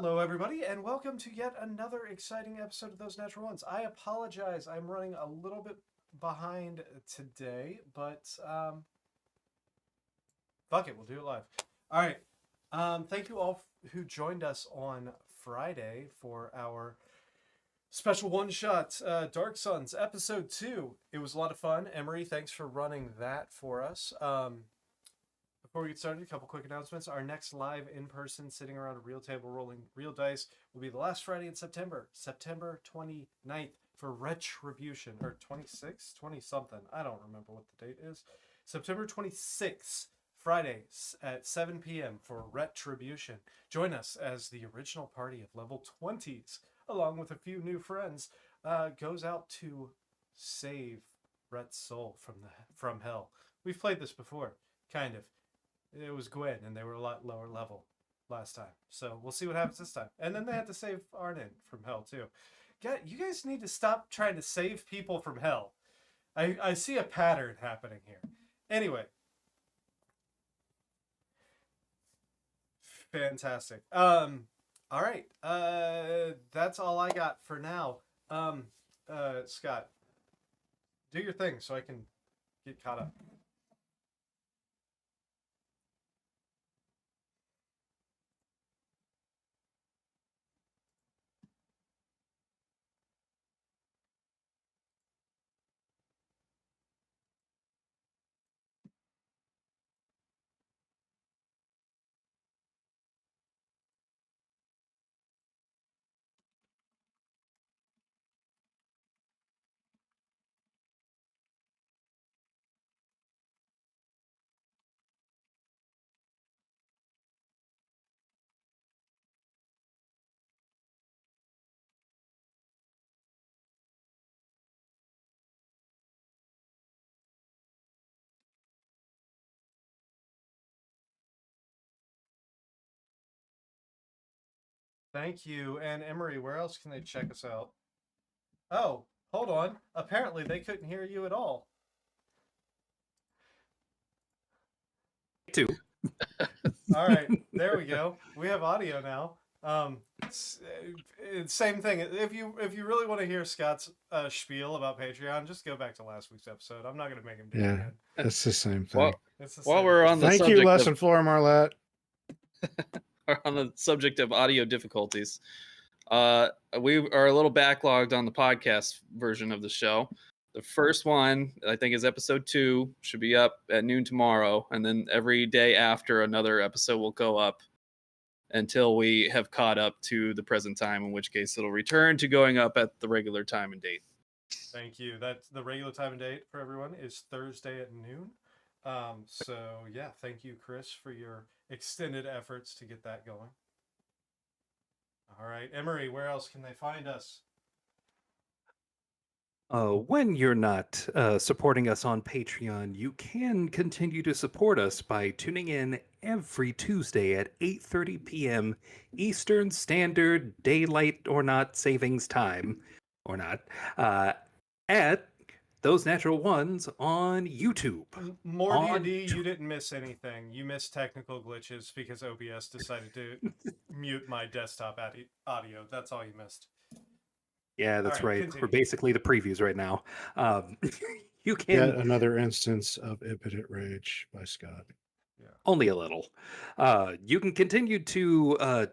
Hello, everybody, and welcome to yet another exciting episode of Those Natural Ones. I apologize, I'm running a little bit behind today, but fuck it, we'll do it live. All right, thank you all who joined us on Friday for our special one-shot Dark Suns episode 2. It was a lot of fun. Emery, thanks for running that for us. Before we get started, a couple quick announcements. Our next live in-person sitting around a real table rolling real dice will be the last Friday in September, September 29th for Retribution, or 26th, 20-something. I don't remember what the date is. September 26th, Friday at 7 p.m. for Retribution. Join us as the original party of level 20s, along with a few new friends, goes out to save Rhett's soul from hell. We've played this before, kind of. It was Gwen, and they were a lot lower level last time. So we'll see what happens this time. And then they had to save Arnon from hell, too. You guys need to stop trying to save people from hell. I see a pattern happening here. Anyway. Fantastic. All right. That's all I got for now. Scott, do your thing so I can get caught up. Thank you. And Emery, where else can they check us out? Oh, hold on. Apparently they couldn't hear you at all. Too. All right, there we go. We have audio now. Same thing. If you really want to hear Scott's spiel about Patreon, just go back to last week's episode. I'm not going to make him do it again. It's the same thing. While we're on the Thank subject you, Lesson Floor Marlette. on the subject of audio difficulties, we are a little backlogged on the podcast version of the show. The first one, I think, is episode 2, should be up at noon tomorrow, and then every day after another episode will go up until we have caught up to the present time, in which case it'll return to going up at the regular time and date. Thank you. That's the regular time and date for everyone is Thursday at noon. So yeah, thank you, Chris, for your extended efforts to get that going. All right, Emery, where else can they find us? When you're not supporting us on Patreon, you can continue to support us by tuning in every Tuesday at 8:30 p.m. Eastern Standard Daylight or Not Savings Time, or not, at Those Natural Ones on YouTube. More D&D, you didn't miss anything. You missed technical glitches because OBS decided to mute my desktop audio. That's all you missed. Yeah, that's right. Continue. We're basically the previews right now. You can Yet another instance of impotent rage by Scott. Yeah. Only a little. You can continue to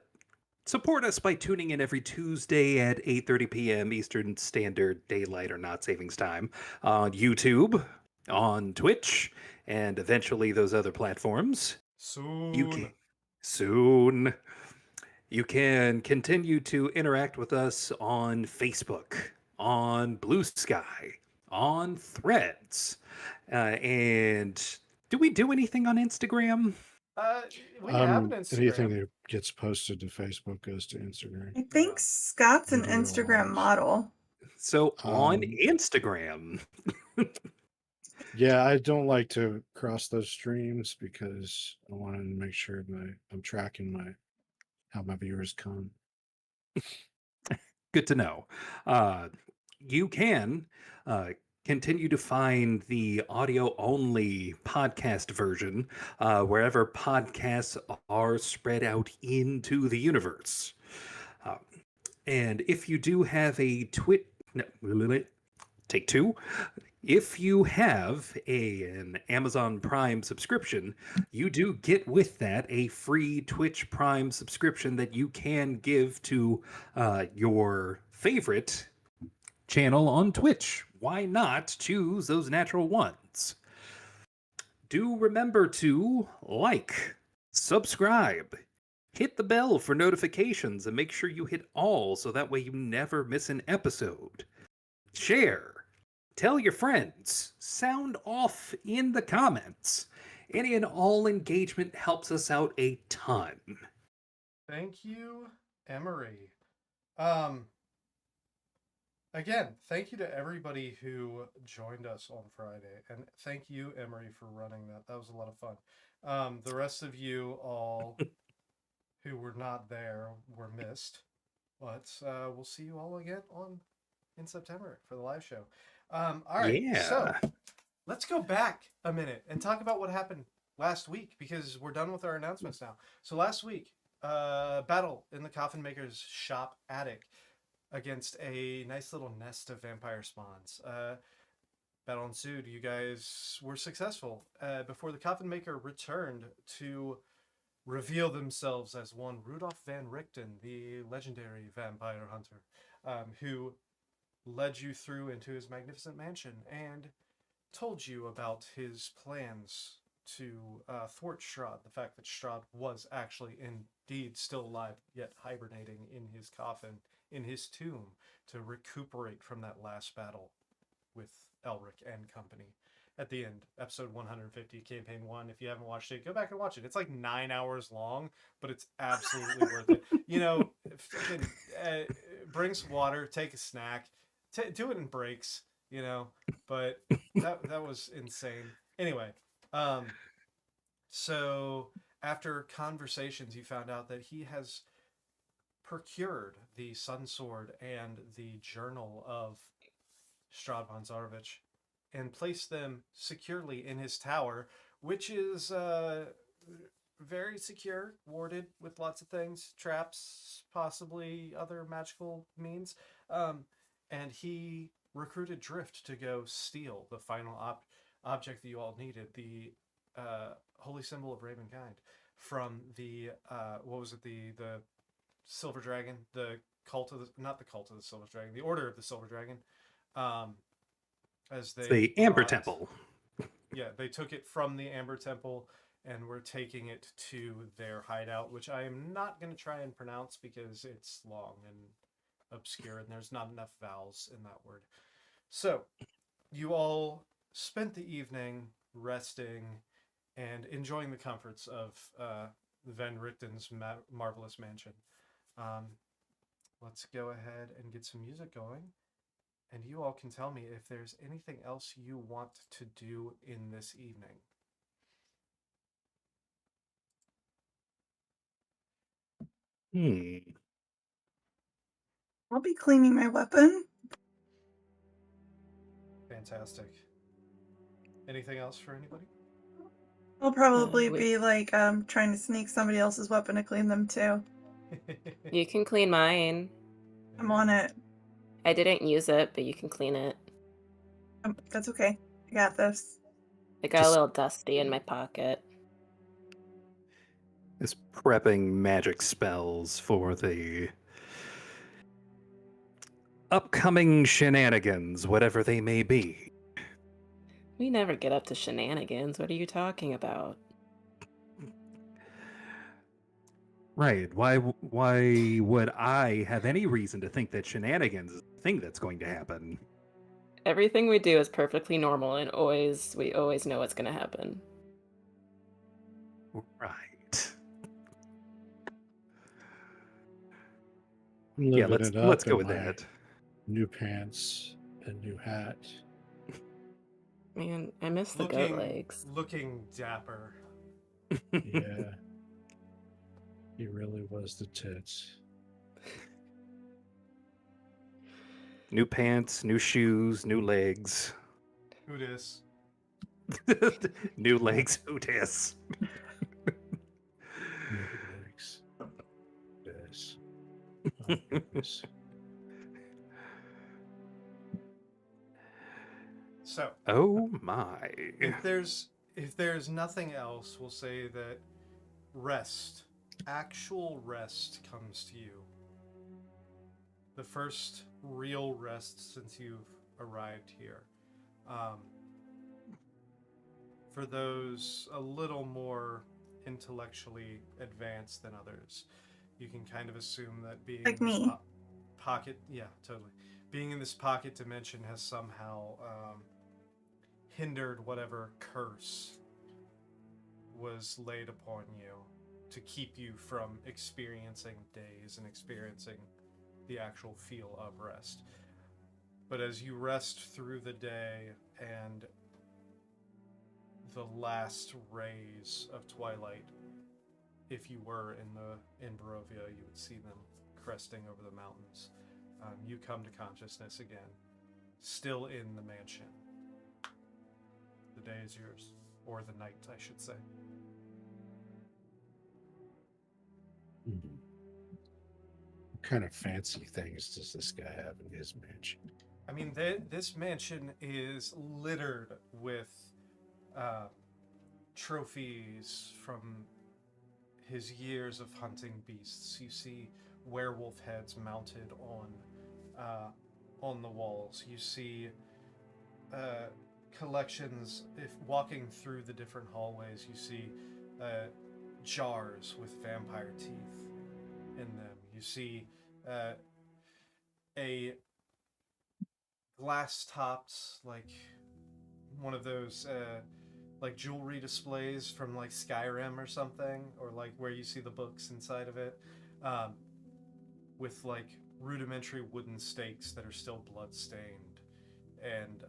support us by tuning in every Tuesday at 8:30 p.m. Eastern Standard Daylight or Not Savings Time on YouTube, on Twitch, and eventually those other platforms. Soon. Soon. You can continue to interact with us on Facebook, on Blue Sky, on Threads. And do we do anything on Instagram? We have an Instagram. Anything that gets posted to Facebook goes to Instagram. I think Scott's an Instagram model. So on Instagram. Yeah, I don't like to cross those streams because I want to make sure I'm tracking how my viewers come. Good to know. You can continue to find the audio-only podcast version wherever podcasts are spread out into the universe. And if you do have a take two. If you have an Amazon Prime subscription, you do get with that a free Twitch Prime subscription that you can give to your favorite channel on Twitch. Why not choose those natural ones? Do remember to like, subscribe, hit the bell for notifications, and make sure you hit all so that way you never miss an episode. Share. Tell your friends. Sound off in the comments. Any and all engagement helps us out a ton. Thank you, Emery. Again, thank you to everybody who joined us on Friday, and thank you, Emery, for running that. That was a lot of fun. The rest of you all who were not there were missed, but we'll see you all again in September for the live show. All right, so let's go back a minute and talk about what happened last week, because we're done with our announcements now. So last week, battle in the Coffin Maker's shop attic against a nice little nest of vampire spawns. Battle ensued. You guys were successful before the Coffin Maker returned to reveal themselves as one Rudolph van Richten, the legendary vampire hunter, who led you through into his magnificent mansion and told you about his plans to thwart Strahd, the fact that Strahd was actually indeed still alive, yet hibernating in his coffin, in his tomb, to recuperate from that last battle with Elric and company. At the end, episode 150, campaign 1. If you haven't watched it, go back and watch it. It's like 9 hours long, but it's absolutely worth it. You know, bring some water, take a snack, do it in breaks, you know, but that was insane. Anyway, so after conversations, you found out that he has procured the Sun Sword and the Journal of Strahd von Zarovich and placed them securely in his tower, which is very secure, warded with lots of things, traps, possibly other magical means. And he recruited Drift to go steal the final object that you all needed, the holy symbol of Ravenkind, from the what was it, the Silver Dragon, the cult of the, not the cult of the Silver Dragon, the Order of the Silver Dragon. As they The Amber Temple. Yeah, they took it from the Amber Temple and were taking it to their hideout, which I am not going to try and pronounce because it's long and obscure and there's not enough vowels in that word. So you all spent the evening resting and enjoying the comforts of Van Richten's marvelous mansion. Let's go ahead and get some music going, and you all can tell me if there's anything else you want to do in this evening. I'll be cleaning my weapon. Fantastic. Anything else for anybody? I'll probably wait. be like trying to sneak somebody else's weapon to clean them too. You can clean mine. I'm on it. I didn't use it, but you can clean it. That's okay. I got this. It got a Just- little dusty in my pocket. Is prepping magic spells for the upcoming shenanigans, whatever they may be. We never get up to shenanigans. What are you talking about? Right. Why would I have any reason to think that shenanigans is the thing that's going to happen? Everything we do is perfectly normal, and we always know what's going to happen. Right. I'm Yeah, living it let's up go in with my that. New pants and new hat. Man, I miss the goat legs. Looking dapper. Yeah. He really was the tits. New pants, new shoes, new legs. Who dis? New legs, who dis? New legs. Yes. Yes. So, Oh my. if there's nothing else, we'll say that rest, actual rest, comes to you. The first real rest since you've arrived here. For those a little more intellectually advanced than others, you can kind of assume that being Like in this me. pocket, yeah, totally, being in this pocket dimension has somehow hindered whatever curse was laid upon you to keep you from experiencing days and experiencing the actual feel of rest. But as you rest through the day and the last rays of twilight, if you were in Barovia, you would see them cresting over the mountains. You come to consciousness again, still in the mansion. The day is yours, or the night, I should say. Mhm. What kind of fancy things does this guy have in his mansion? I mean, this mansion is littered with trophies from his years of hunting beasts. You see werewolf heads mounted on the walls. You see collections. If walking through the different hallways, you see jars with vampire teeth in them. You see a glass-topped, like one of those like jewelry displays from like Skyrim or something, or like where you see the books inside of it, with like rudimentary wooden stakes that are still blood-stained, and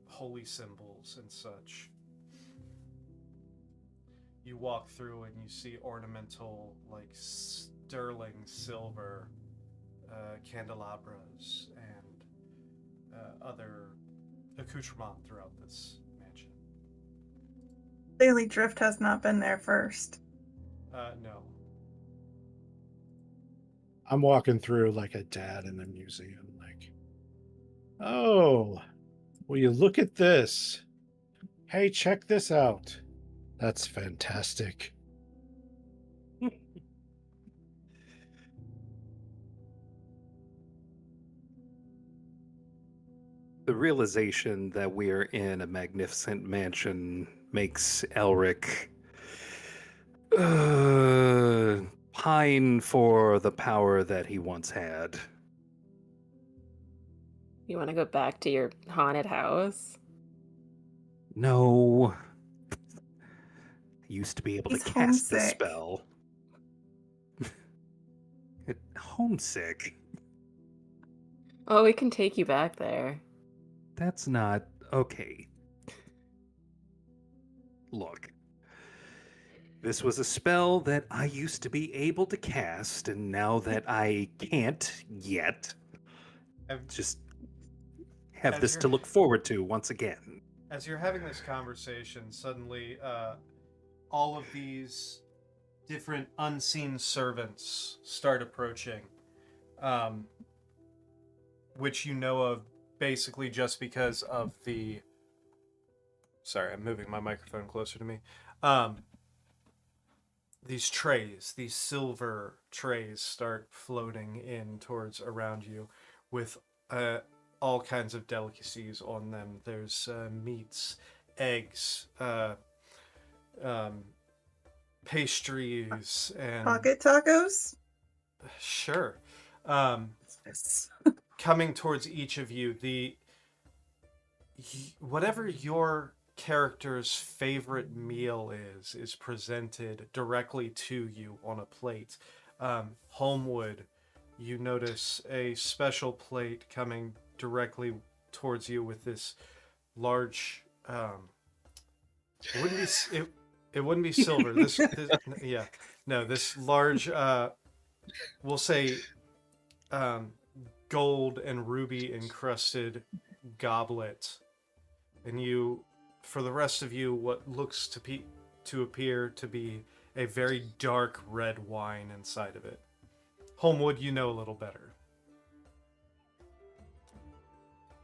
holy symbols and such. You walk through and you see ornamental, like sterling silver candelabras and other accoutrement throughout this mansion. Clearly, Drift has not been there first. No. I'm walking through like a dad in a museum, like, oh, will you look at this? Hey, check this out. That's fantastic. The realization that we are in a magnificent mansion makes Elric pine for the power that he once had. You want to go back to your haunted house? No. Used to be able He's to cast the homesick. spell. Homesick? Oh, we can take you back there. That's not okay. Look. This was a spell that I used to be able to cast, and now that I can't yet, Have- just have As this you're- to look forward to once again. As you're having this conversation, suddenly all of these different unseen servants start approaching, which you know of basically just because of the... Sorry, I'm moving my microphone closer to me. These trays, these silver trays, start floating in towards around you with all kinds of delicacies on them. There's meats, eggs, pastries, and Pocket tacos? sure. Yes. Coming towards each of you, whatever your character's favorite meal is presented directly to you on a plate. Homewood, you notice a special plate coming directly towards you with this large it wouldn't be silver. This yeah. No, this large we'll say gold and ruby encrusted goblet. And you, for the rest of you, what looks to appear to be a very dark red wine inside of it. Homewood, you know a little better.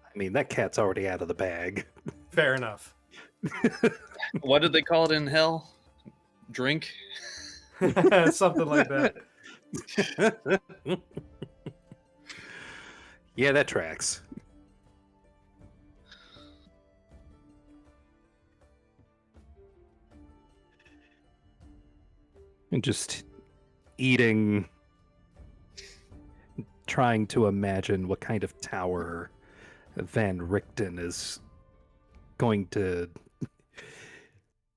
I mean, that cat's already out of the bag. Fair enough. What did they call it in hell? Drink? Something like that. Yeah, that tracks. And just eating, trying to imagine what kind of tower Van Richten is going to.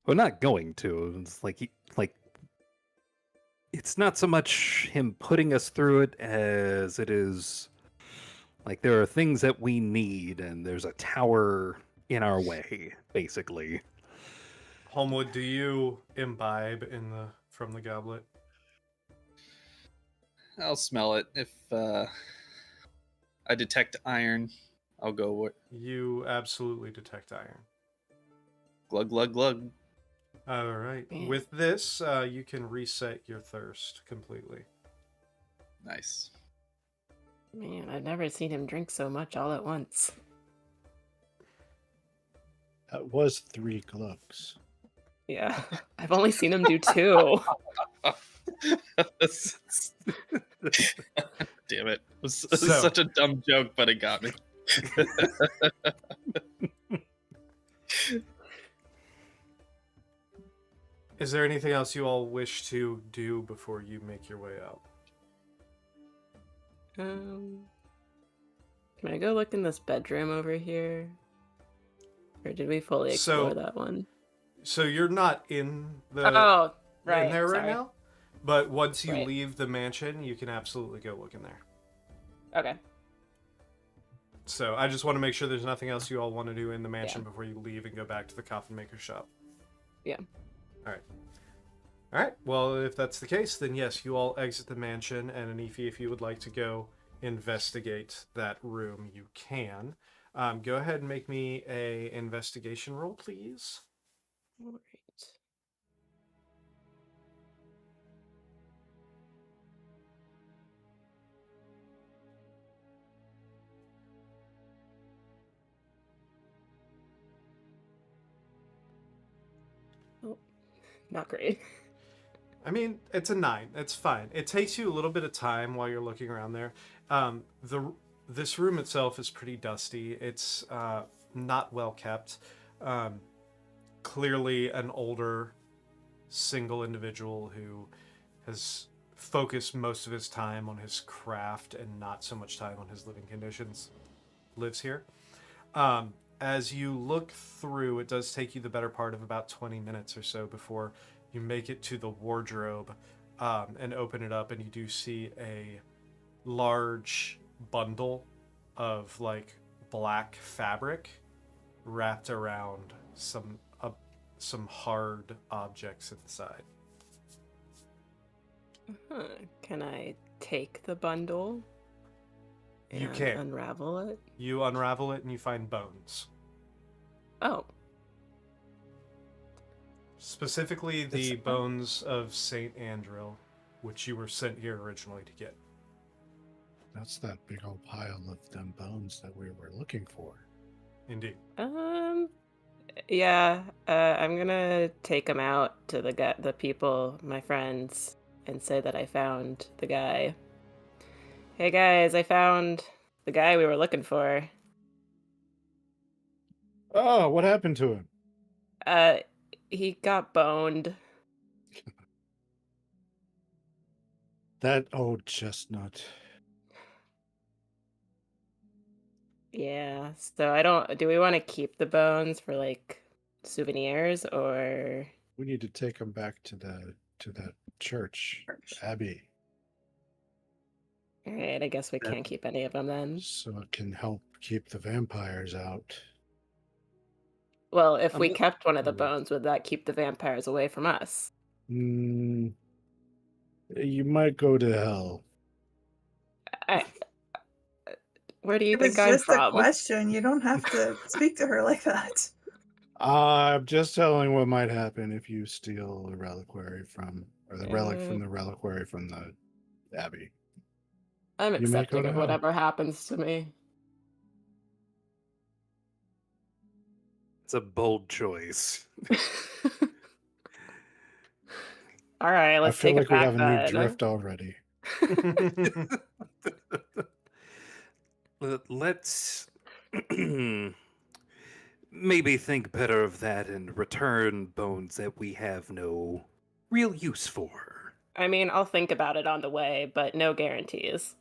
Well, not going to. It's like it's not so much him putting us through it as it is like there are things that we need, and there's a tower in our way, basically. Homewood, do you imbibe from the goblet? I'll smell it. If I detect iron, I'll go with You absolutely detect iron. glug glug glug. All right. Man. With this, you can reset your thirst completely. Nice. Man, I've never seen him drink so much all at once. That was 3 glugs. Yeah, I've only seen him do 2. Damn it. It was So- such a dumb joke, but it got me. Is there anything else you all wish to do before you make your way out? Can I go look in this bedroom over here? Or did we fully explore So- that one? So you're not in the Oh, right. in there right sorry. now, but once you Right. leave the mansion, you can absolutely go look in there. Okay. So I just want to make sure there's nothing else you all want to do in the mansion before you leave and go back to the coffin maker shop. Yeah. All right. All right. Well, if that's the case, then yes, you all exit the mansion, and Anifi, if you would like to go investigate that room, you can. Go ahead and make me a investigation roll, please. All right. Oh, not great. I mean, it's a 9. It's fine. It takes you a little bit of time while you're looking around there. This room itself is pretty dusty. It's not well kept. Clearly an older single individual who has focused most of his time on his craft and not so much time on his living conditions lives here. As you look through, it does take you the better part of about 20 minutes or so before you make it to the wardrobe and open it up, and you do see a large bundle of like black fabric wrapped around some hard objects inside. Huh. Can I take the bundle? You and can. unravel it. You unravel it and you find bones. Oh, Specifically the It's- bones of Saint Andril, which you were sent here originally to get. That's that big old pile of them bones that we were looking for. Indeed. yeah. I'm gonna take him out to the people, my friends, and say that I found the guy. Hey guys, I found the guy we were looking for. Oh, what happened to him? He got boned. That old chestnut. Yeah. So I don't. Do we want to keep the bones for like souvenirs or? We need to take him back to that church, Abbey, All right. I guess we Yeah. can't keep any of them then. so it can help keep the vampires out. Well, if we I'm- kept one of the Mm. bones, would that keep the vampires away from us? You might go to hell. I, where do you It was think I'm just a from? question. You don't have to speak to her like that. I'm just telling what might happen if you steal the reliquary from, or the relic from the reliquary from the Abbey. I'm You may go accepting to of hell. whatever happens to me. It's a bold choice. All right, I let's feel take it like we back have a new then. drift already. Let's maybe think better of that and return bones that we have no real use for. I mean, I'll think about it on the way, but no guarantees.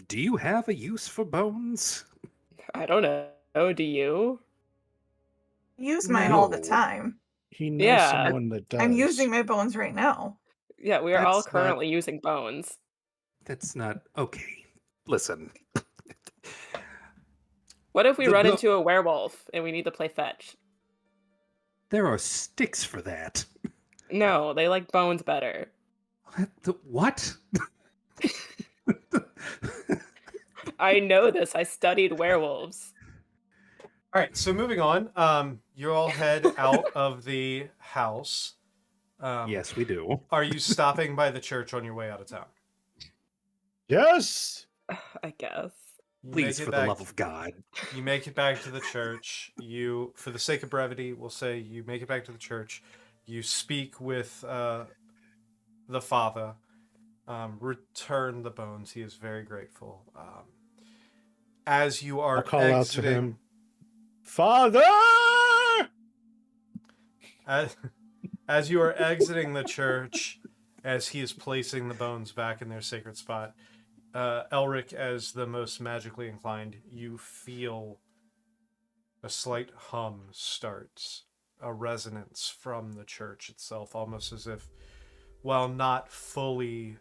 Do you have a use for bones? I don't know. Do you? Use mine all the No. time. He knows Yeah. someone that does. I'm using my bones right now. Yeah, we are all That's not- currently using bones. That's not okay. Listen. What if we The run bo- into a werewolf and we need to play fetch? There are sticks for that. No, they like bones better. What? I know this. I studied werewolves. All right, so moving on. You all head out of the house. Yes, we do. Are you stopping by the church on your way out of town? Yes. I guess. You Please, make it for the back- love of God. You make it back to the church. You, for the sake of brevity, we'll say you make it back to the church. You speak with the father. Return the bones. He is very grateful. As you are I'll call exiting, out to him. Father! as you are exiting the church, as he is placing the bones back in their sacred spot, Elric, as the most magically inclined, you feel a slight hum starts, a resonance from the church itself, almost as if, while not fully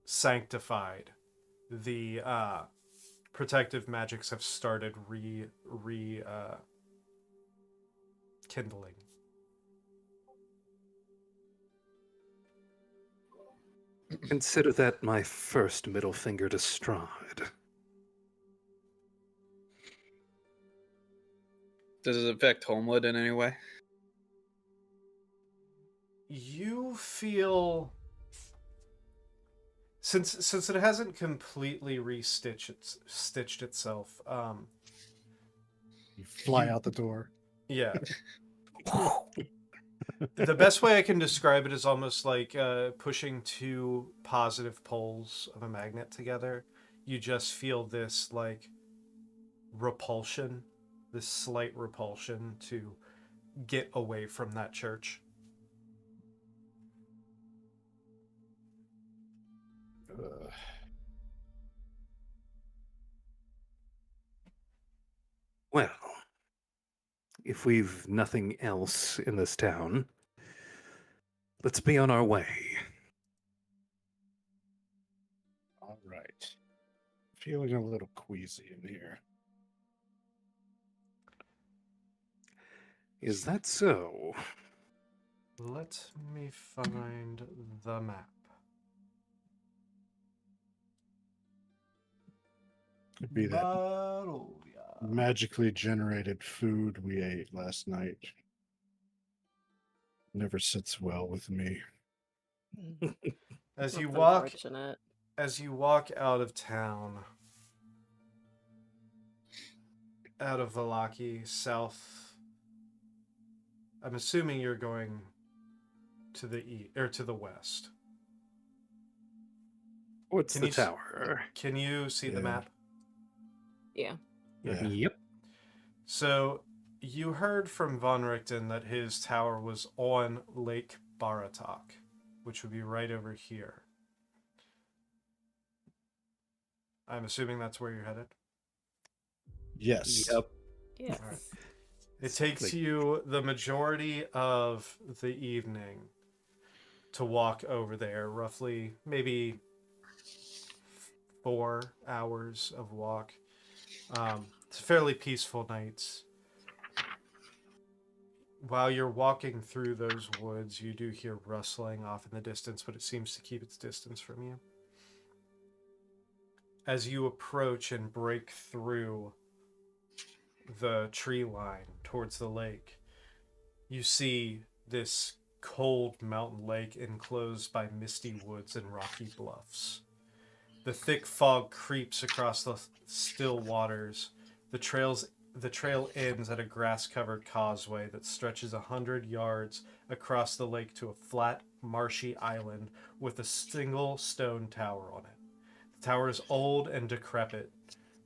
sanctified, the protective magics have started kindling. Consider that my first middle finger to Strahd. Does it affect Homewood in any way? You feel, since it hasn't completely stitched itself, You fly out the door. yeah. The best way I can describe it is almost like pushing two positive poles of a magnet together. You just feel this like repulsion, this slight repulsion to get away from that church. Well, if we've nothing else in this town, let's be on our way. All right. Feeling a little queasy in here. Is that so? Let me find the map. Could be that Barovia. magically generated food we ate last night. Never sits well with me. As you That's walk unfortunate. as you walk out of town, out of Valaki, south, I'm assuming you're going to the east or to the west. What's Can the you s- tower? Can you see the Yeah. map? Yeah. Yeah. Yep. So you heard from von Richten that his tower was on Lake Baratok, which would be right over here. I'm assuming that's where you're headed. Yes. Yep. Yes. All right. It takes Like- you the majority of the evening to walk over there, roughly maybe 4 hours of walk. It's fairly peaceful nights. While you're walking through those woods, you do hear rustling off in the distance, but it seems to keep its distance from you. As you approach and break through the tree line towards the lake, you see this cold mountain lake enclosed by misty woods and rocky bluffs. The thick fog creeps across the still waters. The trail ends at a grass-covered causeway that stretches 100 yards across the lake to a flat, marshy island with a single stone tower on it. The tower is old and decrepit,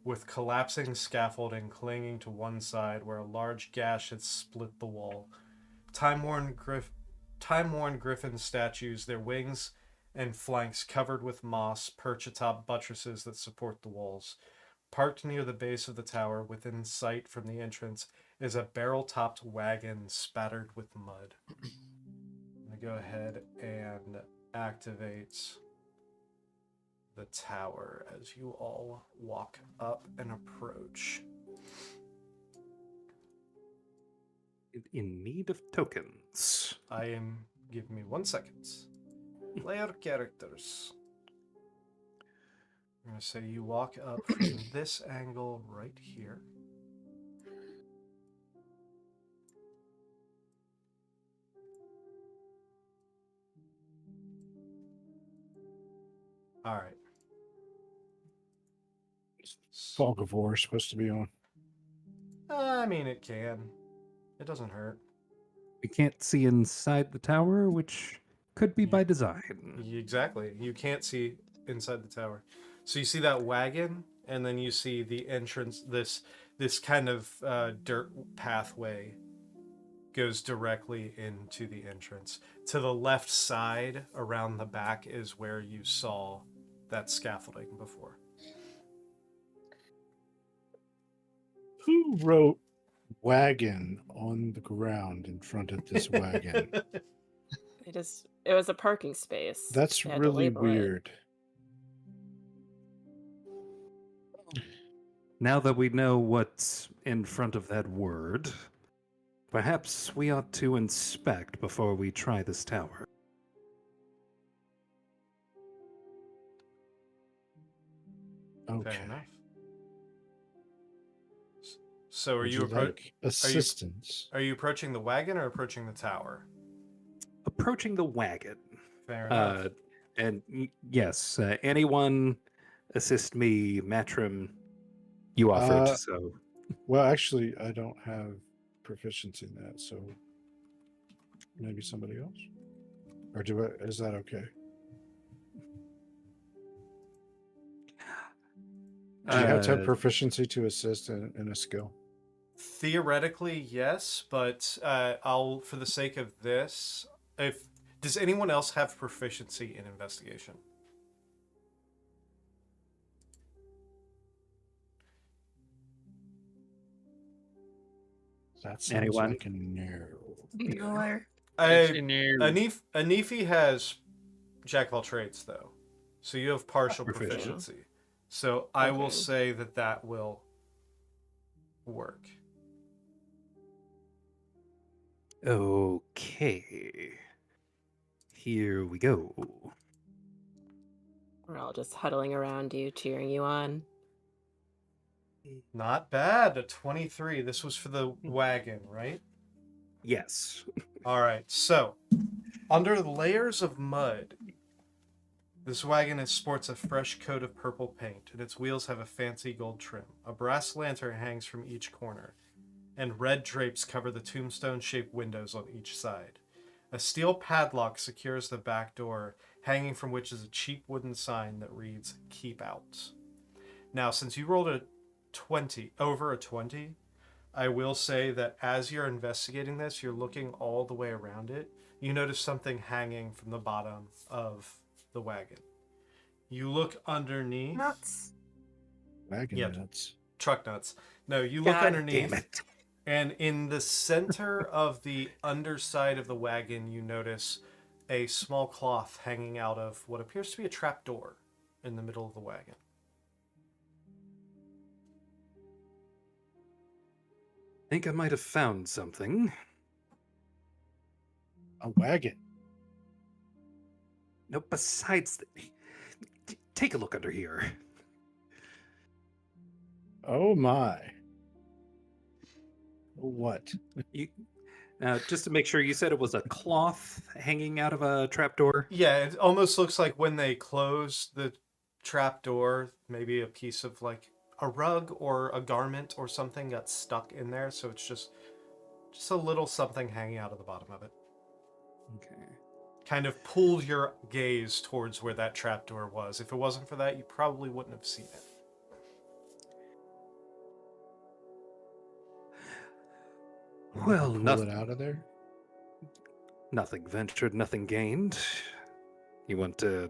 with collapsing scaffolding clinging to one side where a large gash had split the wall. Time-worn griffin statues, their wings and flanks covered with moss, perch atop buttresses that support the walls. Parked near the base of the tower, within sight from the entrance, is a barrel-topped wagon spattered with mud. I'm going to go ahead and activate the tower as you all walk up and approach. In need of tokens. Give me 1 second. Player characters. I'm going to say you walk up from this angle right here. All right. Fog of War is supposed to be on. I mean, it can. It doesn't hurt. We can't see inside the tower, which could be by design. Exactly. You can't see inside the tower. So you see that wagon, and then you see the entrance. This kind of dirt pathway goes directly into the entrance. To the left side, around the back, is where you saw that scaffolding before. Who wrote wagon on the ground in front of this wagon? It was a parking space. That's They had to really label it. weird. Now that we know what's in front of that word, perhaps we ought to inspect before we try this tower. Okay. Fair enough. So Would you like assistance? Are you approaching the wagon or approaching the tower? Approaching the wagon. Fair enough. And yes, anyone assist me, Matrim. You offered, so. Well, actually, I don't have proficiency in that, so maybe somebody else. Or is that okay? Do you have to have proficiency to assist in a skill? Theoretically, yes, but I'll, for the sake of this, does anyone else have proficiency in investigation? That sounds Anyone? like a no. Bueller. Anifi has Jack of all trades, though, so you have partial Proficient. proficiency. So I will Okay. say that will work. Okay. Here we go. We're all just huddling around you, cheering you on. Not bad. A 23. This was for the wagon, right? Yes. All right. So, under the layers of mud, this wagon sports a fresh coat of purple paint, and its wheels have a fancy gold trim. A brass lantern hangs from each corner, and red drapes cover the tombstone-shaped windows on each side. A steel padlock secures the back door, hanging from which is a cheap wooden sign that reads, "Keep Out." Now, since you rolled over a 20, I will say that as you're investigating this, you're looking all the way around it. You notice something hanging from the bottom of the wagon. You look underneath. Nuts. Wagon Yep. nuts. Truck nuts. No, you look God underneath. damn it. And in the center of the underside of the wagon, you notice a small cloth hanging out of what appears to be a trap door in the middle of the wagon. Think I might have found something. A wagon. No, besides... Take a look under here. Oh my. What? Now, just to make sure, you said it was a cloth hanging out of a trapdoor? Yeah, it almost looks like when they close the trap door, maybe a piece of like a rug or a garment or something got stuck in there, so it's just a little something hanging out of the bottom of it. Okay. Kind of pulled your gaze towards where that trapdoor was. If it wasn't for that, you probably wouldn't have seen it. Well, Pull it out of there. nothing ventured, nothing gained. You want to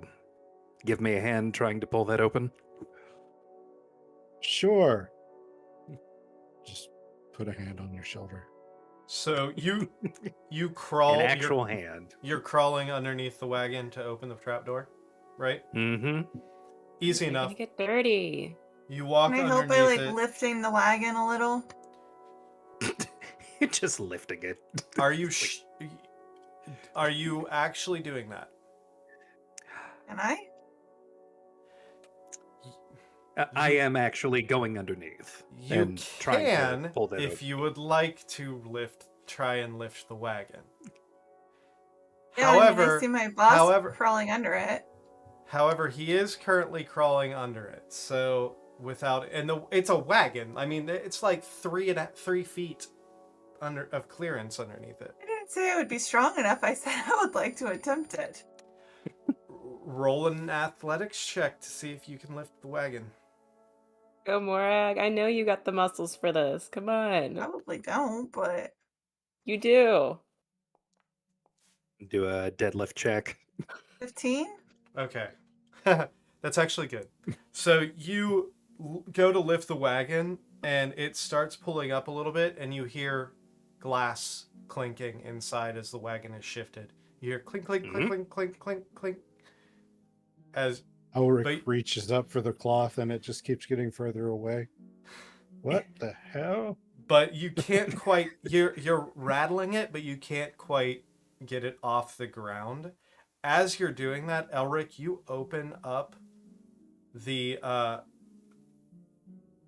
give me a hand trying to pull that open? Sure. Just put a hand on your shoulder. So you crawl. An actual hand. You're crawling underneath the wagon to open the trapdoor, right? Mm-hmm. Easy You're enough. gonna get dirty. You walk Can I help underneath by like it. lifting the wagon a little? Just lifting it. Are you are you actually doing that? Can I? I am actually going underneath You and trying to can, pull that if open. you would like to try and lift the wagon. Yeah, I However, see my boss however- crawling under it. However, he is currently crawling under it, so it's a wagon. I mean, it's like 3 feet of clearance underneath it. I didn't say I would be strong enough. I said I would like to attempt it. Roll an athletics check to see if you can lift the wagon. Go, Morag. I know you got the muscles for this. Come on. Probably don't, but You do. Do a deadlift check. 15? Okay. That's actually good. So you go to lift the wagon, and it starts pulling up a little bit, and you hear glass clinking inside as the wagon is shifted. You hear clink, clink, clink, clink, clink, clink, clink. As Ulrich reaches up for the cloth, and it just keeps getting further away. What the hell? but you can't quite. You're rattling it, but you can't quite get it off the ground. As you're doing that, Elric, you open up the.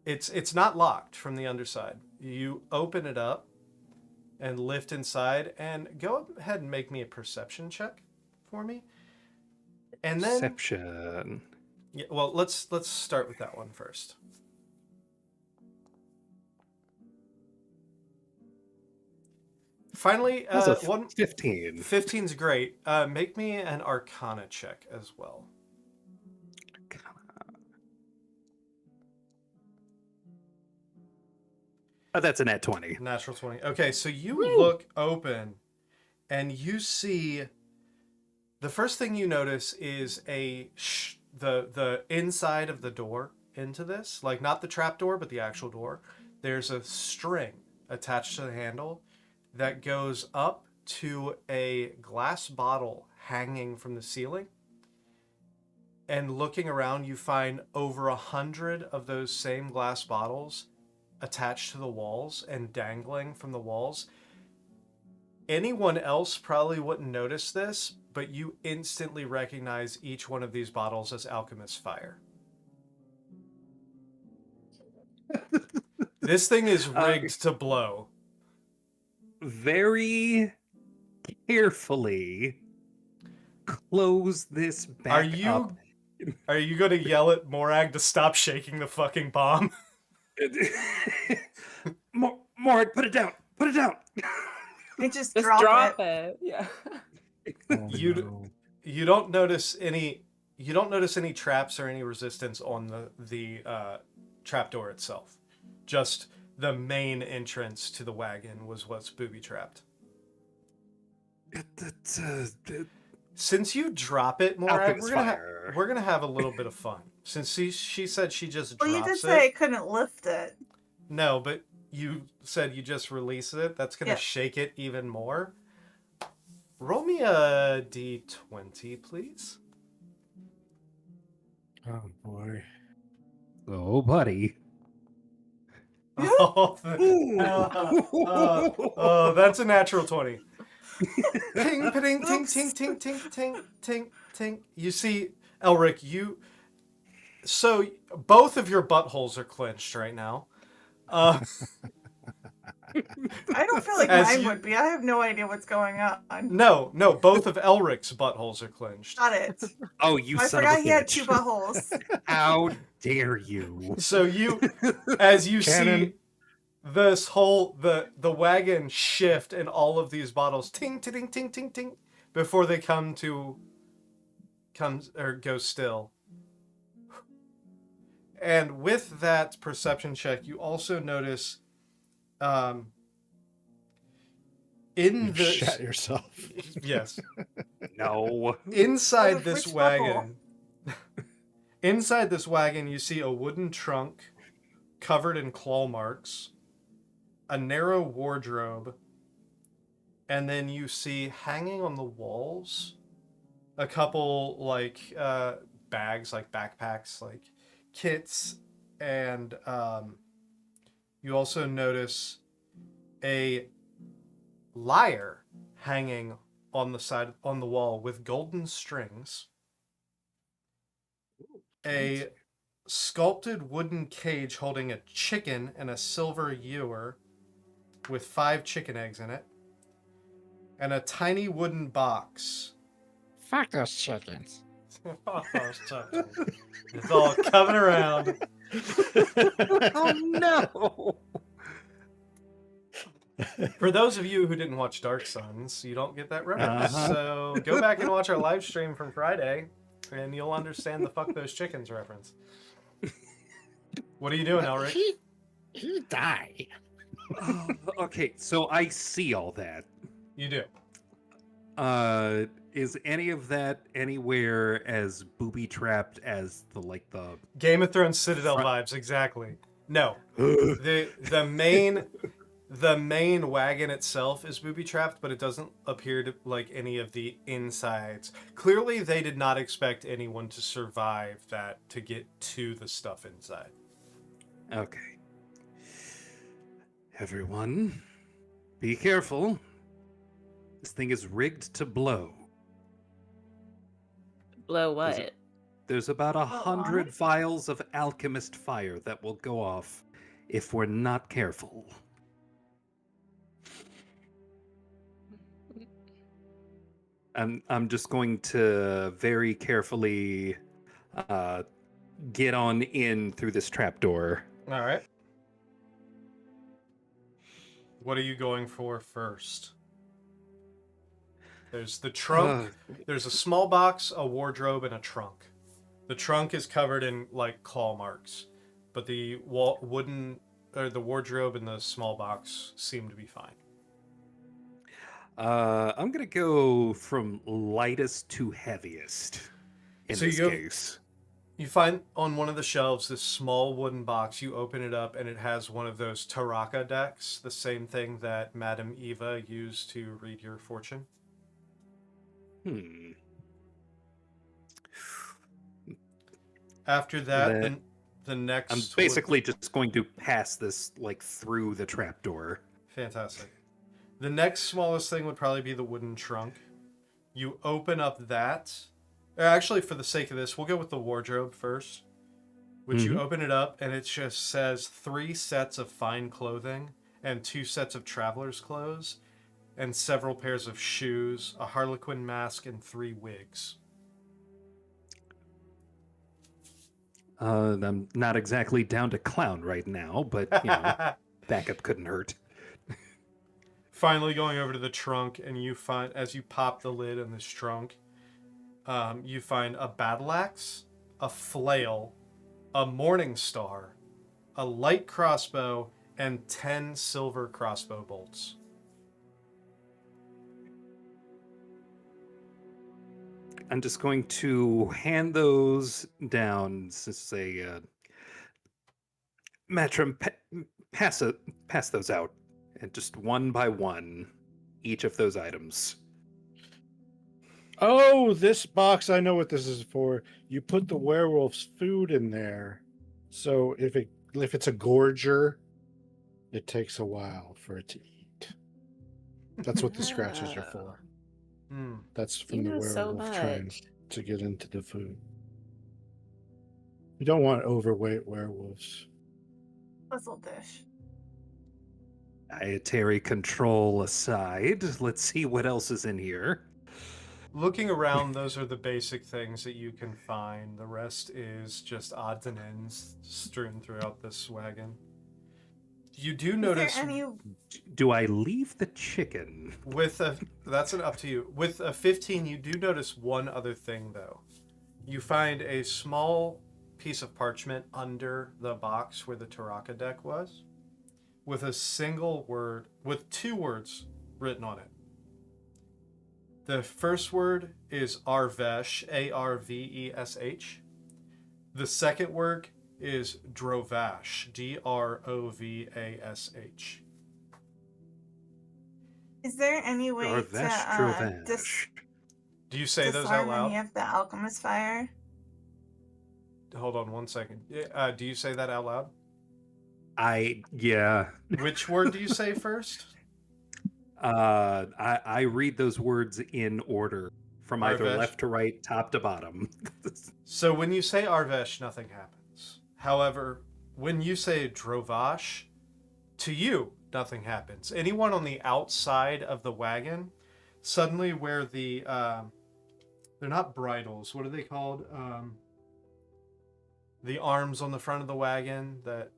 It's not locked from the underside. You open it up and lift inside, and go ahead and make me a perception check for me. And then, Perception. yeah, well, let's start with that one first. Finally, That's a 15. 15's great. Make me an Arcana check as well. Oh, that's a nat 20. Natural 20. Okay, so you look open, and you see. The first thing you notice is the inside of the door into this, like not the trap door, but the actual door. There's a string attached to the handle that goes up to a glass bottle hanging from the ceiling. And looking around, you find over 100 of those same glass bottles attached to the walls and dangling from the walls. Anyone else probably wouldn't notice this, but you instantly recognize each one of these bottles as Alchemist Fire. This thing is rigged to blow. Very carefully close this back up. Are you going to yell at Morag to stop shaking the fucking bomb? Morag, put it down. Put it down. I just Just drop it. it. Yeah. Oh, You- no. You don't notice any traps or any resistance on the trapdoor itself. Just the main entrance to the wagon was what's booby trapped. Since you drop it, Morag, Alchemist Fire. we're gonna have a little bit of fun. Since she said she just Well, drops you did it. say I couldn't lift it. No, but you said you just release it. That's gonna Yeah. shake it even more. Roll me a d20, please. Oh boy. Oh, buddy. Oh, that's a natural 20. Ting, ting, ting, ting, ting, ting, ting, ting, ting. You see, Elric, so both of your buttholes are clenched right now. I don't feel like As mine you- would be. I have no idea what's going on. No, both of Elric's buttholes are clenched. Got it. Oh, you I son of a forgot he had bitch. 2 buttholes. How dare you? So you, as you Cannon. see this whole the wagon shift and all of these bottles ting ting ting ting ting before they come or go still. And with that perception check, you also notice in You the shat yourself. yes, No. inside Of this which wagon inside this wagon you see a wooden trunk covered in claw marks, a narrow wardrobe, and then you see hanging on the walls a couple bags, like backpacks, like kits, and you also notice a lyre hanging on the wall with golden strings, a sculpted wooden cage holding a chicken and a silver ewer with 5 chicken eggs in it, and a tiny wooden box. Fuck those chickens. It's all coming around. Oh no. For those of you who didn't watch Dark Suns, you don't get that reference. Uh-huh. So go back and watch our live stream from Friday, and you'll understand the "fuck those chickens" reference. What are you doing, Elric? He died. Okay, so I see all that. You do. Is any of that anywhere as booby trapped as the Game of Thrones Citadel vibes, exactly. No, the main wagon itself is booby trapped, but it doesn't appear to like any of the insides. Clearly, they did not expect anyone to survive that to get to the stuff inside. Okay. Everyone, be careful. This thing is rigged to blow. Blow Is what? it- There's about 100 vials of alchemist fire that will go off if we're not careful. I'm just going to very carefully get on in through this trapdoor. All right. What are you going for first? There's the trunk. There's a small box, a wardrobe, and a trunk. The trunk is covered in like claw marks, but the the wardrobe and the small box seem to be fine. I'm gonna go from lightest to heaviest in So you this go- case. You find on one of the shelves this small wooden box. You open it up, and it has one of those Taraka decks, the same thing that Madame Eva used to read your fortune. After that, That- the next. I'm basically just going to pass this like through the trapdoor. Fantastic. The next smallest thing would probably be the wooden trunk. You open up that. Actually, for the sake of this, we'll go with the wardrobe first. Which you open it up, and it just says 3 sets of fine clothing and 2 sets of traveler's clothes and several pairs of shoes, a harlequin mask, and 3 wigs. I'm not exactly down to clown right now, but you know, backup couldn't hurt. Finally going over to the trunk, and you find, as you pop the lid on this trunk, you find a battle axe, a flail, a morning star, a light crossbow, and 10 silver crossbow bolts. I'm just going to hand those down. This is a Matrim, pass those out, and just one by one, each of those items. Oh, this box, I know what this is for. You put the werewolf's food in there. So if it's a gorger, it takes a while for it to eat. That's what the scratches are for. That's from You the know so werewolf trying much. to get into the food. You don't want overweight werewolves. Puzzle dish. Dietary control aside, let's see what else is in here. Looking around, those are the basic things that you can find. The rest is just odds and ends strewn throughout this wagon. You do Is notice there any? Do I leave the chicken? that's up to you. With a 15, you do notice one other thing though. You find a small piece of parchment under the box where the Taraka deck was, with a single word, with 2 words written on it. The first word is Arvesh, Arvesh. The second word is Drovash, Drovash. Is there any way to Drovash. Do you say those disarm out loud? any of the alchemist fire? Hold on 1 second. Do you say that out loud? Yeah. Which word do you say first? I read those words in order from either Arvesh. left to right, top to bottom. So when you say Arvesh, nothing happens. However, when you say Drovash, to you, nothing happens. Anyone on the outside of the wagon, suddenly where the, they're not bridles, what are they called? The arms on the front of the wagon that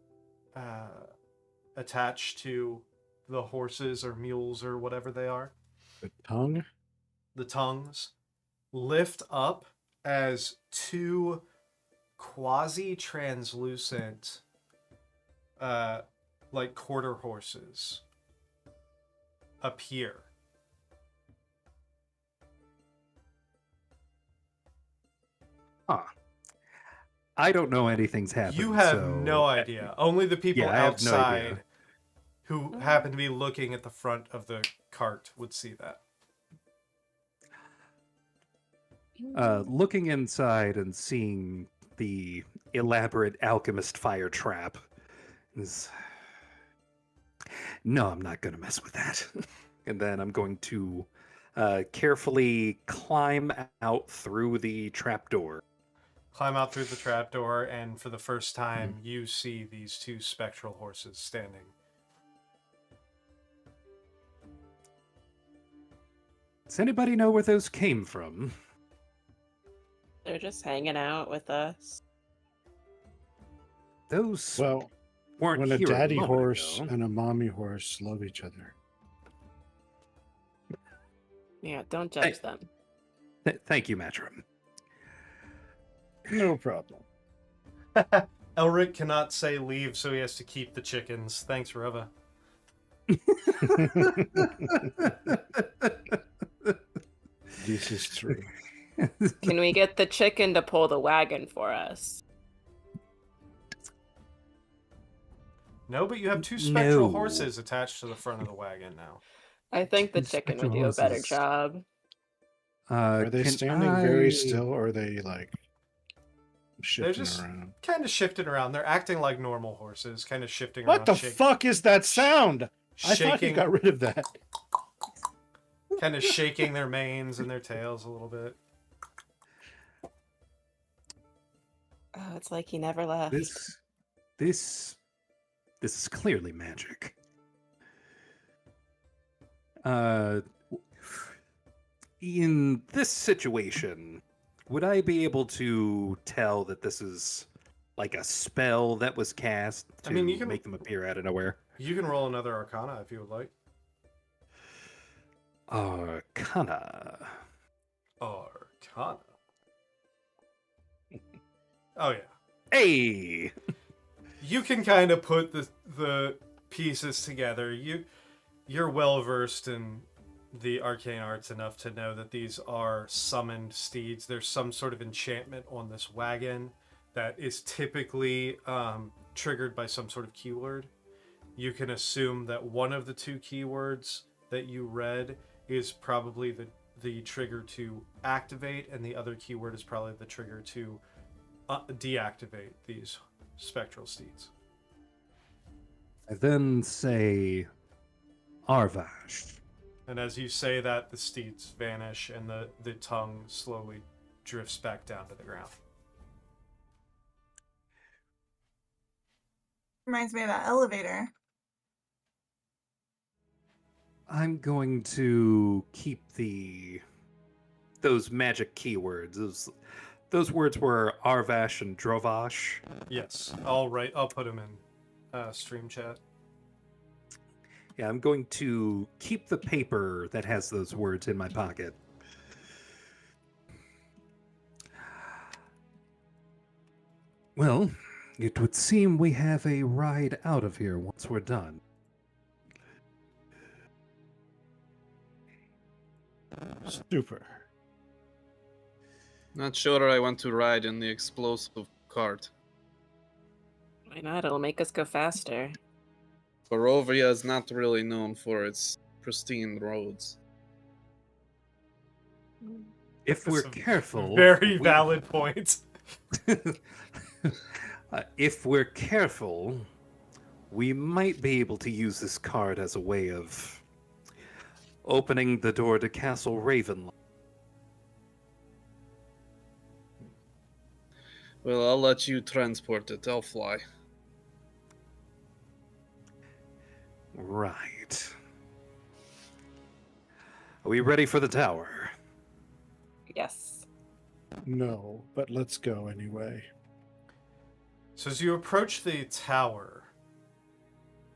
attach to the horses or mules or whatever they are. The tongue? The tongues lift up as 2 quasi-translucent like quarter horses appear. Huh. I don't know anything's happening. You have so... no idea. Only the people Yeah, I have no outside idea. who happen to be looking at the front of the cart would see that. Looking inside and seeing the elaborate alchemist fire trap is... No, I'm not going to mess with that. And then I'm going to carefully climb out through the trapdoor. Climb out through the trapdoor, and for the first time, you see these 2 spectral horses standing. Does anybody know where those came from? They're just hanging out with us. Those Well, weren't when a here daddy moment horse ago. and a mommy horse love each other. Yeah, don't judge them. Thank you, Matrim. No problem. Elric cannot say leave, so he has to keep the chickens. Thanks, Rova. This is true. Can we get the chicken to pull the wagon for us? No, but you have 2 spectral No. horses attached to the front of the wagon now. I think the Two chicken would spectral do a better horses. job. Are they Can standing very still, or are they like shifting just around? Kind of shifting around. They're acting like normal horses, kind of shifting What around. the fuck is that sound? I thought you Shaking, got rid of that. kind of shaking their manes and their tails a little bit. Oh, it's like he never left. This is clearly magic. In this situation, would I be able to tell that this is like a spell that was cast to I mean, you can- make them appear out of nowhere? You can roll another Arcana if you would like. Arcana. Arcana. Oh yeah. Hey! You can kind of put the pieces together. You're well versed in the arcane arts enough to know that these are summoned steeds. There's some sort of enchantment on this wagon that is typically triggered by some sort of keyword. You can assume that one of the 2 keywords that you read is probably the trigger to activate, and the other keyword is probably the trigger to deactivate these spectral steeds. I then say Arvash. And as you say that, the steeds vanish and the tongue slowly drifts back down to the ground. Reminds me of that elevator. I'm going to keep those magic keywords. Those words were Arvash and Drovash. Yes. I'll put them in stream chat. Yeah, I'm going to keep the paper that has those words in my pocket. Well, it would seem we have a ride out of here once we're done. Super. Not sure I want to ride in the explosive cart. Why not? It'll make us go faster. Barovia is not really known for its pristine roads. If That's we're a careful... Very valid point. If we're careful, we might be able to use this card as a way of opening the door to Castle Ravenloft. Well, I'll let you transport it. I'll fly. Right. Are we ready for the tower? Yes. No, but let's go anyway. So as you approach the tower,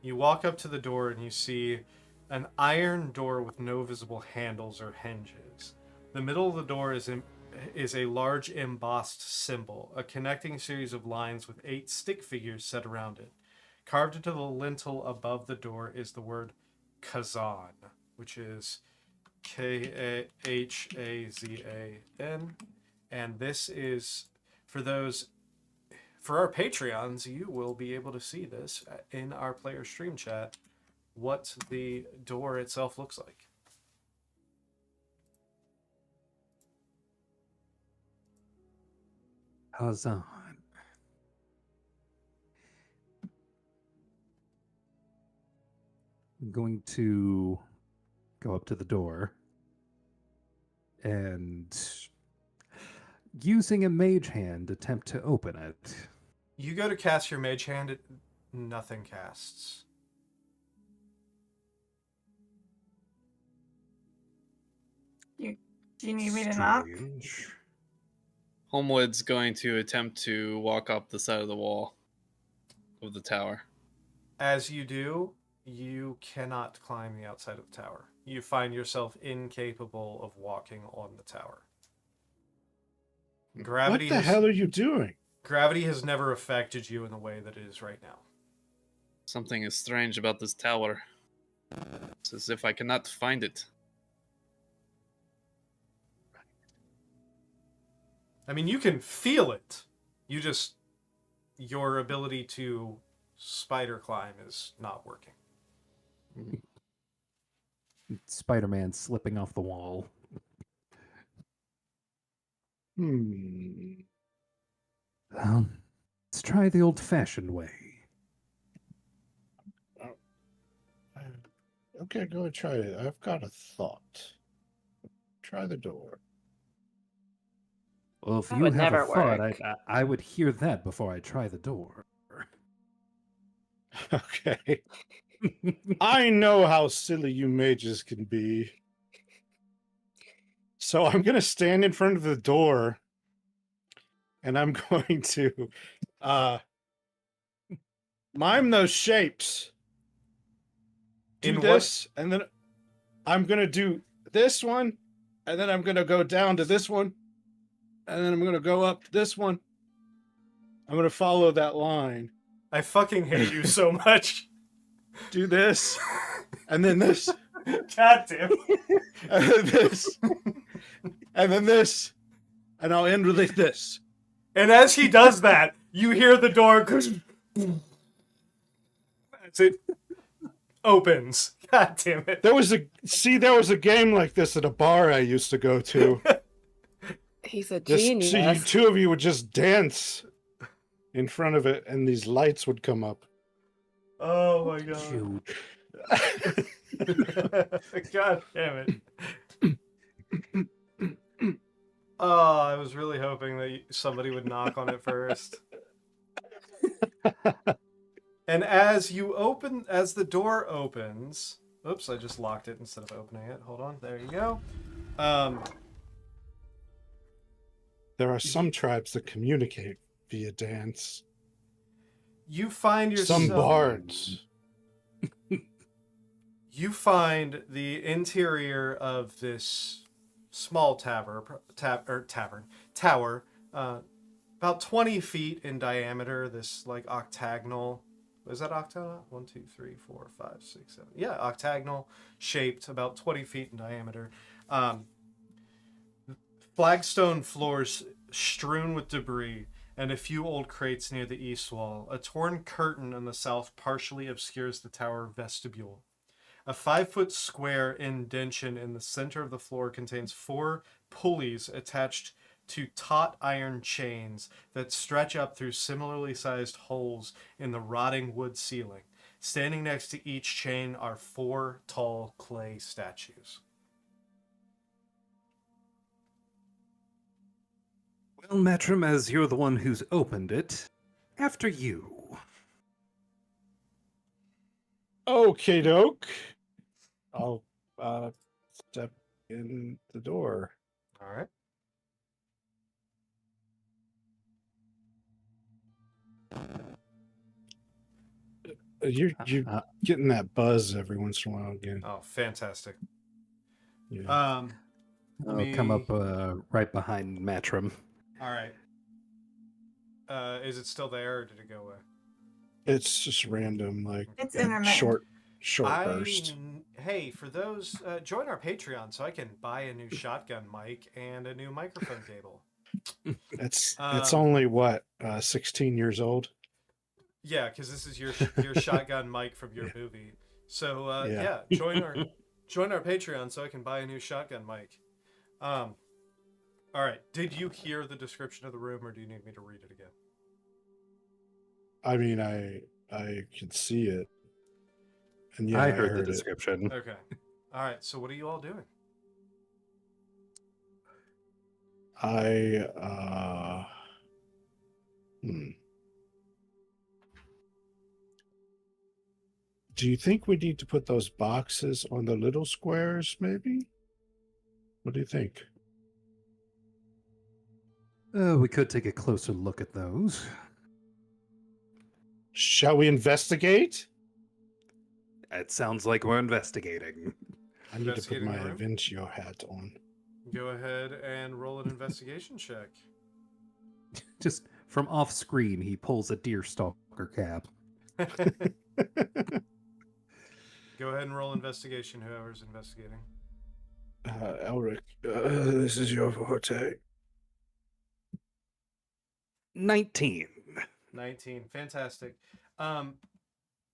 you walk up to the door and you see an iron door with no visible handles or hinges. The middle of the door is a large embossed symbol, a connecting series of lines with 8 stick figures set around it. Carved into the lintel above the door is the word Kazan, which is Khazan. And this is, for our Patreons, you will be able to see this in our player stream chat, what the door itself looks like. Kazan. I'm going to go up to the door and, using a mage hand, attempt to open it. You go to cast your mage hand, nothing casts. Do you need me to knock? Strange. Homewood's going to attempt to walk up the side of the wall of the tower. As you do, you cannot climb the outside of the tower. You find yourself incapable of walking on the tower. Gravity What the hell are you doing? Gravity has never affected you in the way that it is right now. Something is strange about this tower. It's as if I cannot find it. I mean, you can feel it. Your ability to spider climb is not working. Spider-Man slipping off the wall. Hmm. Let's try the old-fashioned way. Okay, go and try it. I've got a thought. Try the door. Well, if That you would have never a thought, work. I would hear that before I try the door. Okay. I know how silly you mages can be. So I'm going to stand in front of the door and I'm going to mime those shapes. Do In this, and then I'm going to do this one, and then I'm going to go down to this one, and then I'm going to go up to this one. I'm going to follow that line. I fucking hate you so much. Do this, and then this, God damn. and then this, and then this, and I'll end with this. And as he does that, you hear the door goes. That's it. Opens. God damn it. There was a game like this at a bar I used to go to. He's a Just genius. so you two of you would just dance in front of it, and these lights would come up. Oh my god. Shoot. God damn it. Oh, I was really hoping that somebody would knock on it first. And as the door opens, Oops, I just locked it instead of opening it. Hold on. There you go. Um, There are some tribes that communicate via dance. you find yourself. Some bards. You find the interior of this small tower, about 20 feet in diameter. This like octagonal. Is that octagonal? 1, 2, 3, 4, 5, 6, 7. Yeah, octagonal shaped, about 20 feet in diameter. Flagstone floors strewn with debris, and a few old crates near the east wall. A torn curtain on the south partially obscures the tower vestibule. A 5-foot square indention in the center of the floor contains 4 pulleys attached to taut iron chains that stretch up through similarly sized holes in the rotting wood ceiling. Standing next to each chain are 4 tall clay statues. Well, Matrim, as you're the one who's opened it, after you. Okay, doke. I'll step in the door. All right. You're getting that buzz every once in a while again. Oh, fantastic. Yeah. I'll come up right behind Matrim. All right. Is it still there, or did it go away? It's just random, like It's a intermittent. short burst. Hey, for those, join our Patreon so I can buy a new shotgun mic and a new microphone cable. It's only what 16 years old. Yeah, because this is your shotgun mic from your movie. So Yeah. join our Patreon so I can buy a new shotgun mic. All right. Did you hear the description of the room, or do you need me to read it again? I mean, I can see it, and yeah, I heard the it. description. Okay. All right. So what are you all doing? Do you think we need to put those boxes on the little squares, maybe? What do you think? We could take a closer look at those. Shall we investigate? It sounds like we're investigating. I need to put Investigating my the room? Avencio hat on. Go ahead and roll an investigation check. Just from off screen, he pulls a deerstalker cap. Go ahead and roll investigation, whoever's investigating. Elric, this is your forte. 19. 19. Fantastic.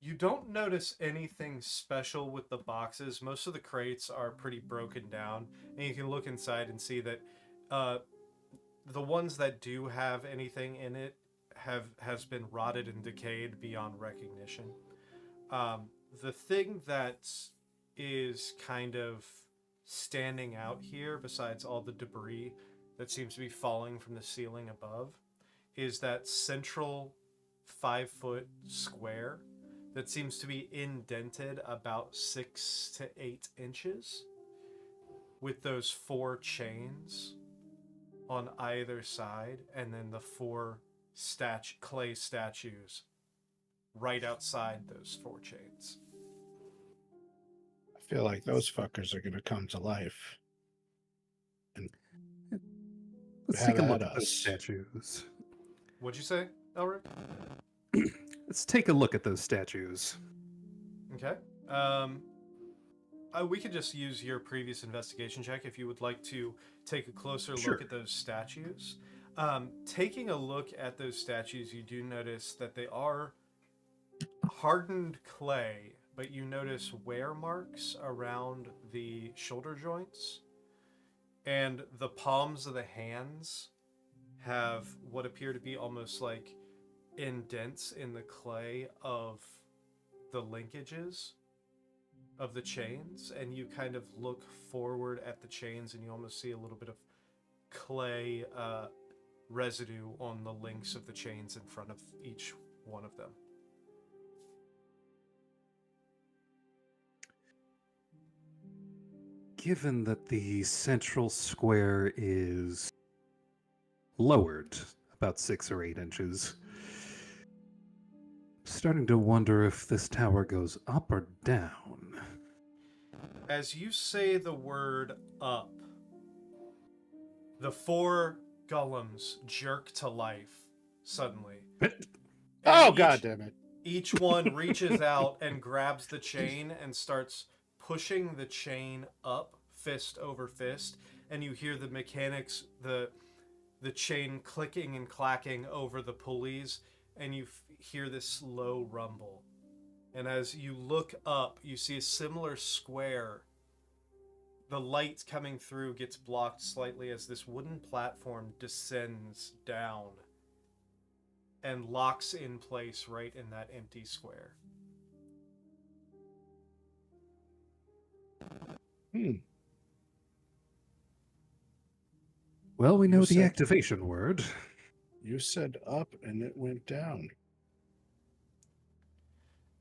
You don't notice anything special with the boxes. Most of the crates are pretty broken down, and you can look inside and see that the ones that do have anything in it has been rotted and decayed beyond recognition. The thing that is kind of standing out here, besides all the debris that seems to be falling from the ceiling above, is that central 5-foot square that seems to be indented about 6 to 8 inches, with those 4 chains on either side, and then the 4 clay statues right outside those 4 chains. I feel like those fuckers are going to come to life. And Let's have take a at look at those us. statues. What'd you say, Elric? Let's take a look at those statues. Okay. We could just use your previous investigation check if you would like to take a closer Sure. look at those statues. Taking a look at those statues, you do notice that they are hardened clay, but you notice wear marks around the shoulder joints, and the palms of the hands have what appear to be almost like indents in the clay of the linkages of the chains, and you kind of look forward at the chains and you almost see a little bit of clay residue on the links of the chains in front of each one of them. given that the central square is lowered about 6 or 8 inches, starting to wonder if this tower goes up or down. As you say the word up, the 4 golems jerk to life suddenly. Oh, And God damn it. Each one reaches out and grabs the chain and starts pushing the chain up, fist over fist, and you hear the mechanics, the chain clicking and clacking over the pulleys, and you hear this slow rumble. And as you look up, you see a similar square. The light coming through gets blocked slightly as this wooden platform descends down and locks in place right in that empty square. Well, we know You the said- activation word. You said up and it went down.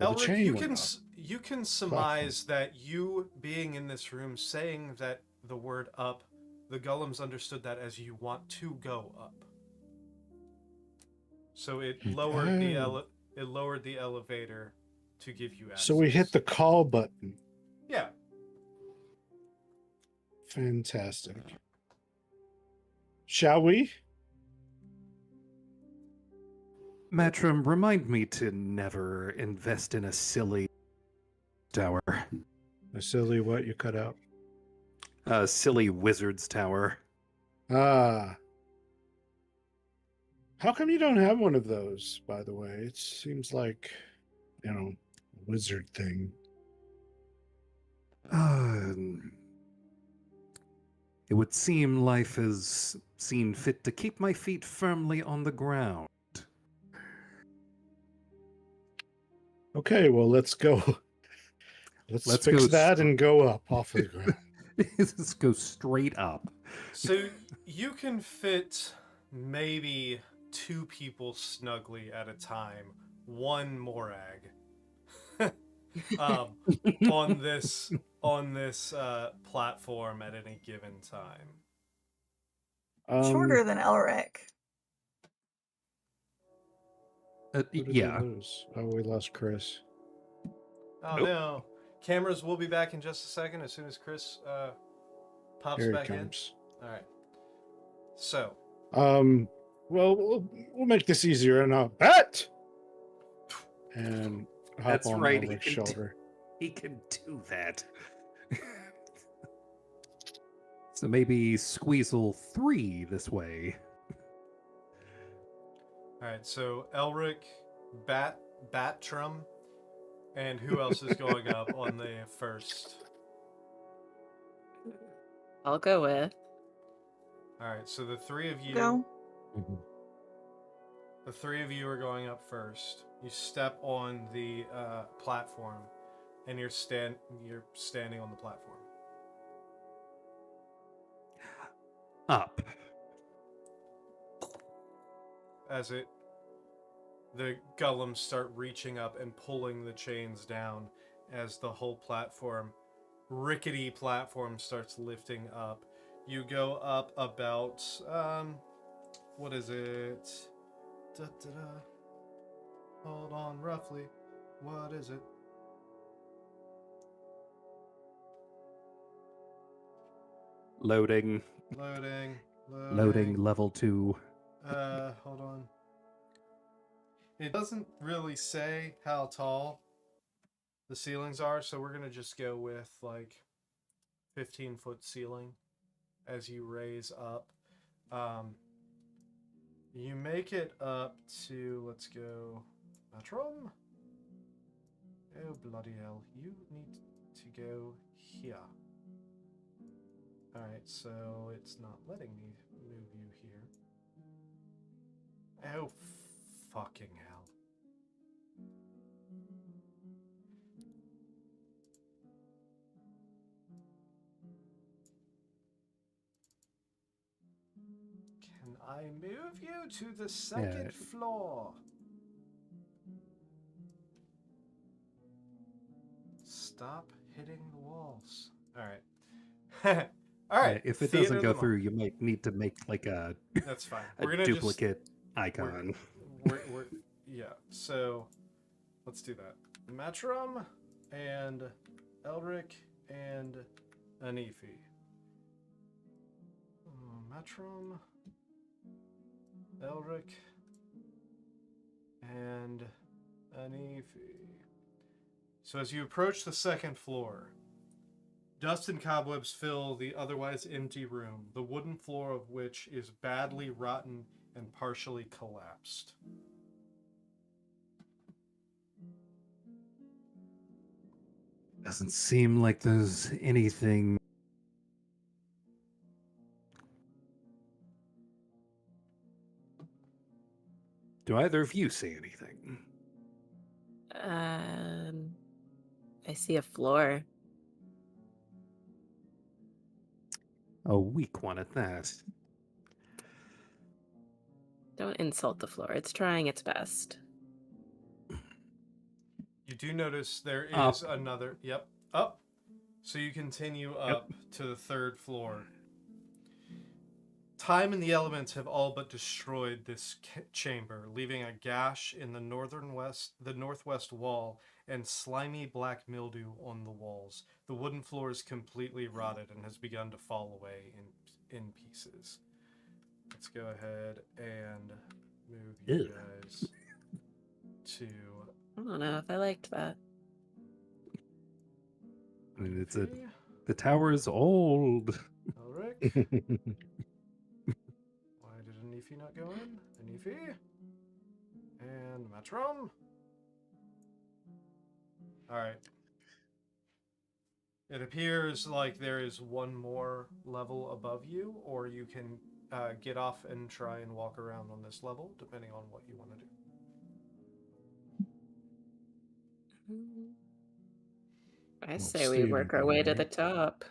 Well, the Elric, chain you went can up. you can surmise that you being in this room saying that the word up, the golems understood that as you want to go up. So it lowered it lowered the elevator to give you access. So we hit the call button. Yeah. Fantastic. Shall we? Matrim, remind me to never invest in a silly tower. A silly what you cut out? A silly wizard's tower. Ah. How come you don't have one of those, by the way? It seems like, a wizard thing. It would seem life has seen fit to keep my feet firmly on the ground. Okay, well, let's go. Let's fix go that and go up off the ground. Let's go straight up. So you can fit maybe 2 people snugly at a time, 1 Morag, on this platform at any given time. Shorter than Elric. Who did we Yeah. lose? Oh, we lost Chris. Oh Nope. no! Cameras will be back in just a second as soon as Chris pops Here he back comes. in. All right. So Well, we'll make this easier and I'll bet and hop That's on right, Elric's shoulder. He can do that. So maybe Squeezle 3 this way. all right. So Elric, Battrum, and who else is going up on the first? I'll go with. All right. So the 3 of you. Go. The 3 of you are going up first. You step on the platform, and you're standing on the platform. Up. As the golems start reaching up and pulling the chains down, as the whole platform, rickety platform, starts lifting up. You go up about what is it? Da-da-da. Hold on, roughly. What is it? Loading. Loading. Level 2. Hold on. It doesn't really say how tall the ceilings are, so we're gonna just go with like 15-foot ceiling as you raise up. You make it up to, let's go, Matrom. Oh bloody hell! You need to go here. All right, so it's not letting me move you here. Oh, fucking hell. Can I move you to the second floor? Stop hitting the walls. All right. All right. If it Theater doesn't of go the through, moment. you might need to make like a That's fine. a We're gonna duplicate icon. We're yeah. So let's do that. Matrum and Elric and Anifi. Matrum, Elric, and Anifi. So as you approach the second floor, dust and cobwebs fill the otherwise empty room, the wooden floor of which is badly rotten and partially collapsed. Doesn't seem like there's anything. Do either of you see anything? I see a floor. A weak one at that. Don't insult the floor. It's trying its best. You do notice there is Up. another. Yep, up. So you continue up to the third floor. Time and the elements have all but destroyed this chamber, leaving a gash in the northwest wall, and slimy black mildew on the walls. The wooden floor is completely rotted and has begun to fall away in pieces. Let's go ahead and move you guys to. I don't know if I liked that. I mean, the tower is old. Elric. Why did Anifi not go in? Anifi. And Matrum. Alright. It appears like there is one more level above you, or you can get off and try and walk around on this level, depending on what you want to do. I Don't say we see work our anything, way to right? the top.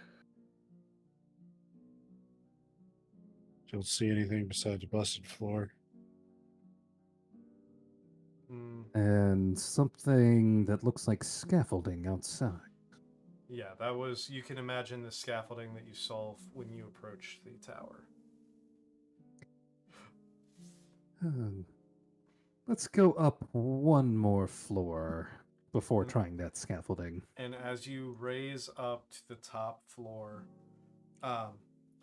Don't see anything besides a busted floor. And something that looks like scaffolding outside. Yeah, that was, you can imagine the scaffolding that you saw when you approached the tower. Let's go up one more floor before trying that scaffolding. And as you raise up to the top floor,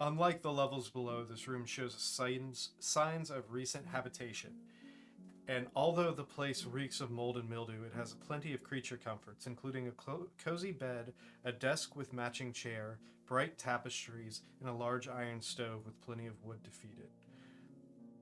unlike the levels below, this room shows signs of recent habitation. And although the place reeks of mold and mildew, it has plenty of creature comforts, including a cozy bed, a desk with matching chair, bright tapestries, and a large iron stove with plenty of wood to feed it.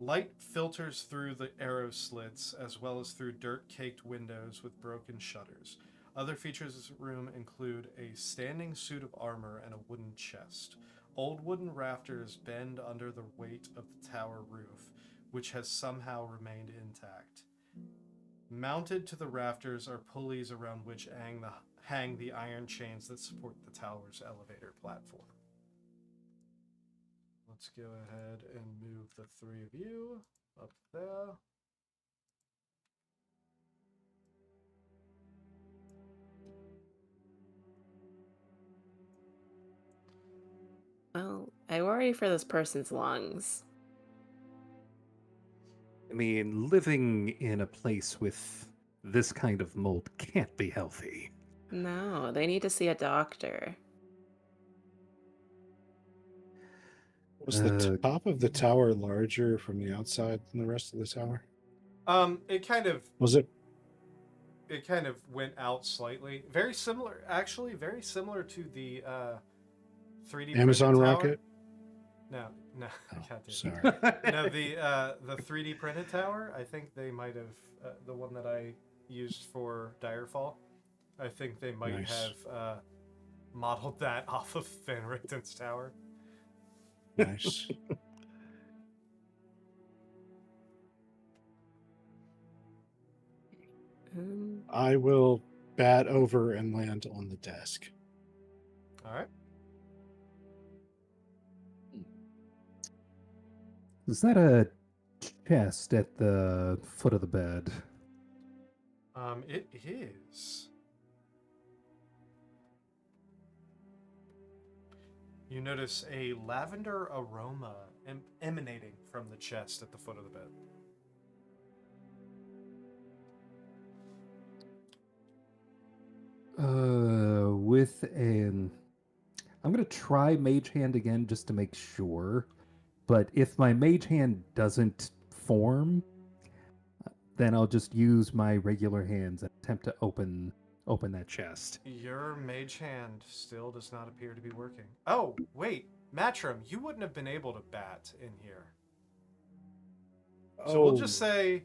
Light filters through the arrow slits, as well as through dirt-caked windows with broken shutters. Other features of this room include a standing suit of armor and a wooden chest. Old wooden rafters bend under the weight of the tower roof, which has somehow remained intact. Mounted to the rafters are pulleys around which hang the iron chains that support the tower's elevator platform. Let's go ahead and move the three of you up there. Well, I worry for this person's lungs. I mean, living in a place with this kind of mold can't be healthy. No, they need to see a doctor. Was the top of the tower larger from the outside than the rest of the tower? It kind of Was it? It kind of went out slightly. Very similar, actually, very similar to the 3D Amazon printed tower. rocket? No, Oh, God damn. sorry. No, the 3D printed tower. I think they might have the one that I used for Direfall. I think they might Nice. have modeled that off of Van Richten's tower. Nice. I will bat over and land on the desk. All right. Is that a chest at the foot of the bed? It is. You notice a lavender aroma emanating from the chest at the foot of the bed. I'm gonna try Mage Hand again just to make sure. But if my Mage Hand doesn't form, then I'll just use my regular hands and attempt to open that chest. Your mage hand still does not appear to be working. Oh, wait. Matrim, you wouldn't have been able to bat in here. So we'll just say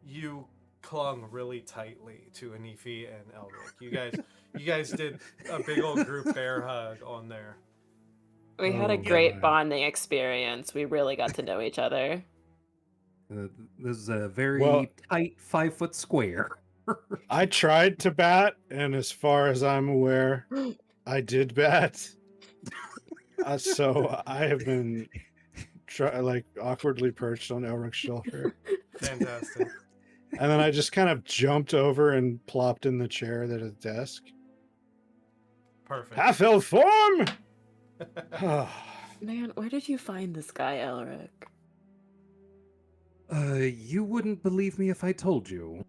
you clung really tightly to Anifi and Elric. You guys did a big old group bear hug on there. We had a Oh, great God. bonding experience. We really got to know each other. This is a very Well- tight 5-foot square. I tried to bat, and as far as I'm aware, I did bat. So I have been awkwardly perched on Elric's shoulder. Fantastic. And then I just kind of jumped over and plopped in the chair at his desk. Perfect. Half-elf form! Man, where did you find this guy, Elric? You wouldn't believe me if I told you.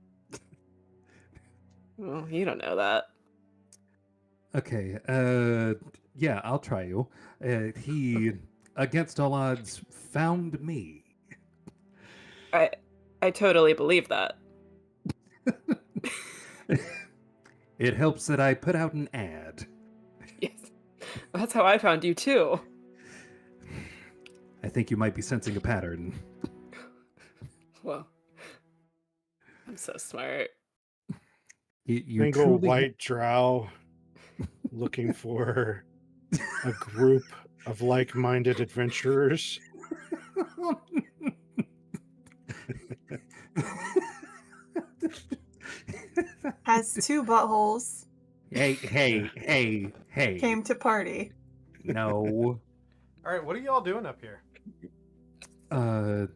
Well, you don't know that. Okay, yeah, I'll try you. He, against all odds, found me. I totally believe that. It helps that I put out an ad. Yes. That's how I found you too. I think you might be sensing a pattern. Well, I'm so smart. You Single truly... white drow looking for a group of like-minded adventurers. Has 2 buttholes. Hey. Came to party. No. All right, what are y'all doing up here? I'm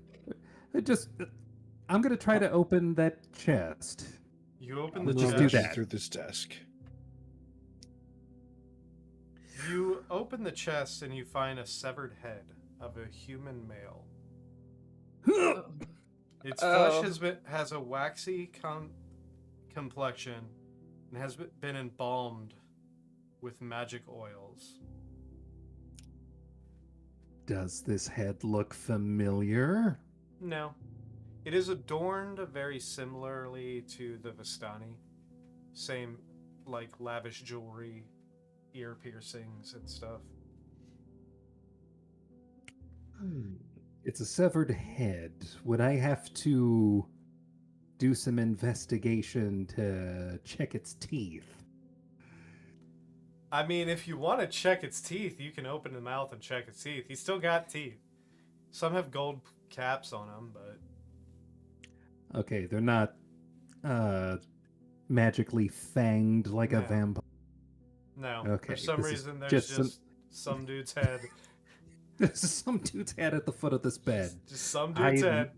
gonna try to open that chest. You open the Let's just chest. do that. Through this desk. You open the chest and you find a severed head of a human male. Its flesh has a waxy complexion and has been embalmed with magic oils. Does this head look familiar? No. It is adorned very similarly to the Vistani. Same, like, lavish jewelry, ear piercings, and stuff. It's a severed head. Would I have to do some investigation to check its teeth? I mean, if you want to check its teeth, you can open the mouth and check its teeth. He's still got teeth. Some have gold caps on them, but... Okay, they're not magically fanged like a No. vampire. No. Okay, For some this is reason, there's just just some dude's head. This is some dude's head at the foot of this bed. Just some dude's head.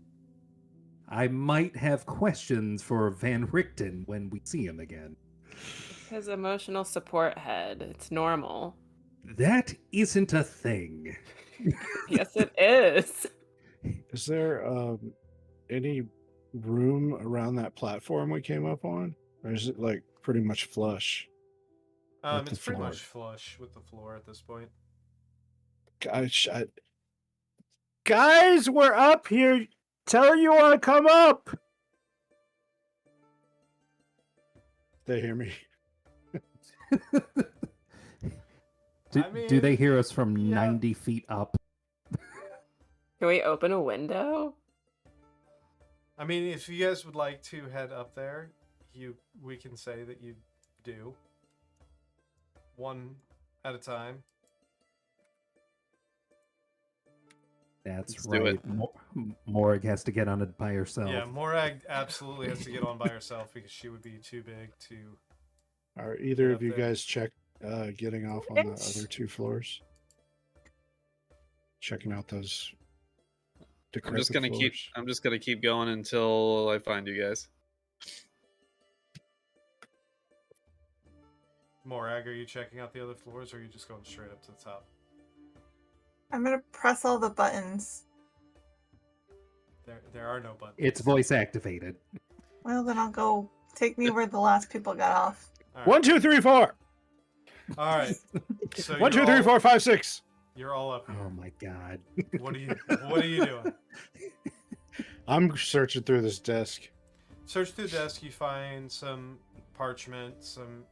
I might have questions for Van Richten when we see him again. His emotional support head. It's normal. That isn't a thing. Yes, it is. Is there any room around that platform we came up on? Or is it like pretty much flush? with the It's pretty floor? much flush with the floor at this point. Guys, we're up here. Tell you want to come up. They hear me. Do they hear us from yeah. 90 feet up? Can we open a window? I mean, if you guys would like to head up there, we can say that you do. One at a time. That's Let's do right. it. Morag has to get on it by herself. Yeah, Morag absolutely has to get on by herself because she would be too big to... Are either Get of up you there. guys check getting off on the other 2 floors? Checking out those I'm just gonna decrepit I'm just gonna keep going until I find you guys. Morag, are you checking out the other floors or are you just going straight up to the top? I'm gonna press all the buttons. There are no buttons. It's voice activated. Well, then I'll go. Take me where the last people got off. All right. 1, 2, 3, 4. All right. So 1, 2, you're 3, all- 4, 5, 6. You're all up here. Oh my god. What are you doing? I'm searching through this desk. Search through the desk. You find some parchment, some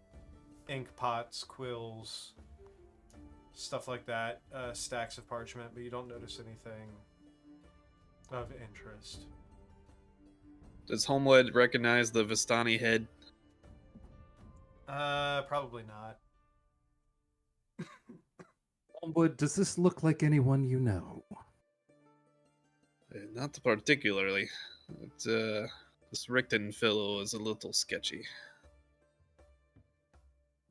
ink pots, quills, stuff like that. Stacks of parchment, but you don't notice anything of interest. Does Homewood recognize the Vistani head? Probably not. Homewood, does this look like anyone you know? Not particularly. This Richten fellow is a little sketchy.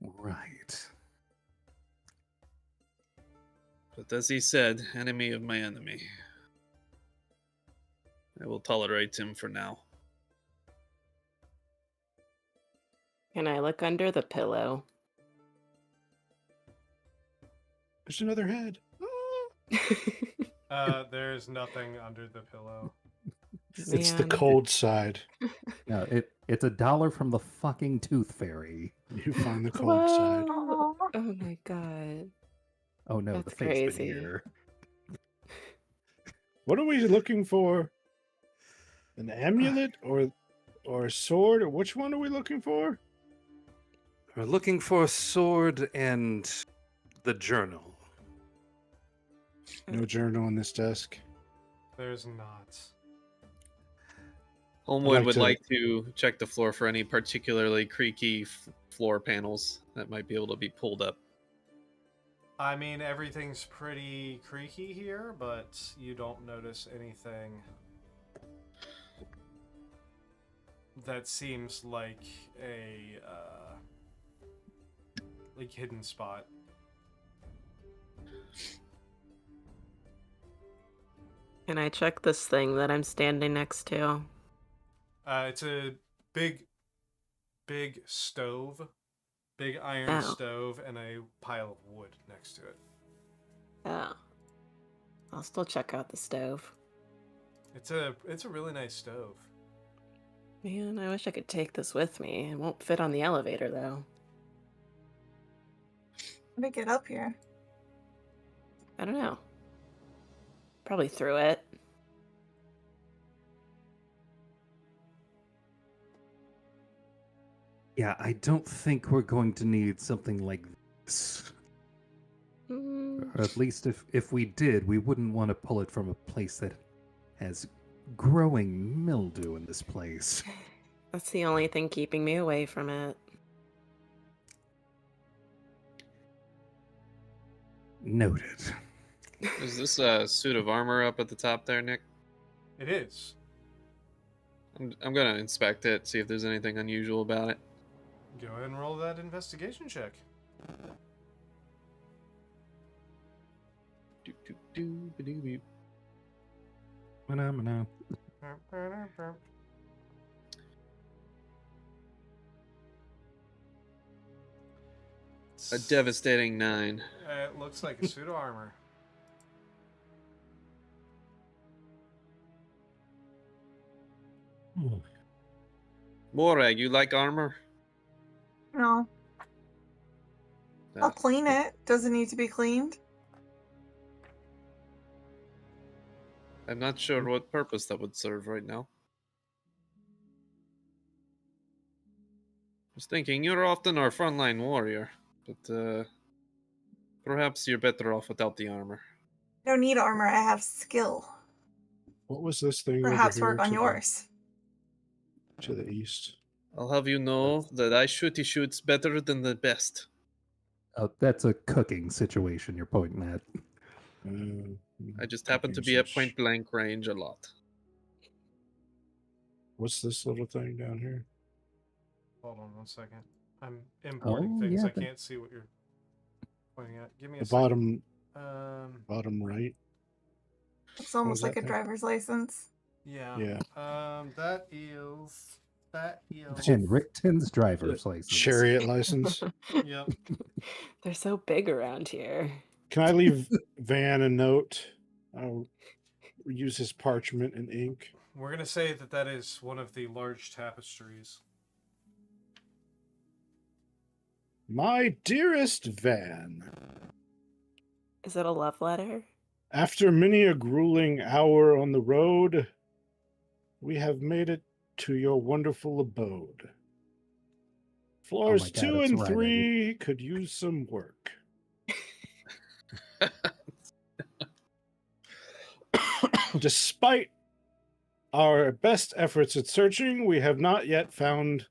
Right. But as he said, enemy of my enemy. I will tolerate him for now. Can I look under the pillow? There's another head. There's nothing under the pillow. It's the Man. cold side. No, it's $1 from the fucking Tooth Fairy. You find the cold side. Oh my god. Oh no, That's the face crazy. veneer. What are we looking for? An amulet or a sword? Or which one are we looking for? We're looking for a sword and the journal. No journal on this desk. There's not. Homewood like would to- like to check the floor for any particularly creaky floor panels that might be able to be pulled up. I mean, everything's pretty creaky here, but you don't notice anything that seems like a hidden spot. Can I check this thing that I'm standing next to? It's a big stove, big iron Oh. stove, and a pile of wood next to it. Oh. I'll still check out the stove. It's a really nice stove. Man, I wish I could take this with me. It won't fit on the elevator, though. How do I get up here? I don't know. Probably through it. Yeah, I don't think we're going to need something like this. Mm, Or at least if we did, we wouldn't want to pull it from a place that has growing mildew in this place. that's the only thing keeping me away from it. Noted. Is this a suit of armor up at the top there, Nick? It is. I'm gonna inspect it, see if there's anything unusual about it. Go ahead and roll that investigation check. Doo-doo-doo-ba-doo-beep. Phenomena. A devastating 9. It looks like a suit of armor. Morag, you like armor? No. I'll clean it. Does it need to be cleaned? I'm not sure what purpose that would serve right now. I was thinking, you're often our frontline warrior, but perhaps you're better off without the armor. I don't need armor. I have skill. What was this thing Perhaps over here work on to yours. to the east? I'll have you know that I shoots better than the best. Oh, that's a cooking situation you're pointing at. I just happen to be at point blank range a lot. What's this little thing down here? Hold on 1 second. I'm importing Oh, things. yeah, I can't see what you're pointing at. Give me a The second. bottom right. It's almost that like a thing? driver's license. Yeah. Yeah. That is. And Richten's driver's license. Chariot license. Yep. They're so big around here. Can I leave Van a note? I'll use his parchment and ink. We're gonna say that that is one of the large tapestries. My dearest Van, Is it a love letter? after many a grueling hour on the road, we have made it to your wonderful abode. Floors my God, 2 it's and rhyming. 3 could use some work. Despite our best efforts at searching, we have not yet found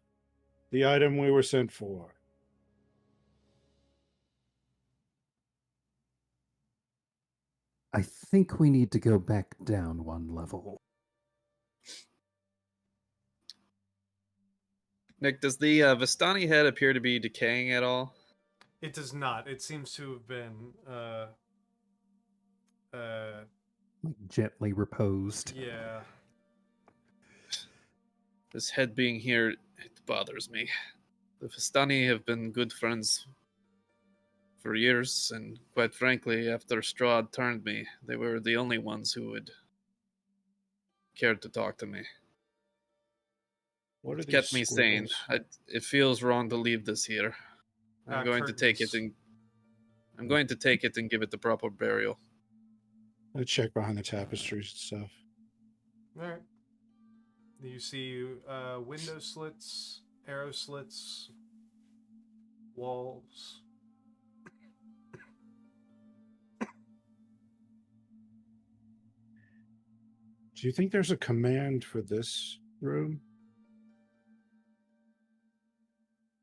the item we were sent for. I think we need to go back down one level. Nick, does the Vistani head appear to be decaying at all? It does not. It seems to have been, Like gently reposed. yeah. This head being here, it bothers me. The Vistani have been good friends for years, and quite frankly, after Strahd turned me, they were the only ones who would care to talk to me. What are It these kept me sane. squiggles? It feels wrong to leave this here. I'm going to take it Curtains. and I'm going to take it and give it the proper burial. I'll check behind the tapestries and stuff. All right. You see window slits, arrow slits, walls. Do you think there's a command for this room?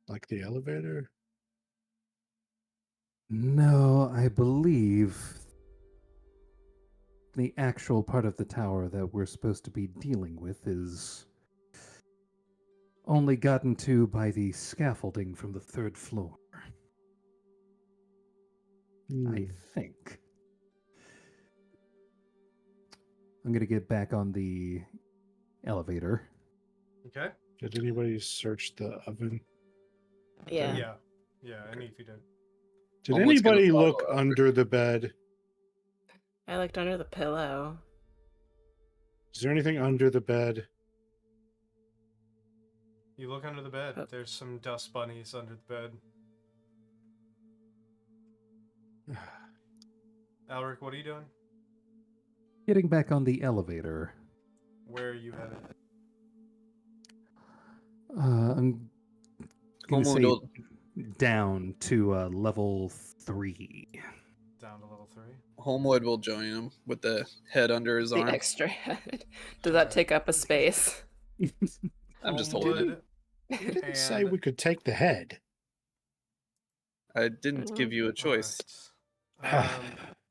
Like the elevator? No, I believe the actual part of the tower that we're supposed to be dealing with is only gotten to by the scaffolding from the 3rd floor. I think. I'm going to get back on the elevator. Okay. Did anybody search the oven? Yeah. Yeah. Yeah, I knew if you did. Did Almost gonna anybody follow look after. under the bed? I looked under the pillow. Is there anything under the bed? You look under the bed. Oh. There's some dust bunnies under the bed. Alric, what are you doing? Getting back on the elevator. Where are you headed? I'm going to Homo say don't- down to level 3. Down to level 3. Homewood will join him with the head under his The arm. extra head. Does that take up a space? I'm just holding it. Homewood You didn't say and- we could take the head. I didn't give you a choice. Alright.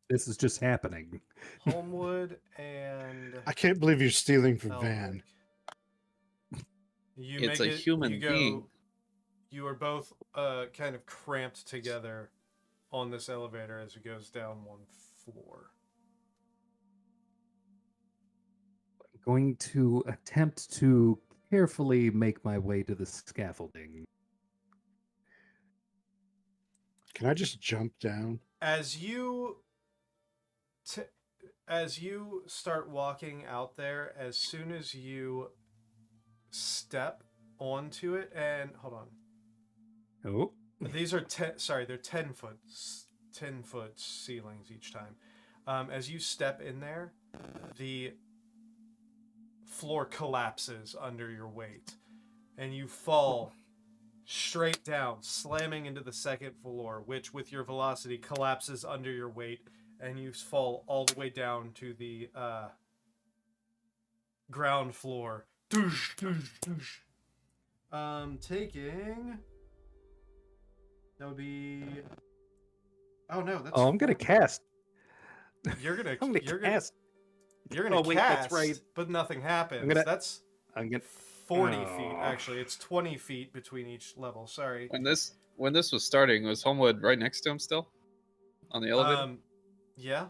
This is just happening. Homewood and I can't believe you're stealing from Elric. Van. You It's make a it- human you go- being. You are both kind of cramped together on this elevator as it goes down one floor. I'm going to attempt to carefully make my way to the scaffolding. Can I just jump down? As you start walking out there, as soon as you step onto it, and hold on, Oh, these are they're 10-foot ceilings each time. As you step in there, the floor collapses under your weight, and you fall straight down, slamming into the 2nd floor, which with your velocity collapses under your weight, and you fall all the way down to the ground floor. Doosh, doosh, doosh. Taking... That would be... Oh no, that's... I'm going to cast. You're gonna... I'm going you're to gonna... cast. You're gonna Oh, wait, cast, that's right. but nothing happens. I'm gonna- That's I'm going 40 Oh. feet, actually. It's 20 feet between each level. Sorry. When this was starting, was Homewood right next to him still? On the elevator? Yeah.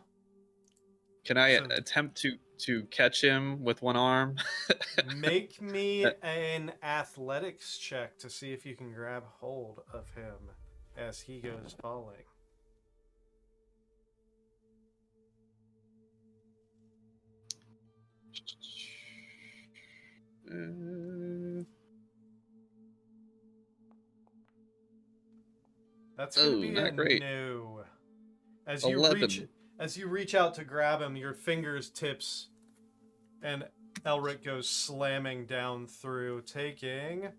Can I so- attempt to catch him with one arm? Make me an athletics check to see if you can grab hold of him as he goes falling. That's gonna be not a great. no. As 11. you reach out to grab him, your fingers tips, and Elric goes slamming down through, taking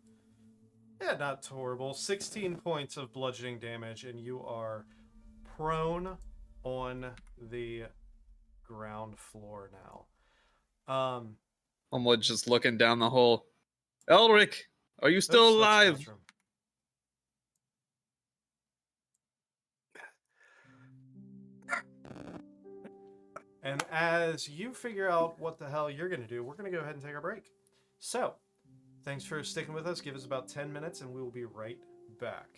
not horrible, 16 points of bludgeoning damage, and you are prone on the ground floor now. I'm just looking down the hole. Elric, are you still Oops, that's alive? Scott's room. And as you figure out what the hell you're going to do, we're going to go ahead and take our break. So, thanks for sticking with us. Give us about 10 minutes and we will be right back.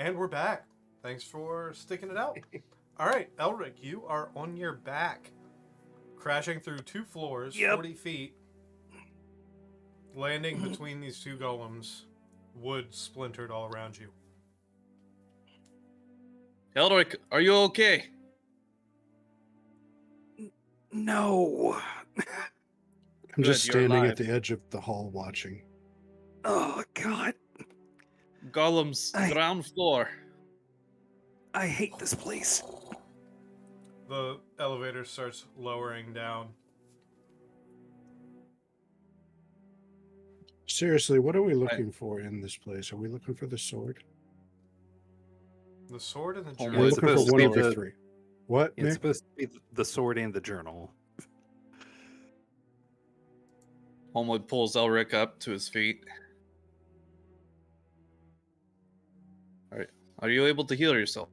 And we're back. Thanks for sticking it out. All right, Elric, you are on your back, crashing through 2 floors, Yep. 40 feet, landing between these 2 golems, wood splintered all around you. Eldrick, are you okay? No. I'm just Good, you're standing alive. at the edge of the hall watching. Oh, God. Golem's ground floor. I hate this place. The elevator starts lowering down. Seriously, what are we looking for in this place? Are we looking for the sword? The sword and the Oh, We're Well, journal. it's looking for supposed to one be of the the- three. What, It's Nick? supposed to be the sword and the journal. Homewood pulls Elric up to his feet. All right. Are you able to heal yourself?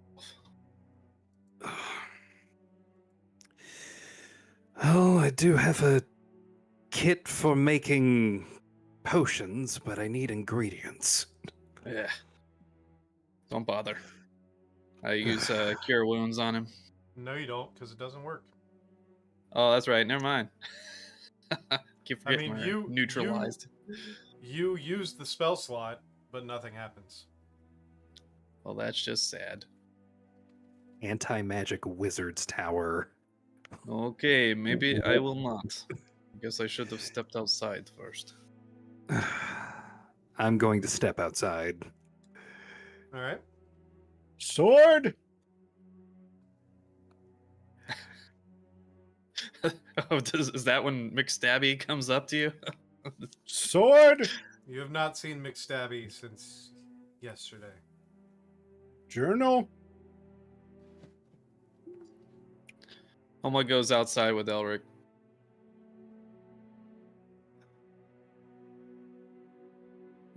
Oh, I do have a kit for making potions, but I need ingredients. Yeah. Don't bother. I use cure wounds on him. No, you don't, because it doesn't work. Oh, that's right. Never mind. Keep I forgetting mean, we're neutralized. You use the spell slot, but nothing happens. Well, that's just sad. Anti-magic wizard's tower. Okay, maybe I will not. Guess I should have stepped outside first. I'm going to step outside. All right. Sword? Oh, is that when McStabby comes up to you? Sword? You have not seen McStabby since yesterday. Journal? Homewood goes outside with Elric.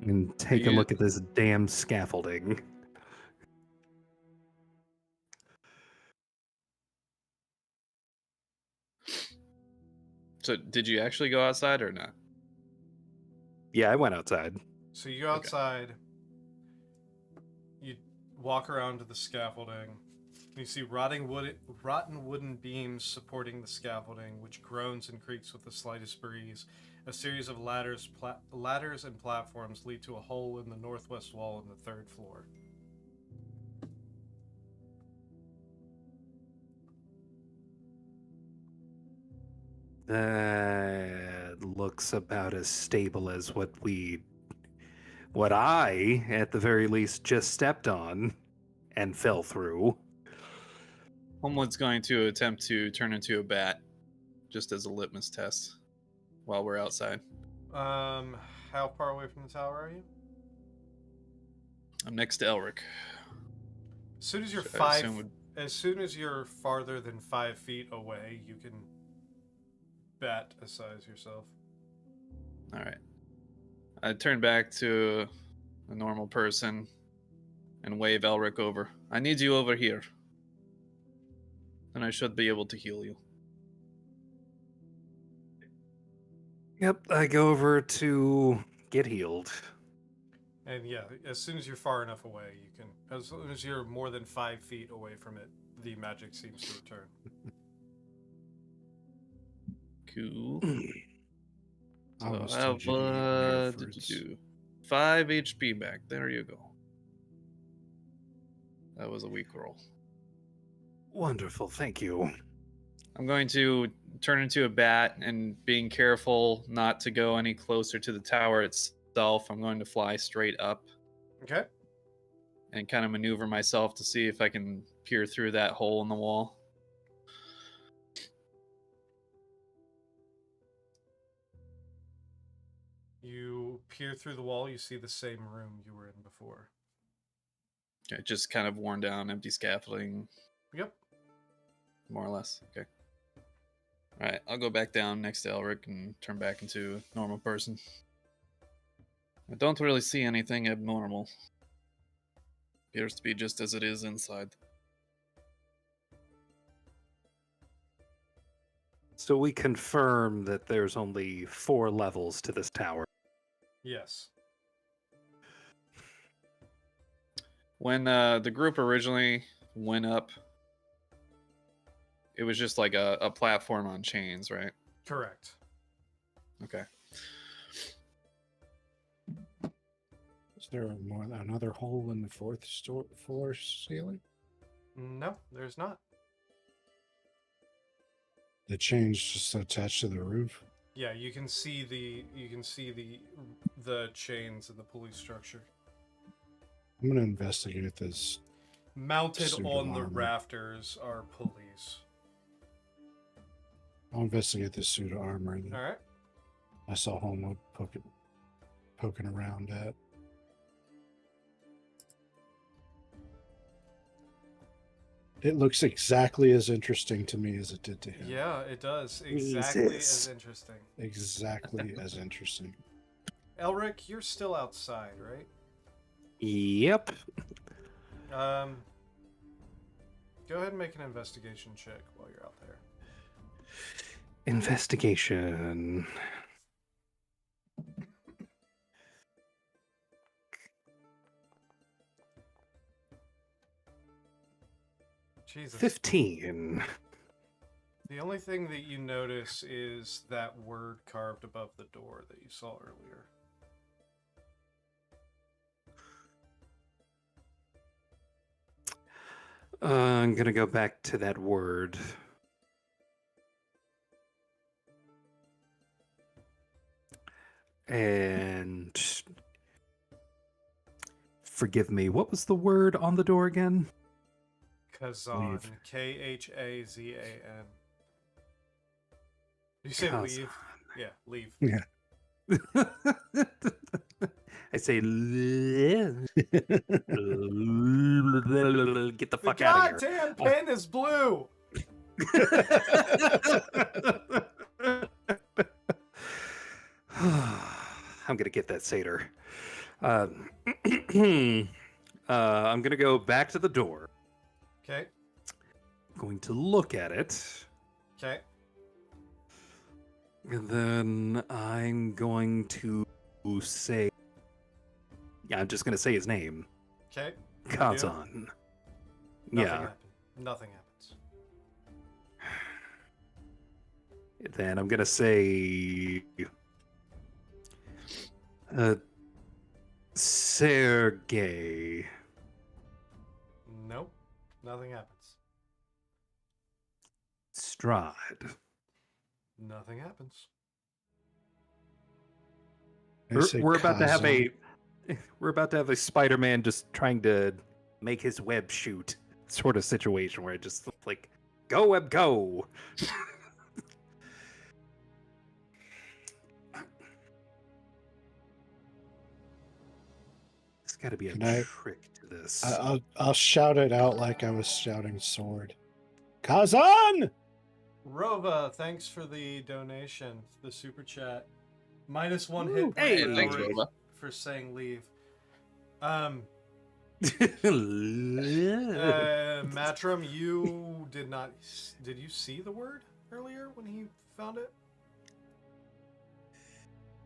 And take a You- look at this damn scaffolding. So, did you actually go outside or not? Yeah, I went outside. So you go outside. You walk around to the scaffolding. You see rotten wooden beams supporting the scaffolding, which groans and creaks with the slightest breeze. A series of ladders and platforms lead to a hole in the northwest wall on the third floor. That looks about as stable as what I, at the very least, just stepped on and fell through. Homewood's going to attempt to turn into a bat, just as a litmus test, while we're outside. How far away from the tower are you? I'm next to Elric. As soon as you're I assume would- as soon as you're farther than 5 feet away, you can bat size yourself. All right. I turn back to a normal person and wave Elric over. I need you over here. And I should be able to heal you. Yep, I go over to get healed. And yeah, as soon as you're far enough away, you can. As soon as you're more than 5 feet away from it, the magic seems to return. Cool. I So was I have teaching you near fruits. 5 HP back. There you go. That was a weak roll. Wonderful, thank you. I'm going to turn into a bat and being careful not to go any closer to the tower itself. I'm going to fly straight up Okay. and kind of maneuver myself to see if I can peer through that hole in the wall. You peer through the wall. You see the same room you were in before. Okay, just kind of worn down, empty scaffolding, Yep. more or less. Okay. All right, I'll go back down next to Elric and turn back into a normal person. I don't really see anything abnormal. Appears to be just as it is inside. So we confirm that there's only 4 levels to this tower. Yes. When the group originally went up, it was just like a platform on chains, right? Correct. Okay. Is there another hole in the fourth floor ceiling? No, there's not. The chain's just attached to the roof. Yeah, you can see the chains of the police structure I'm gonna investigate this. mounted Suit of on the armor. rafters are police. I'll investigate this suit of armor. All right. I saw Homewood poking around at. It looks exactly as interesting to me as it did to him. Yeah, it does. Exactly Jesus. as interesting. Exactly as interesting. Elric, you're still outside, right? Yep. Go ahead and make an investigation check while you're out there. Investigation. Jesus. 15. The only thing that you notice is that word carved above the door that you saw earlier. I'm gonna go back to that word. And forgive me, what was the word on the door again? Khazan. Leave. Khazan. You say Khazan. leave? Yeah, leave. Yeah. I say, get the The fuck out of goddamn pen is blue! here. I'm gonna get that satyr. I'm gonna go back to the door. Okay, Going to look at it. okay. And then I'm going to say, yeah, I'm just going to say his name. Okay. Kazan. Nothing Yeah. happens. Nothing happens. Then I'm going to say, Sergey. Nope. Nothing happens. Strahd. Nothing happens. I say We're about to have Kazan. we're about to have a Spider-Man just trying to make his web shoot sort of situation where it just like, go web go. There's got to be a Can I- trick to this. I'll shout it out like I was shouting sword. Kazan! Rova, thanks for the donation, the super chat. -1 hit Ooh, Hey, point thanks, Elric Rova. for saying leave. Matrim, you did not. Did you see the word earlier when he found it?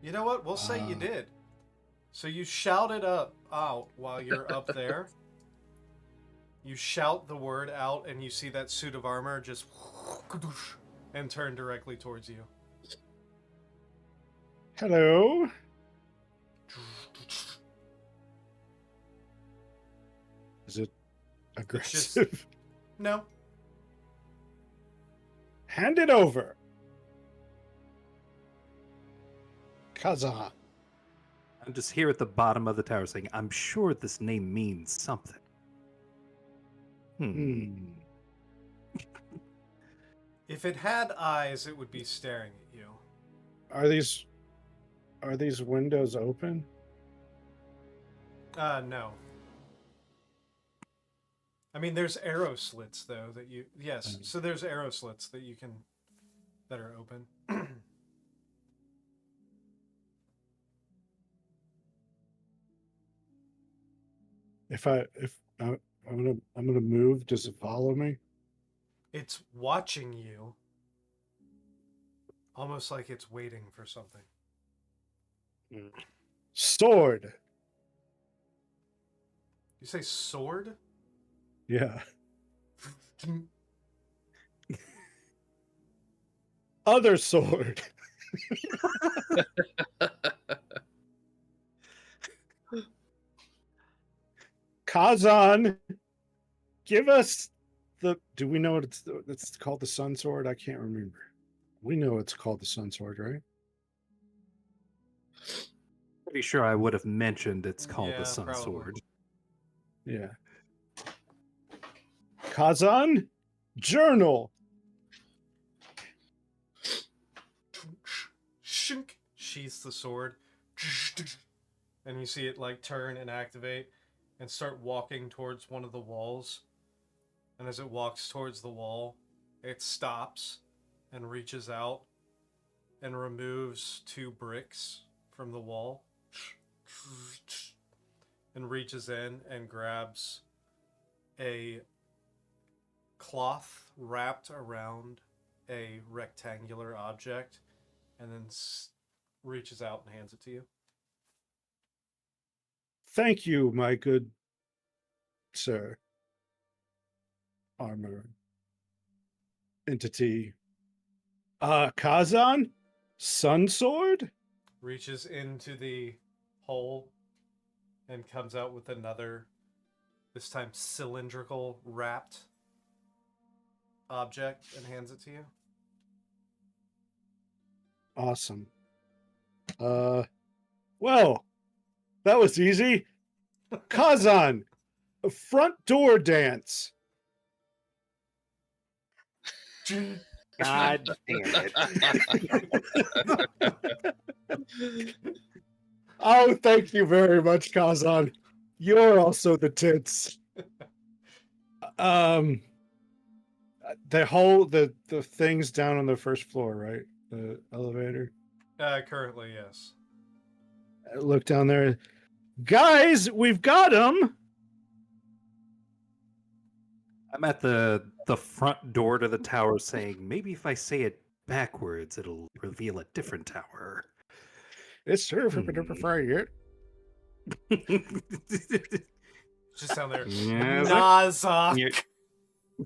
You know what? We'll say you did. So you shout it out while you're up there. You shout the word out, and you see that suit of armor just and turn directly towards you. Hello? Is it aggressive? No. Hand it over. Kazan. I'm just here at the bottom of the tower saying, I'm sure this name means something. If it had eyes, it would be staring at you. Are these windows open? No. I mean, there's arrow slits though that you. Yes, so there's arrow slits that you can that are open. I'm gonna move, does it follow me? It's watching you, almost like it's waiting for something. Sword. You say sword? Yeah. Other sword. Kazan, give us the. Do we know what it's called? The Sun Sword? I can't remember. We know it's called the Sun Sword, right? Pretty sure I would have mentioned it's called Yeah, the Sun probably. Sword. Yeah. Kazan, journal. Shink. Sheaths the sword. and you see it like turn and activate and start walking towards one of the walls. And as it walks towards the wall, it stops and reaches out and removes 2 bricks from the wall and reaches in and grabs a cloth wrapped around a rectangular object and then reaches out and hands it to you. Thank you, my good sir. Armor entity. Kazan? Sun Sword? Reaches into the hole and comes out with another, this time cylindrical wrapped object and hands it to you. Awesome. Well, that was easy. Kazan, a front door dance. God damn it. Oh, thank you very much, Kazan. You're also the tits. The things down on the first floor, right? The elevator. Currently, yes. Look down there. Guys, we've got him. I'm at the front door to the tower saying, maybe if I say it backwards, it'll reveal a different tower. It's true for it. Just down there. Yes, Nazak.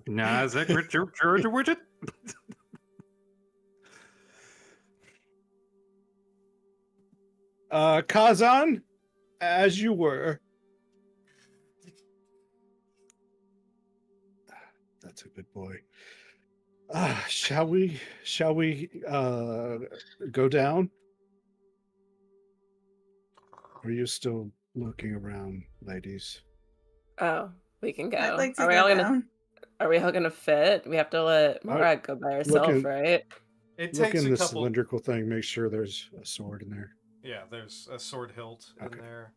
Yeah. Georgia. Kazan, as you were. That's a good boy. Shall we go down? Or are you still looking around, ladies? Oh, we can go. I'd like to Are we go all gonna? down. Are we all gonna fit? We have to let Morag go by herself, looking- right? It Look takes in a the couple. cylindrical thing. Make sure there's a sword in there. Yeah, there's a sword hilt in Okay. there,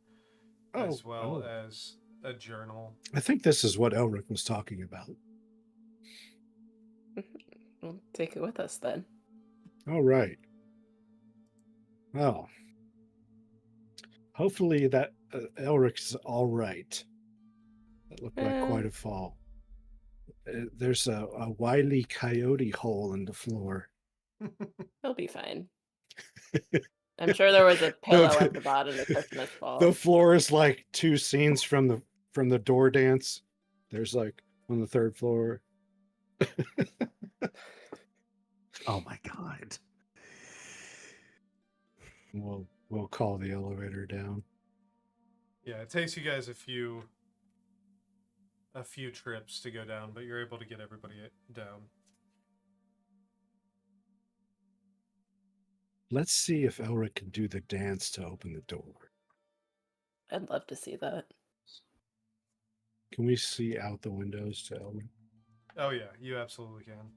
Oh, as well oh. as a journal. I think this is what Elric was talking about. We'll take it with us then. All right. Well, hopefully that Elric's all right. That looked like quite a fall. There's a wily coyote hole in the floor. He'll be fine. I'm sure there was a pillow at the bottom of Christmas ball. The floor is like 2 scenes from the door dance. There's like on the 3rd floor. Oh my god. We'll call the elevator down. Yeah, it takes you guys a few trips to go down, but you're able to get everybody down. Let's see if Elric can do the dance to open the door. I'd love to see that. Can we see out the windows to Elric? Oh yeah, you absolutely can.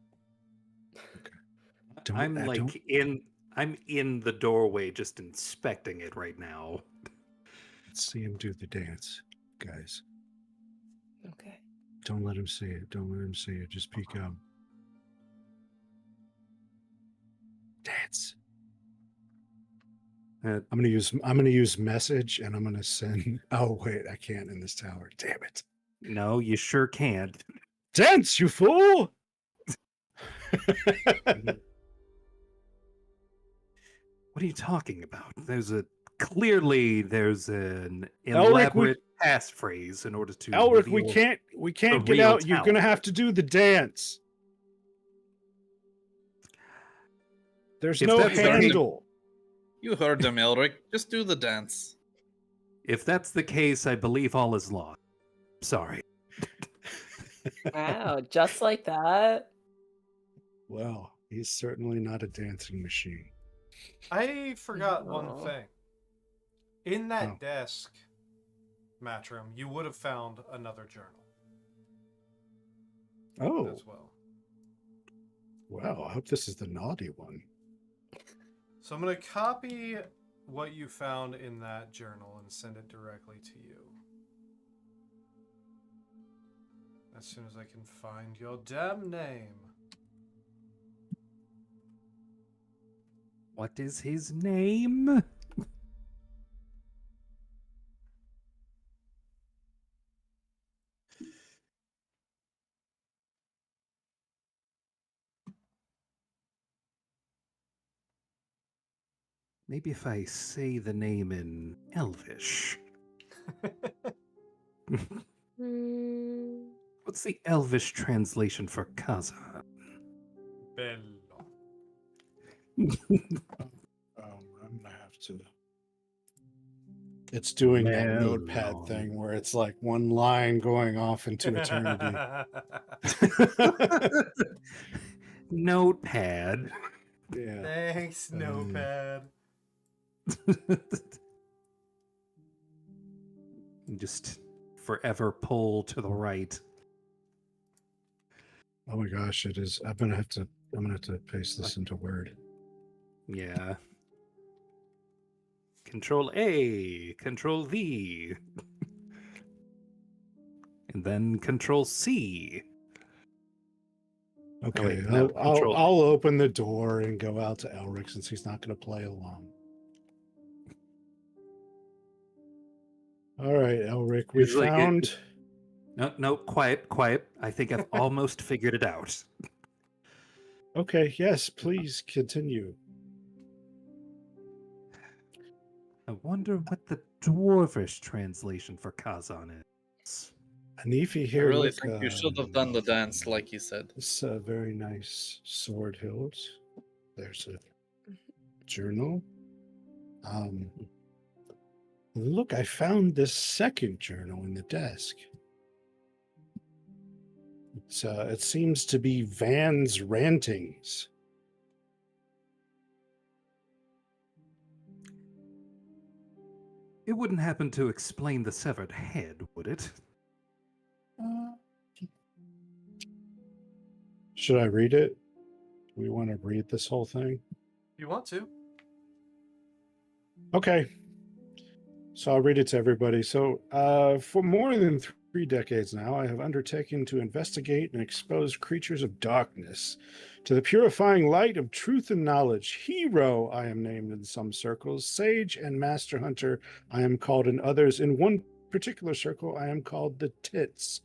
I'm in the doorway just inspecting it right now. Let's see him do the dance, guys. Okay. Don't let him see it. Don't let him see it. Just peek out. Dance. I'm gonna use message, and I'm gonna send. Oh wait, I can't in this tower. Damn it! No, you sure can't. Dance, you fool! What are you talking about? There's an Elric, elaborate passphrase in order to. Elric, we reveal can't the get real out. You're gonna tower. have to do the dance. There's If no that's the case- handle. You heard them, Elric. Just do the dance. If that's the case, I believe all is lost. Sorry. Wow, just like that. Well, he's certainly not a dancing machine. I forgot one No. thing. In that Oh. desk, Matrim, you would have found another journal Oh, as well. wow. I hope this is the naughty one. So I'm going to copy what you found in that journal and send it directly to you. As soon as I can find your damn name. What is his name? Maybe if I say the name in Elvish. Hmm. What's the Elvish translation for Kazan? Bello. I'm gonna have to. It's doing that Melon. notepad thing where it's like one line going off into eternity. Notepad. Yeah. Thanks, Notepad. Just forever pull to the right. Oh my gosh, it is. I'm gonna have to paste this into Word. Yeah. Control A, Control V, and then Control C. Okay, wait, no, Control- I'll open the door and go out to Elric since he's not going to play along. All right, Elric, we Usually it- found. No, quiet. I think I've almost figured it out. Okay, yes, please continue. I wonder what the Dwarvish translation for Kazan is. Anifi I here. really Look, think you should have done the dance like you said. This very nice sword hilt. There's a journal. Look, I found this second journal in the desk. It seems to be Van's rantings. It wouldn't happen to explain the severed head, would it? Should I read it? Do we want to read this whole thing? You want to? Okay. So I'll read it to everybody. So, for more than 3 decades now, I have undertaken to investigate and expose creatures of darkness to the purifying light of truth and knowledge. Hero, I am named in some circles. Sage and Master Hunter, I am called in others. In one particular circle, I am called the Tits.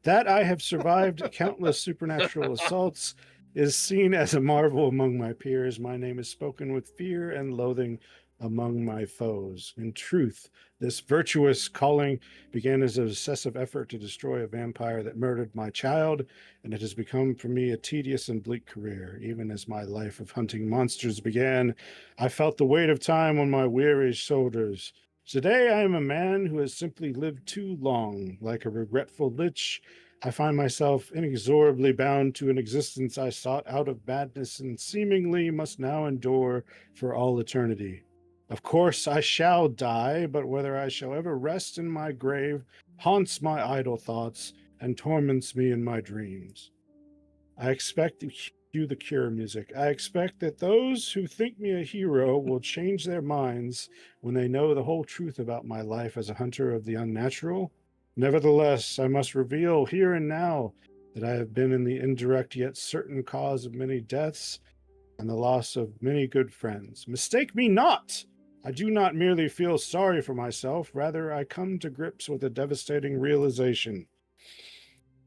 That I have survived countless supernatural assaults is seen as a marvel among my peers. My name is spoken with fear and loathing among my foes. In truth, this virtuous calling began as an obsessive effort to destroy a vampire that murdered my child, and it has become for me a tedious and bleak career. Even as my life of hunting monsters began, I felt the weight of time on my weary shoulders. Today I am a man who has simply lived too long. Like a regretful lich, I find myself inexorably bound to an existence I sought out of madness and seemingly must now endure for all eternity. Of course, I shall die, but whether I shall ever rest in my grave haunts my idle thoughts and torments me in my dreams. I expect to cue the Cure music. I expect that those who think me a hero will change their minds when they know the whole truth about my life as a hunter of the unnatural. Nevertheless, I must reveal here and now that I have been in the indirect yet certain cause of many deaths and the loss of many good friends. Mistake me not! I do not merely feel sorry for myself, rather I come to grips with a devastating realization.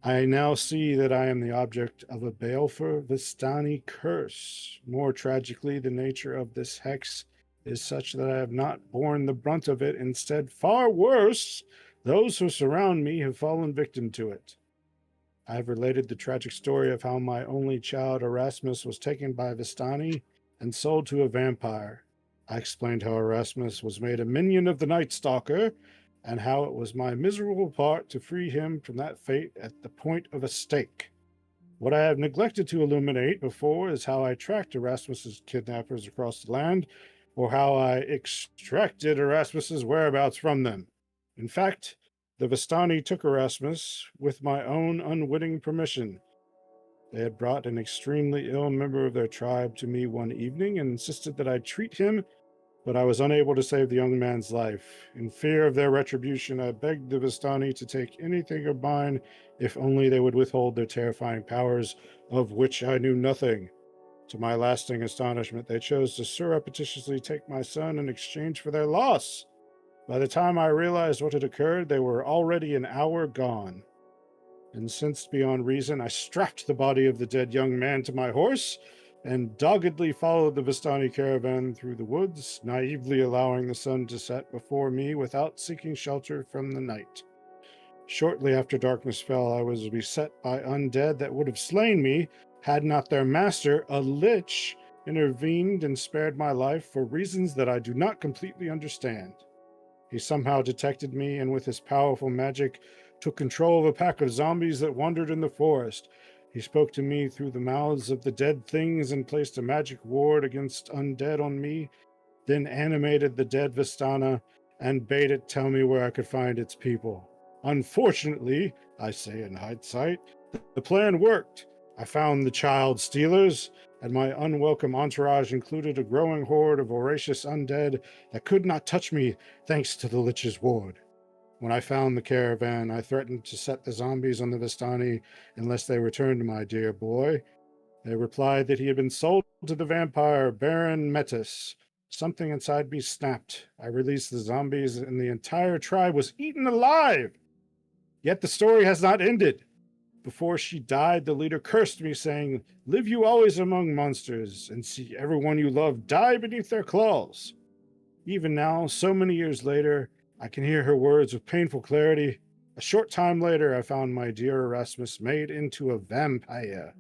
I now see that I am the object of a baleful Vistani curse. More tragically, the nature of this hex is such that I have not borne the brunt of it. Instead, far worse, those who surround me have fallen victim to it. I have related the tragic story of how my only child, Erasmus, was taken by Vistani and sold to a vampire. I explained how Erasmus was made a minion of the Night Stalker, and how it was my miserable part to free him from that fate at the point of a stake. What I have neglected to illuminate before is how I tracked Erasmus's kidnappers across the land, or how I extracted Erasmus's whereabouts from them. In fact, the Vistani took Erasmus with my own unwitting permission. They had brought an extremely ill member of their tribe to me one evening and insisted that I treat him but I was unable to save the young man's life. In fear of their retribution, I begged the Vistani to take anything of mine if only they would withhold their terrifying powers, of which I knew nothing. To my lasting astonishment, they chose to surreptitiously take my son in exchange for their loss. By the time I realized what had occurred, they were already an hour gone. Incensed beyond reason, I strapped the body of the dead young man to my horse and doggedly followed the Vistani caravan through the woods, naively allowing the sun to set before me without seeking shelter from the night. Shortly after darkness fell, I was beset by undead that would have slain me had not their master, a lich, intervened and spared my life for reasons that I do not completely understand. He somehow detected me and with his powerful magic took control of a pack of zombies that wandered in the forest. He spoke to me through the mouths of the dead things and placed a magic ward against undead on me, then animated the dead Vistana and bade it tell me where I could find its people. Unfortunately, I say in hindsight, the plan worked. I found the child stealers, and my unwelcome entourage included a growing horde of voracious undead that could not touch me thanks to the Lich's ward. When I found the caravan, I threatened to set the zombies on the Vistani unless they returned my dear boy. They replied that he had been sold to the vampire Baron Metis. Something inside me snapped. I released the zombies, and the entire tribe was eaten alive. Yet the story has not ended. Before she died, the leader cursed me, saying, "Live you always among monsters, and see everyone you love die beneath their claws." Even now, so many years later, I can hear her words with painful clarity. A short time later, I found my dear Erasmus made into a vampire.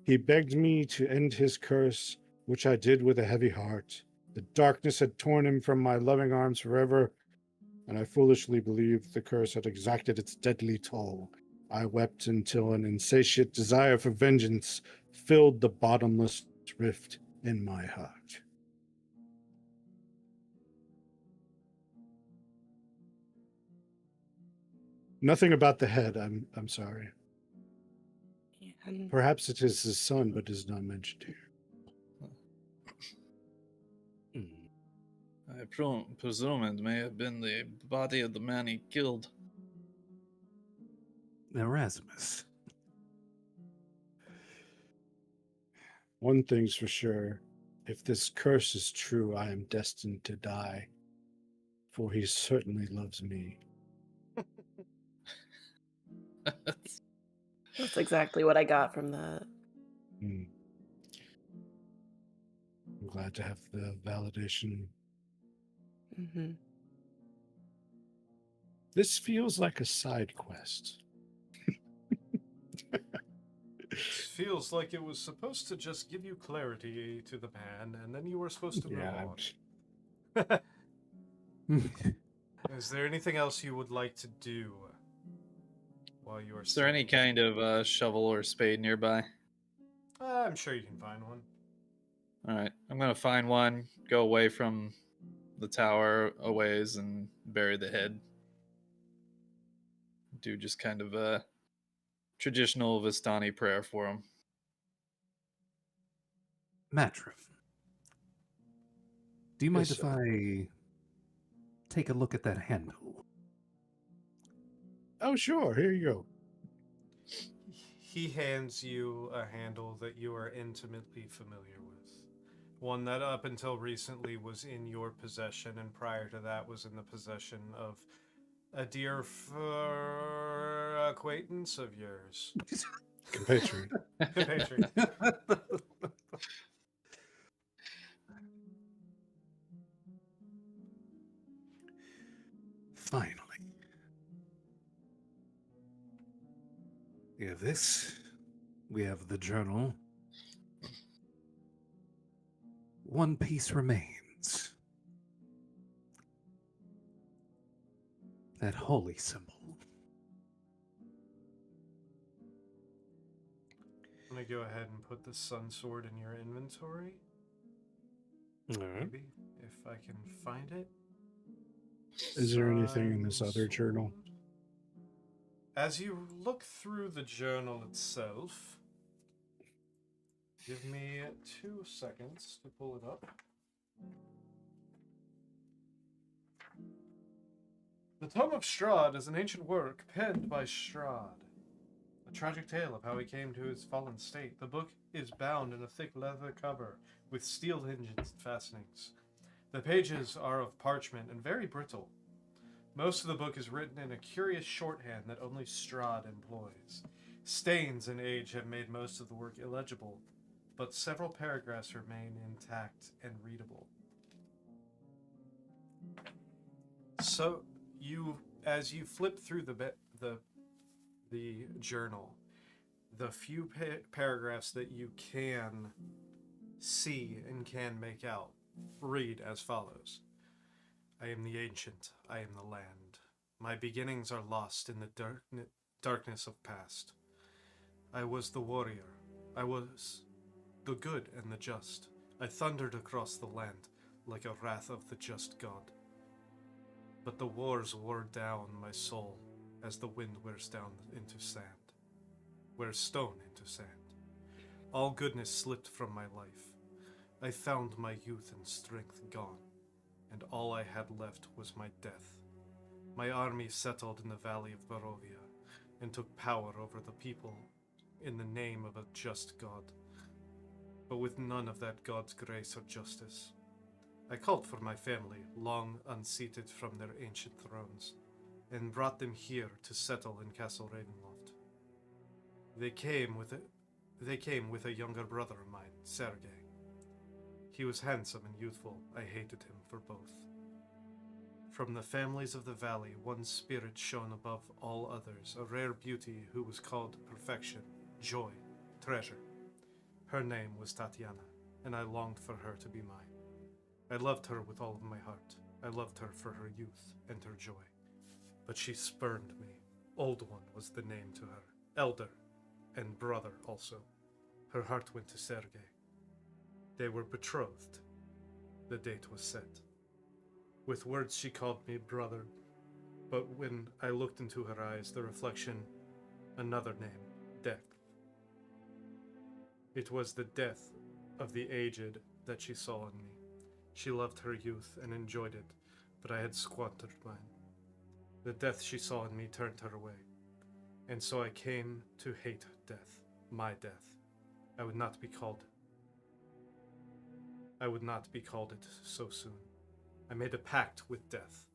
He begged me to end his curse, which I did with a heavy heart. The darkness had torn him from my loving arms forever, and I foolishly believed the curse had exacted its deadly toll. I wept until an insatiate desire for vengeance filled the bottomless rift in my heart. Nothing about the head, I'm sorry. Perhaps it is his son, but is not mentioned here. I presume it may have been the body of the man he killed. Erasmus. One thing's for sure. If this curse is true, I am destined to die, for he certainly loves me. That's exactly what I got from that. I'm glad to have the validation. Mm-hmm. This feels like a side quest. It feels like it was supposed to just give you clarity to the man, and then you were supposed to move on. Is there anything else you would like to do while you are? Is there any kind of shovel or spade nearby? I'm sure you can find one. All right, I'm gonna find one, go away from the tower a ways, and bury the head. Do just kind of a traditional Vistani prayer for him. Matrif, do you mind Yes, if I take a look at that handle? Oh, sure. Here you go. He hands you a handle that you are intimately familiar with. One that up until recently was in your possession, and prior to that was in the possession of a dear acquaintance of yours. Compatriot. Compatriot. Finally. We have this. We have the journal. One piece remains. That holy symbol. I'm going to go ahead and put the sun sword in your inventory. All right. Maybe, if I can find it. Is there anything in this Sun other journal? sword. As you look through the journal itself, give me 2 seconds to pull it up. The Tome of Strahd is an ancient work penned by Strahd. A tragic tale of how he came to his fallen state. The book is bound in a thick leather cover with steel hinges and fastenings. The pages are of parchment and very brittle. Most of the book is written in a curious shorthand that only Strahd employs. Stains and age have made most of the work illegible, but several paragraphs remain intact and readable. So, as you flip through the journal, the few paragraphs that you can see and can make out read as follows. I am the ancient, I am the land. My beginnings are lost in the darkness of past. I was the warrior. I was the good and the just. I thundered across the land like a wrath of the just God. But the wars wore down my soul as the wind wears down into sand, wears stone into sand. All goodness slipped from my life. I found my youth and strength gone, and all I had left was my death. My army settled in the valley of Barovia and took power over the people in the name of a just God, but with none of that God's grace or justice. I called for my family, long unseated from their ancient thrones, and brought them here to settle in Castle Ravenloft. They came with a younger brother of mine, Sergei. He was handsome and youthful. I hated him for both. From the families of the valley, one spirit shone above all others, a rare beauty who was called perfection, joy, treasure. Her name was Tatiana, and I longed for her to be mine. I loved her with all of my heart. I loved her for her youth and her joy. But she spurned me. Old One was the name to her. Elder and brother also. Her heart went to Sergei. They were betrothed. The date was set. With words she called me brother, but when I looked into her eyes, the reflection, another name, death. It was the death of the aged that she saw in me. She loved her youth and enjoyed it, but I had squandered mine. The death she saw in me turned her away, and so I came to hate death, my death. I would not be called it so soon. I made a pact with death.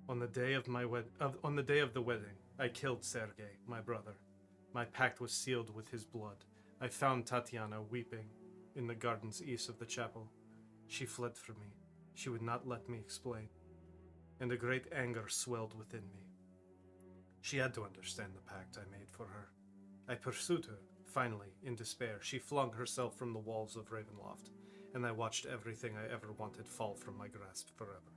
On the day of the wedding, I killed Sergei, my brother. My pact was sealed with his blood. I found Tatiana weeping in the gardens east of the chapel. She fled from me. She would not let me explain, and a great anger swelled within me. She had to understand the pact I made for her. I pursued her. Finally, in despair, she flung herself from the walls of Ravenloft, and I watched everything I ever wanted fall from my grasp forever.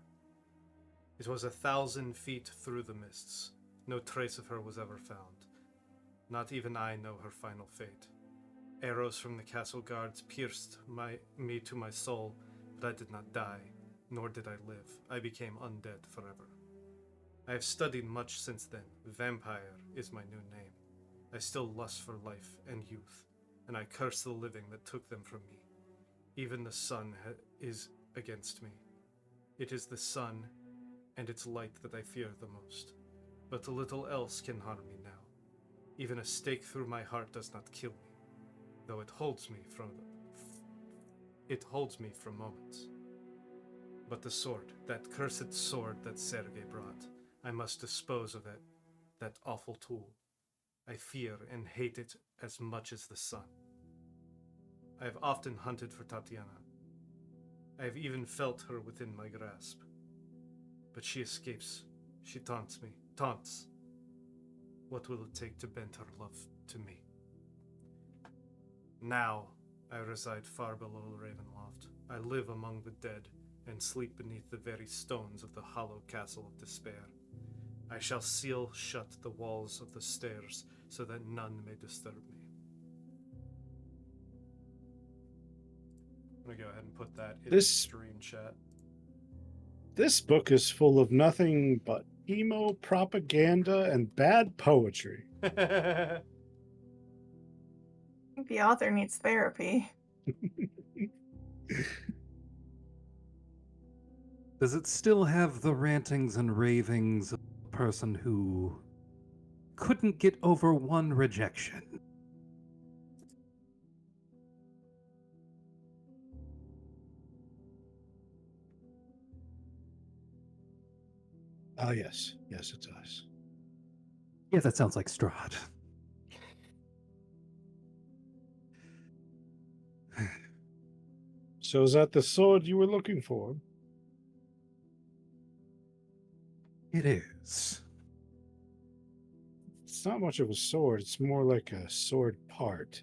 It was 1,000 feet through the mists. No trace of her was ever found. Not even I know her final fate. Arrows from the castle guards pierced me to my soul, but I did not die, nor did I live. I became undead forever. I have studied much since then. Vampire is my new name. I still lust for life and youth, and I curse the living that took them from me. Even the sun is against me. It is the sun and its light that I fear the most. But little else can harm me now. Even a stake through my heart does not kill me, though it holds me from moments. But the sword, that cursed sword that Sergei brought, I must dispose of it, that awful tool. I fear and hate it as much as the sun. I have often hunted for Tatiana. I have even felt her within my grasp. But she escapes. She taunts me. Taunts. What will it take to bend her love to me? Now I reside far below Ravenloft. I live among the dead and sleep beneath the very stones of the hollow castle of despair. I shall seal shut the walls of the stairs so that none may disturb me. I'm going to go ahead and put that in the stream chat. This book is full of nothing but emo propaganda and bad poetry. I think the author needs therapy. Does it still have the rantings and ravings of a person who couldn't get over one rejection? Ah, yes. Yes, it does. Yeah, that sounds like Strahd. So is that the sword you were looking for? It is. It's not much of a sword. It's more like a sword part.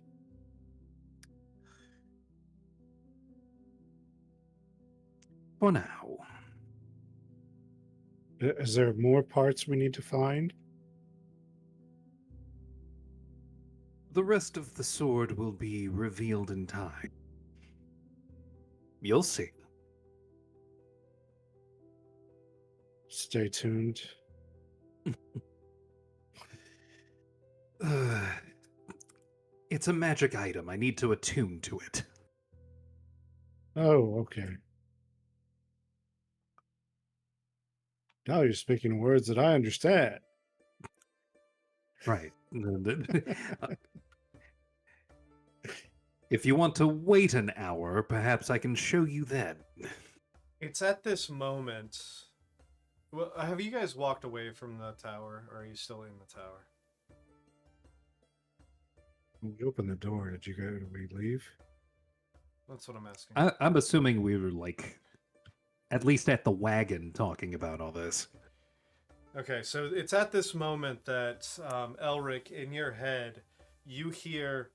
For now. Is there more parts we need to find? The rest of the sword will be revealed in time. You'll see. Stay tuned. It's a magic item. I need to attune to it. Oh, okay. Now you're speaking words that I understand. Right. If you want to wait an hour, perhaps I can show you then. It's at this moment. Well, have you guys walked away from the tower, or are you still in the tower? When we opened the door, did we leave? That's what I'm asking. I'm assuming we were at least at the wagon talking about all this. Okay, so it's at this moment that Elric, in your head, you hear,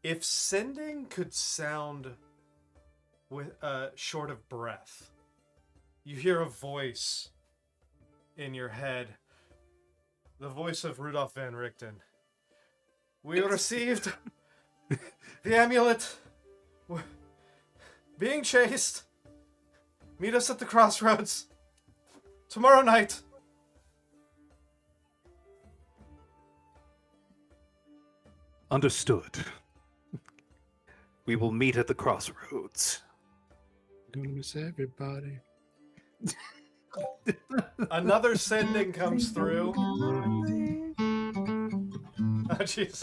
if sending could sound with short of breath, you hear a voice in your head, the voice of Rudolph van Richten. We received the amulet. We're being chased. Meet us at the crossroads tomorrow night. Understood. We will meet at the crossroads. Gonna miss everybody. Another sending comes through. Oh, jeez.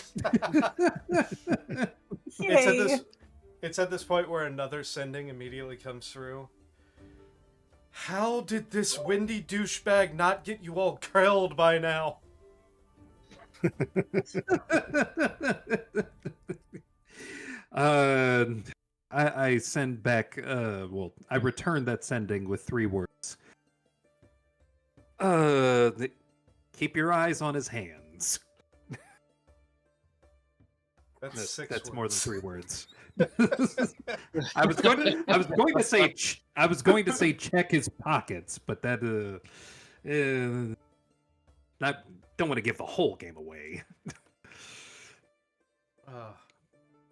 It's at this point where another sending immediately comes through. How did this windy douchebag not get you all killed by now? I send back, I return that sending with 3 words. Keep your eyes on his hands. That's 6 That's words. more than 3 words. I was going to say check his pockets, but that I don't want to give the whole game away.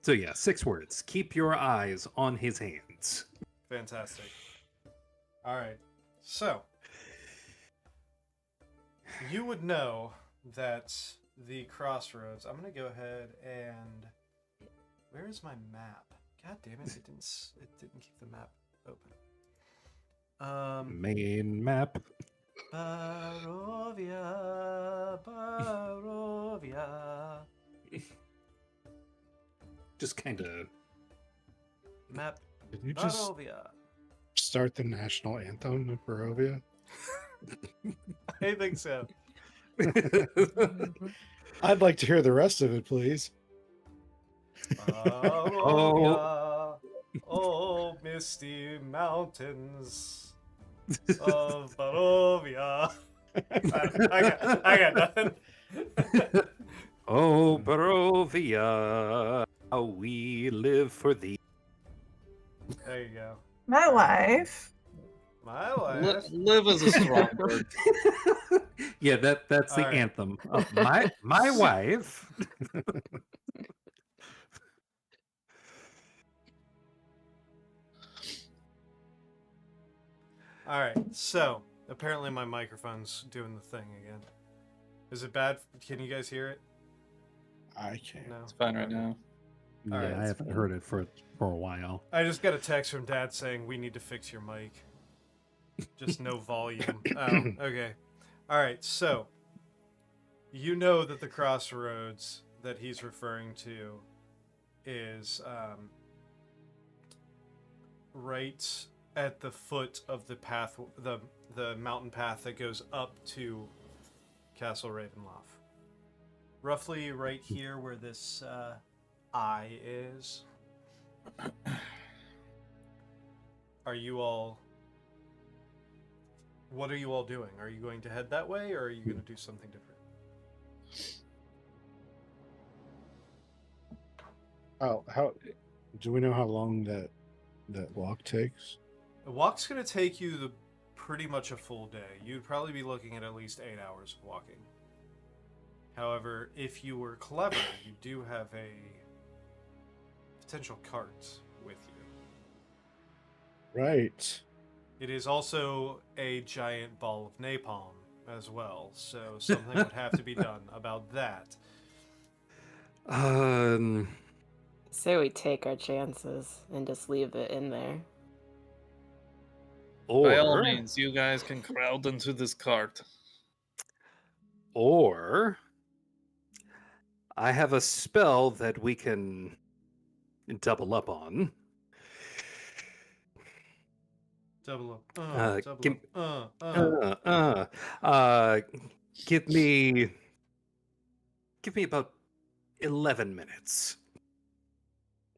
So yeah, 6 words. Keep your eyes on his hands. Fantastic. All right. So, you would know that the crossroads. I'm going to go ahead and where is my map? God damn it! It didn't keep the map open. Main map. Barovia, Barovia. Just kind of Map. Did you just Barovia. start the national anthem of Barovia? I think so. I'd like to hear the rest of it, please. Barovia, oh misty mountains of Barovia. I got nothing. Oh, Barovia, how we live for thee. There you go. My wife. My wife. Live as a strong word. Yeah, that's the All right. anthem of my wife. All right. So apparently my microphone's doing the thing again. Is it bad? Can you guys hear it? I can't. No. It's fine right now. All right, I haven't heard it for a while. I just got a text from Dad saying we need to fix your mic. Just no volume. Oh, okay. All right, so you know that the crossroads that he's referring to is right at the foot of the path, the mountain path that goes up to Castle Ravenloft. Roughly right here where this eye is. Are you all... What are you all doing? Are you going to head that way, or are you going to do something different? How do we know how long that walk takes? The walk's going to take you pretty much a full day. You'd probably be looking at least 8 hours of walking. However, if you were clever, you do have a potential cart with you. Right. It is also a giant ball of napalm as well, so something would have to be done about that. Say we take our chances and just leave it in there. By all Or means, you guys can crowd into this cart. Or I have a spell that we can double up on. Double up. Give me about 11 minutes.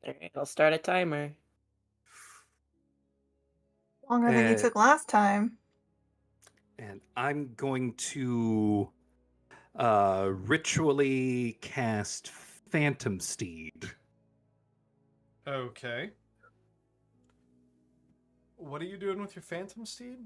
All right, I'll start a timer. Longer than you took last time. And I'm going to ritually cast Phantom Steed. Okay. What are you doing with your Phantom Steed?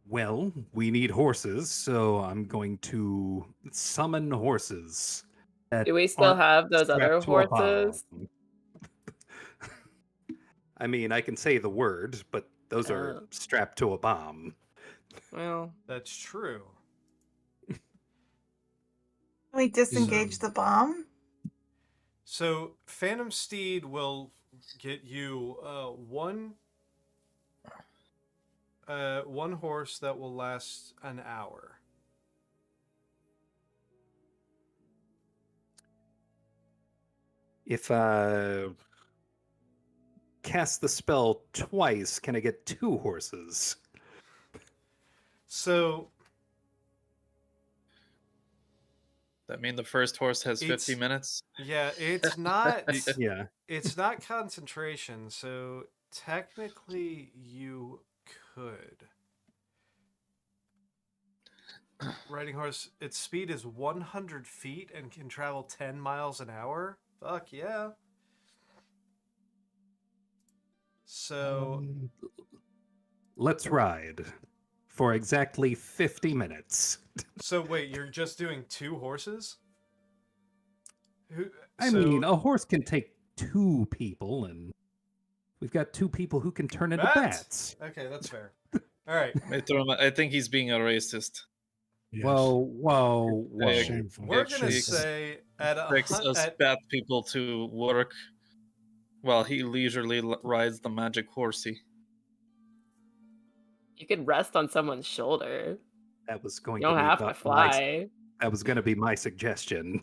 Well, we need horses, so I'm going to summon horses. Do we still have those other horses? I mean, I can say the word, but those are strapped to a bomb. Well, that's true. Can we disengage the bomb? So, Phantom Steed will get you one horse that will last an hour. If I cast the spell twice, can I get 2 horses? So that mean the first horse has 50 minutes? Yeah, it's not Yeah. It's not concentration, so technically you could. Riding horse, its speed is 100 feet and can travel 10 miles an hour. Fuck yeah. So let's ride for exactly 50 minutes. So wait, you're just doing 2 horses? I mean, a horse can take 2 people, and we've got 2 people who can turn into bats. Okay, that's fair. All right. I think he's being a racist. Yes. Whoa. Shameful. We're going to say at us bat people to work while he leisurely rides the magic horsey. You could rest on someone's shoulder. That was going you don't have to fly. That was going to be my suggestion.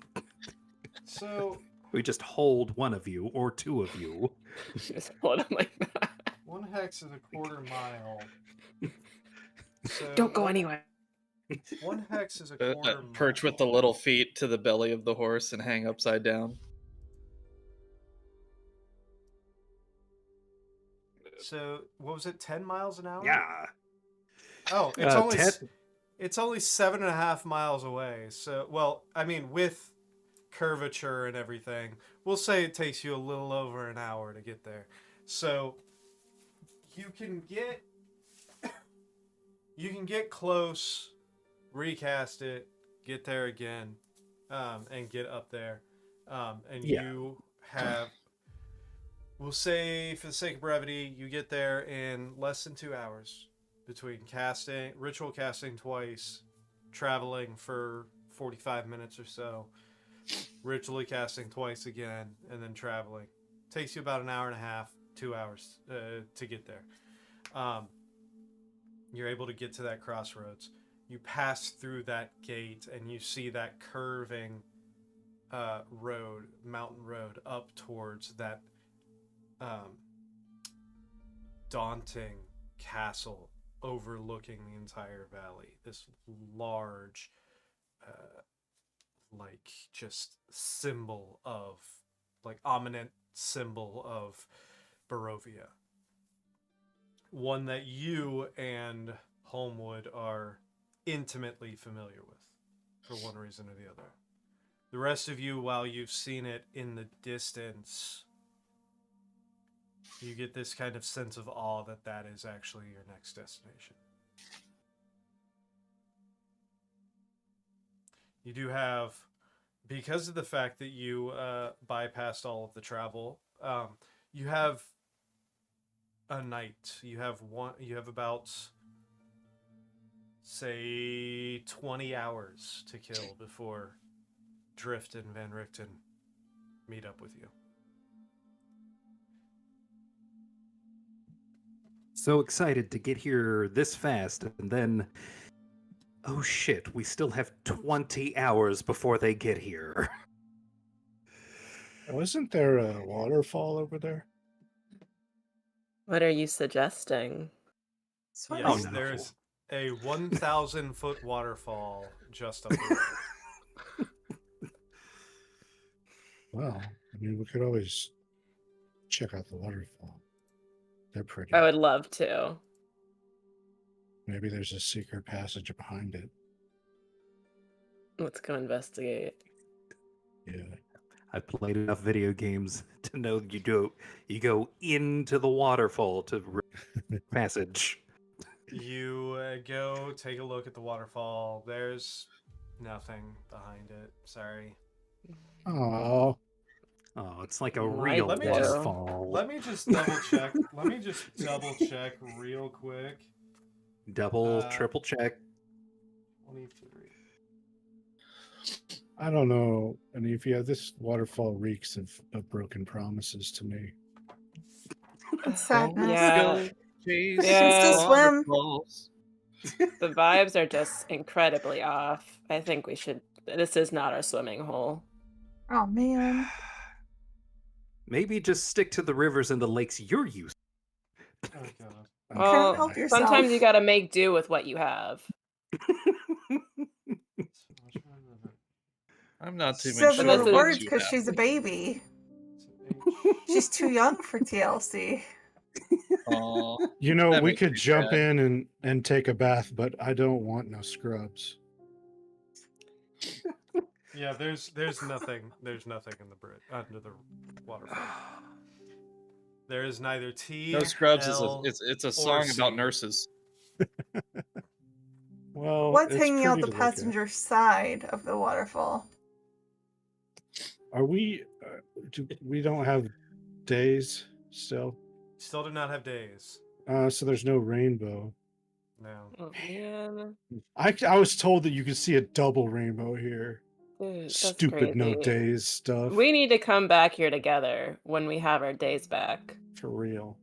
So we just hold one of you or 2 of you. Just hold them like that. 1 hex is a quarter mile. So don't go anywhere. 1 hex is a quarter mile. Perch with the little feet to the belly of the horse and hang upside down. So what was it? 10 miles an hour? Yeah. Oh, it's only 7.5 miles away. So, well, I mean, with curvature and everything, we'll say it takes you a little over an hour to get there. So you can get close, recast it, get there again, and get up there, and you have. We'll say, for the sake of brevity, you get there in less than 2 hours between ritual casting twice, traveling for 45 minutes or so, ritually casting twice again, and then traveling Takes you about an hour and a half, 2 hours to get there. You're able to get to that crossroads. You pass through that gate and you see that curving road, mountain road, up towards that daunting castle overlooking the entire valley. This large, like, just symbol of, like, ominous symbol of Barovia. One that you and Holmwood are intimately familiar with, for one reason or the other. The rest of you, while you've seen it in the distance, you get this kind of sense of awe that that is actually your next destination. You do have, because of the fact that you bypassed all of the travel, you have a night. You have about, say, 20 hours to kill before Drift and Van Richten meet up with you. So excited to get here this fast, and then, oh shit, we still have 20 hours before they get here. Wasn't there a waterfall over there? What are you suggesting? Swimming. Yes, no. there's a 1,000-foot waterfall just up the road. Well, I mean, we could always check out the waterfall. They're pretty. I would love to. Maybe there's a secret passage behind it. Let's go investigate. Yeah. I've played enough video games to know you go into the waterfall to passage. You go take a look at the waterfall. There's nothing behind it. Sorry. Oh, Oh, it's like a Like real Let me just- waterfall. Let me just double check. Let me just double check real quick. Double, triple check. 23. I don't know. And if you have this waterfall reeks of broken promises to me. It's sadness. Yeah. You can still swim. The vibes are just incredibly off. I think we should. This is not our swimming hole. Oh man. Maybe just stick to the rivers and the lakes you're used Oh god. I'm Well, help yourself. sometimes you gotta make do with what you have. I'm not too Says sure those this is- words you because have. she's a baby. It's She's too young for TLC. Aw. You know, That we makes could me jump sad. in and take a bath, but I don't want no scrubs. Yeah, there's nothing in the under the waterfall. There is neither tea. No Scrubs L, it's a song C. about nurses. Well, What's it's hanging out pretty the to look at. passenger side of the waterfall? Are we? We don't have days still. Still do not have days. So there's no rainbow. No. Oh man, I was told that you could see a double rainbow here. dude, that's Stupid no crazy. days stuff. We need to come back here together when we have our days back. For real.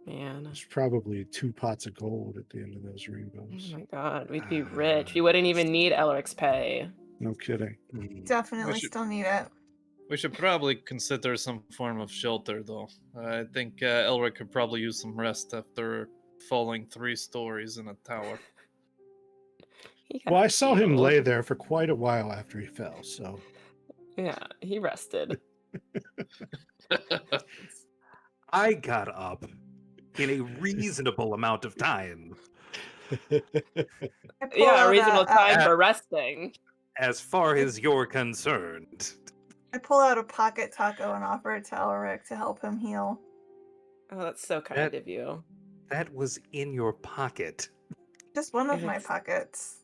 Man, There's probably 2 pots of gold at the end of those oh rainbows. my god, we'd be rich. We wouldn't even need Elric's pay. No kidding. Definitely We should- still need it. We should probably consider some form of shelter, though. I think Elric could probably use some rest after falling 3 stories in a tower. He got Well, I saw him healed. lay there for quite a while after he fell, so Yeah, he rested. I got up in a reasonable amount of time. I pull Yeah, a out reasonable time uh, for resting. As far as you're concerned. I pull out a pocket taco and offer it to Elric to help him heal. Oh, that's so kind That- of you. That was in your pocket. Just one of And my it's- pockets.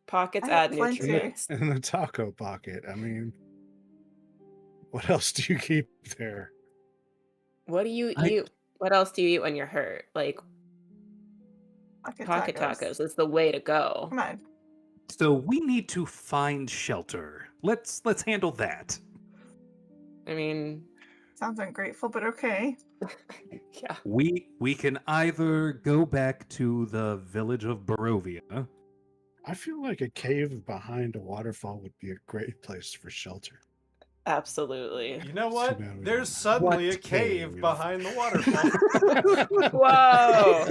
Pockets I have add plenty. nutrients. in the taco pocket. I mean, what else do you keep there? What do you I- eat? What else do you eat when you're hurt? Like pocket tacos is the way to go. Come on. So we need to find shelter. Let's handle that. I mean, Sounds ungrateful, but okay. Yeah. We can either go back to the village of Barovia. I feel like a cave behind a waterfall would be a great place for shelter. Absolutely. You know It's too what? bad we There's don't suddenly What a cave cave? behind the waterfall. Whoa!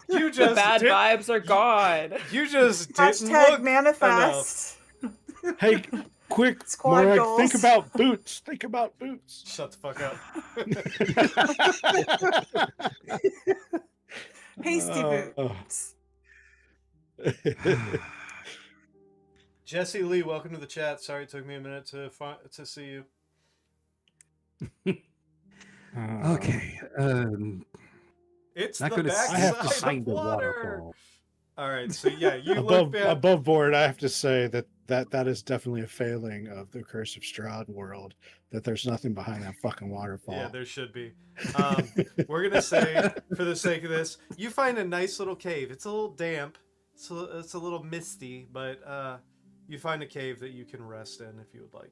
You The just bad did, vibes are gone. You just didn't Hashtag look manifest. Hey, quick, Squad Morag, goals. think about boots. Think about boots. Shut the fuck up. Hasty Oh. boots. Jesse Lee, welcome to the chat. Sorry it took me a minute to see you. Okay. It's Not the gonna backside I have to of find a water. waterfall. All right, so yeah, you look above board. I have to say that is definitely a failing of the Curse of Strahd world. That there's nothing behind that fucking waterfall. Yeah, there should be. We're gonna say, for the sake of this, you find a nice little cave. It's a little damp. It's a little misty, but you find a cave that you can rest in if you would like.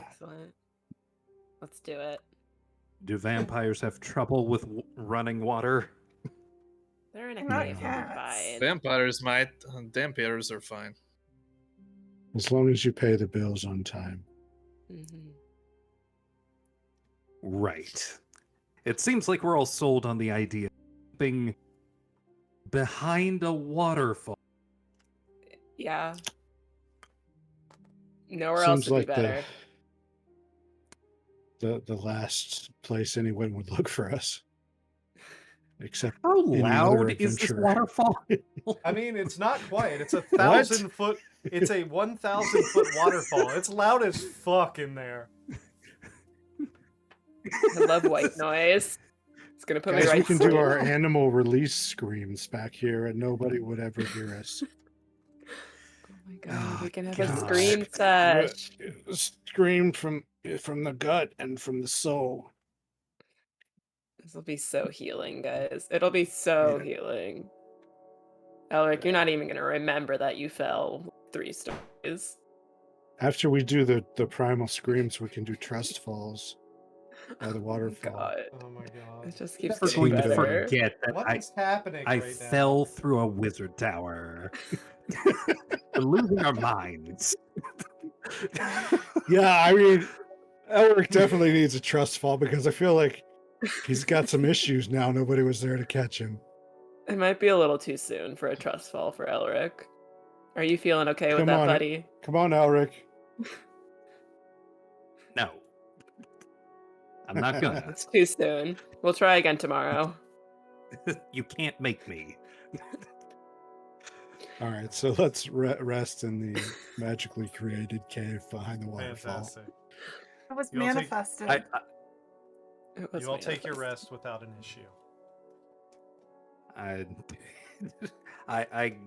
Excellent. Let's do it. Do vampires have trouble with running water? They're in a Not cave. yet. They're fine. Vampires might. Vampires are fine. As long as you pay the bills on time. Mm-hmm. Right. It seems like we're all sold on the idea of being behind a waterfall. Yeah. Nowhere else Seems would like be better. the last place anyone would look for us. Except How any other loud is this adventurer. waterfall? I mean, it's not quiet. It's 1,000 foot. It's a 1,000 foot waterfall. It's loud as fuck in there. I love white noise. It's gonna put Guys, me right we can to do our sleep. animal release screams back here, and nobody would ever hear us. Oh my god, we can have God. a scream sesh. Scream from the gut and from the soul. This will be so healing, guys. It'll be so healing. Elric, you're not even gonna remember that you fell 3 stories. After we do the primal screams, we can do trust falls by the Oh my waterfall. god. Oh my god. It just keeps We're getting going to better. forget that What is happening I right now? fell through a wizard tower. We're losing our minds. Yeah, I mean, Elric definitely needs a trust fall because I feel like he's got some issues now. Nobody was there to catch him. It might be a little too soon for a trust fall for Elric. Are you feeling okay with Come that, on, buddy? Come on, Elric. No. I'm not gonna. It's too soon. We'll try again tomorrow. You can't make me. All right, so let's rest in the magically created cave behind the waterfall. Fantastic. It was You all take- manifested. It was You all take your manifest. rest without an issue. I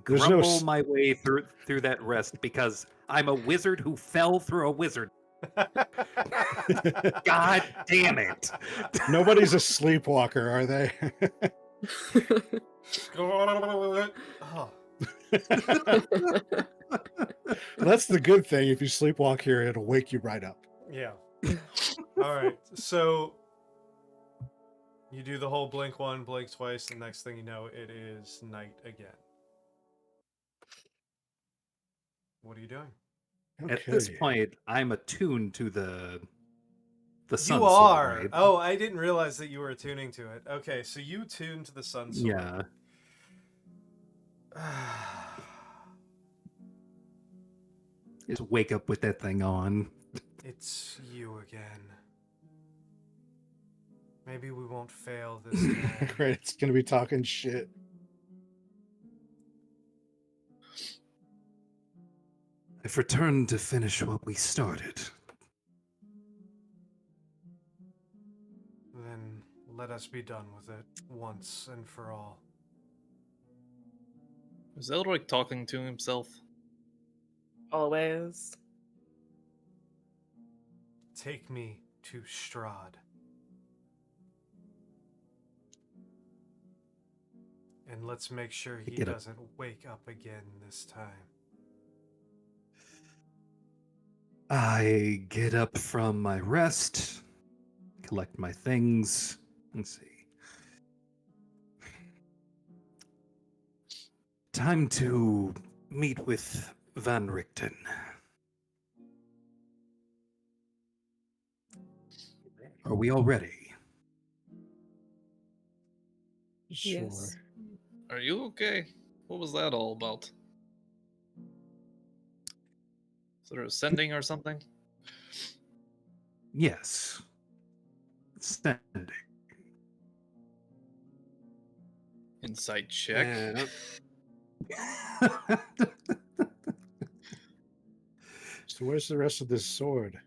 There's no grumble s- my way through that rest because I'm a wizard who fell through a wizard. God damn it! Nobody's a sleepwalker, are they? Oh, That's the good thing. If you sleepwalk here, it'll wake you right up. yeah. All right. So you do the whole blink one, blink twice. The next thing you know, it is night again. What are you doing? At this Okay. point, I'm attuned to the sun. You sword, are. right? Oh, I didn't realize that you were attuning to it. Okay, so you tune to the sun sword. Yeah. Just wake up with that thing on. It's you again. Maybe we won't fail this time. Great. It's going to be talking shit. I've returned to finish what we started. Then let us be done with it once and for all. Is Elric talking to himself? Always. Take me to Strahd. And let's make sure he Get up. doesn't wake up again this time. I get up from my rest, collect my things. Let's see. Time to meet with Van Richten. Are we all ready? Sure. Yes. Are you okay? What was that all about? Sort of ascending or something? Yes. Standing. Insight check. So where's the rest of this sword?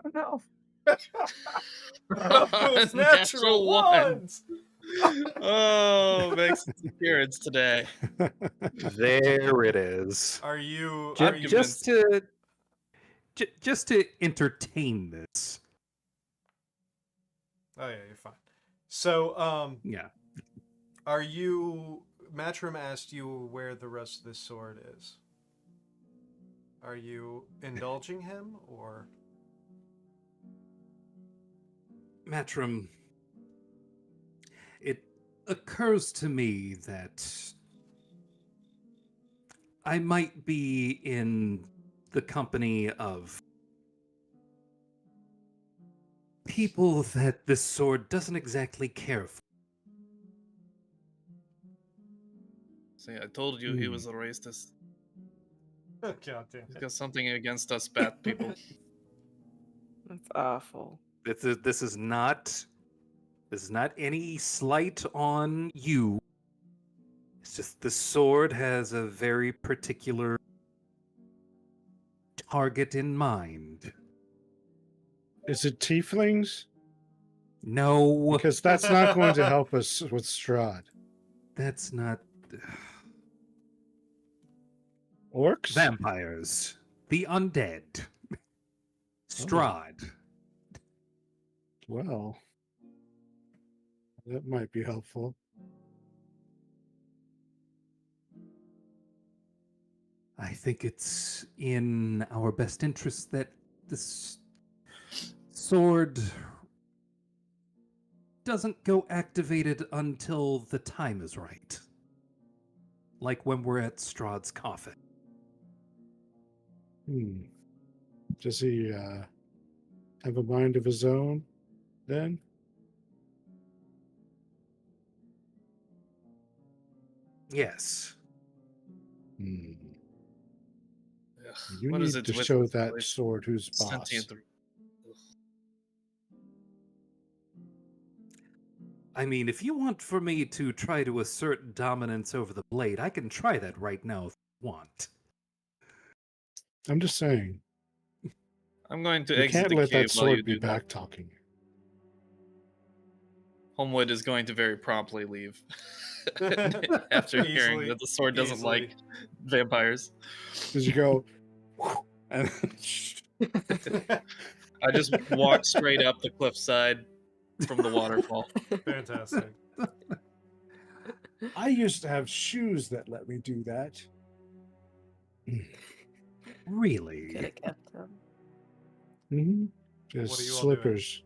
Oh no. Those natural ones. Oh, makes its appearance today. There it is. Are you? Ju- Are you? just to just to entertain this. Oh yeah, you're fine. So, Yeah. are you? Matrim asked you where the rest of this sword is. Are you indulging him, or? Matrim, it occurs to me that I might be in the company of people that this sword doesn't exactly care for. See, I told you he was a racist. God damn He's it! got something against us bat people. That's awful. This is not any slight on you. It's just the sword has a very particular target in mind. Is it tieflings? No, Because that's not going to help us with Strahd. that's not Orcs? vampires. The undead. Strahd. Well, that might be helpful. I think it's in our best interest that this sword doesn't go activated until the time is right. Like when we're at Strahd's coffin. Does he have a mind of his own then? Yes. You What need is it to with show this that place? sword who's boss. Sentient. I mean, if you want for me to try to assert dominance over the blade, I can try that right now if you want. I'm just saying. I'm going to You exit can't the let cave that while you sword be do that. back talking. Homewood is going to very promptly leave after hearing Easily- that the sword doesn't easily. like vampires. Because you go, and I just walk straight up the cliffside from the waterfall. Fantastic. I used to have shoes that let me do that. Really? Could have kept them. Just What are you all doing? slippers.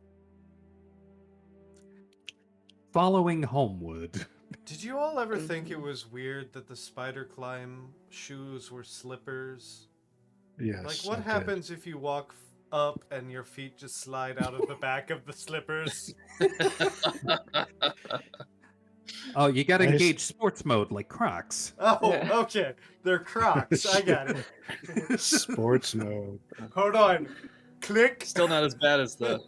Following Homewood. Did you all ever think it was weird that the spider climb shoes were slippers? Yes. Like, what I did. happens if you walk up and your feet just slide out of the back of the slippers? Oh, you gotta I s- engage sports mode like Crocs. Oh, Yeah. okay. They're Crocs. I got it. Sports mode. Hold on. Click. Still not as bad as the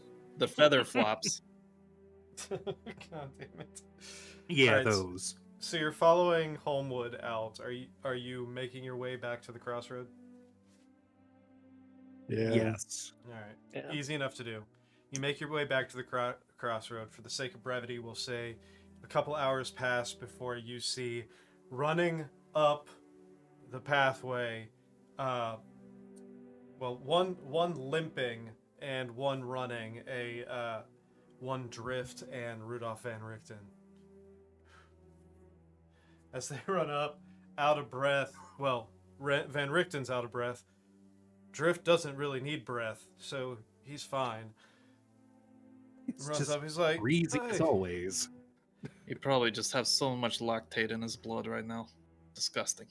feather flops. God damn it. Yeah, Alright, those. So you're following Homewood out. Are you making your way back to the crossroad? Yeah. Yes. All right. Yeah. Easy enough to do. You make your way back to the crossroad. For the sake of brevity, we'll say a couple hours pass before you see running up the pathway. Well, one limping and one running. One Drift and Rudolph van Richten. as they run up, out of breath. Well, Van Richten's out of breath. Drift doesn't really need breath, so he's fine. It's Runs just up, he's like, breezy as "Hey." always. He probably just has so much lactate in his blood right now. Disgusting.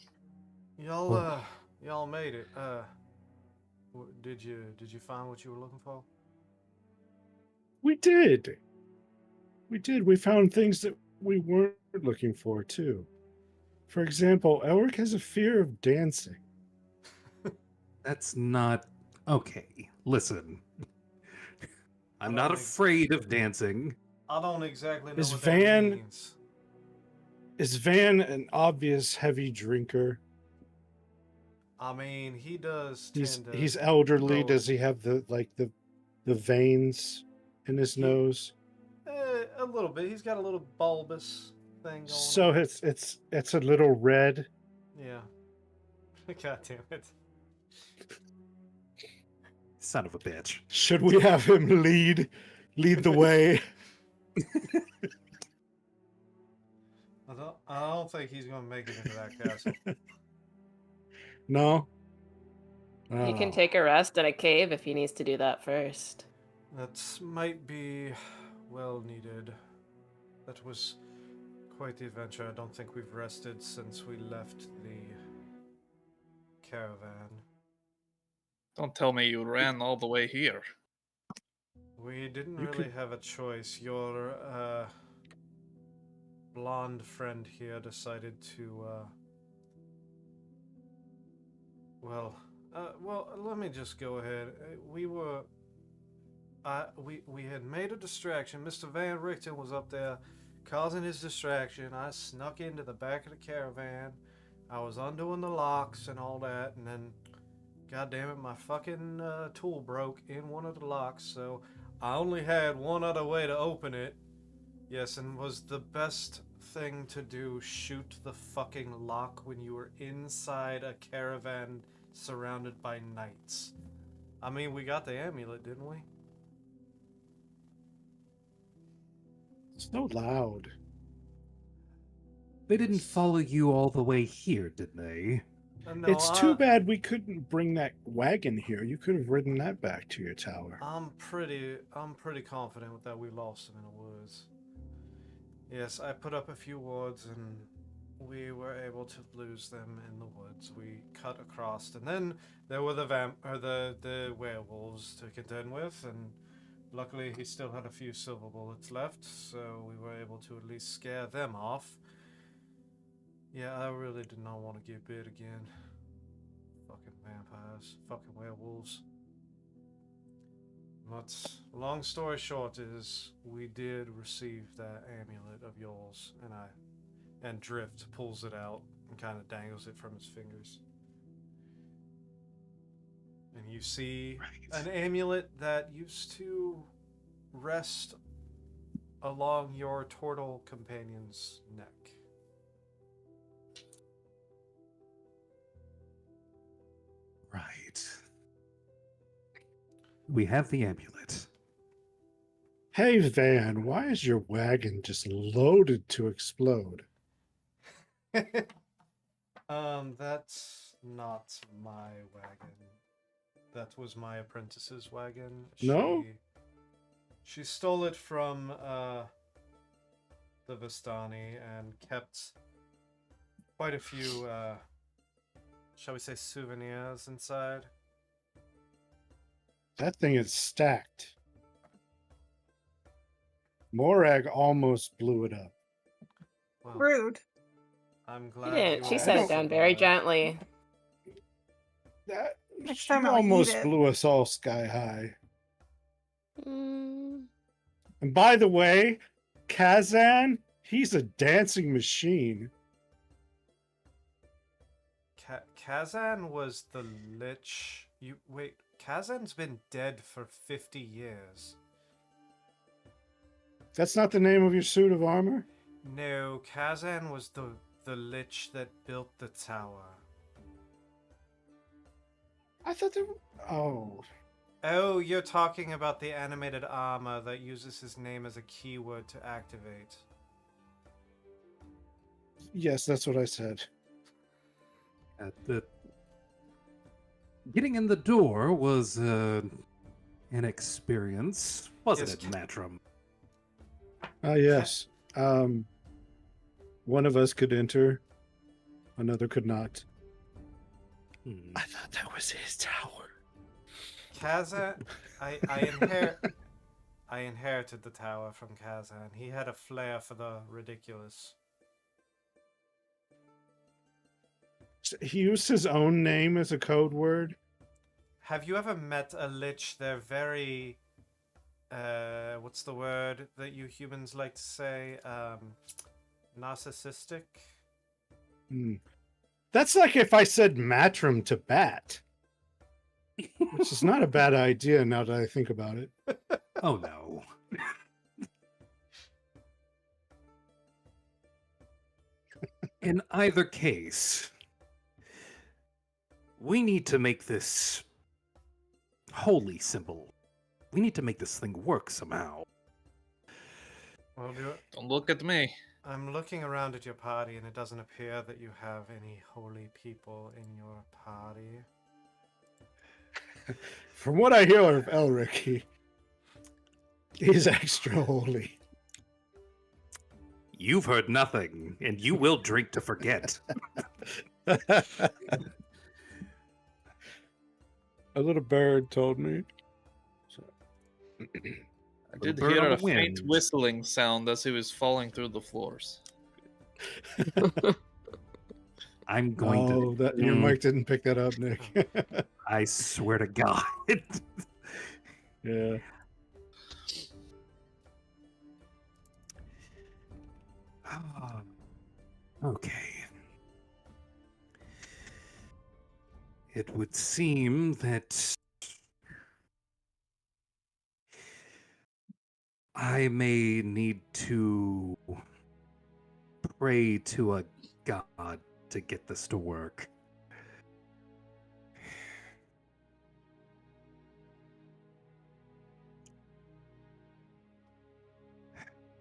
Y'all made it. Did you find what you were looking for? We did. We did. We found things that we weren't looking for, too. For example, Elric has a fear of dancing. That's not okay. Listen, I'm I not don't think- afraid of dancing. I don't exactly know Is what Van- that means. Is Van an obvious heavy drinker? I mean, he does He's tend to. he's elderly. go- Does he have the veins in his He- nose? A little bit. He's got a little bulbous thing going So on. it's a little red. Yeah. God damn it. Son of a bitch. Should we have him lead the way? I don't think he's gonna make it into that castle. No. He can Oh. take a rest in a cave if he needs to do that first. That might be well needed. That was quite the adventure. I don't think we've rested since we left the caravan. Don't tell me you ran all the way here. We didn't You really could- have a choice. Your blonde friend here decided to well, let me just go ahead. We had made a distraction. Mr. Van Richten was up there causing his distraction. I snuck into the back of the caravan. I was undoing the locks and all that, and then, god damn it, my fucking tool broke in one of the locks, so I only had one other way to open it. Yes, and was the best thing to do shoot the fucking lock when you were inside a caravan surrounded by knights? I mean, we got the amulet, didn't we? So loud. They didn't follow you all the way here, did they? No, It's too bad we couldn't bring that wagon here. You could have ridden that back to your tower. I'm pretty confident with that we lost him in the woods. Yes, I put up a few wards and we were able to lose them in the woods. We cut across, and then there were the werewolves to contend with, and luckily he still had a few silver bullets left, so we were able to at least scare them off. Yeah, I really did not want to get bit again. Fucking vampires, fucking werewolves. But long story short is we did receive that amulet of yours, and Drift pulls it out and kind of dangles it from his fingers. And you see an amulet that used to rest along your turtle companion's neck. Right. We have the amulet. Hey, Van, why is your wagon just loaded to explode? That's not my wagon. That was my apprentice's wagon. No? She stole it from the Vistani and kept quite a few, shall we say, souvenirs inside. That thing is stacked. Morag almost blew it up. Well, Rude. I'm She glad. didn't. you She all set it down very survived. gently. That Next she time I'll eat almost it. blew us all sky high. Mm, And by the way, Kazan, he's a dancing machine. Kazan was the lich. Wait, Kazan's been dead for 50 years. That's not the name of your suit of armor? No, Kazan was the lich that built the tower. I thought there were... Oh. Oh, you're talking about the animated armor that uses his name as a keyword to activate. Yes, that's what I said. Getting in the door was an experience, wasn't Yes, it, Matrim? Yes. One of us could enter, another could not. I thought that was his tower. Kazan, I inherited the tower from Kazan. He had a flair for the ridiculous. He used his own name as a code word. Have you ever met a lich? They're very, what's the word that you humans like to say? Narcissistic? That's like if I said matrim to bat. Which is not a bad idea now that I think about it. Oh no. In either case, we need to make this holy symbol. We need to make this thing work somehow. Well, Don't look at me. I'm looking around at your party, and it doesn't appear that you have any holy people in your party. From what I hear of Elric, he's extra holy. You've heard nothing, and you will drink to forget. A little bird told me. I did bird hear on a the faint wind. whistling sound as he was falling through the floors. I'm going to. That your mic didn't pick that up, Nick. I swear to God. Yeah. Okay. It would seem that I may need to pray to a god to get this to work.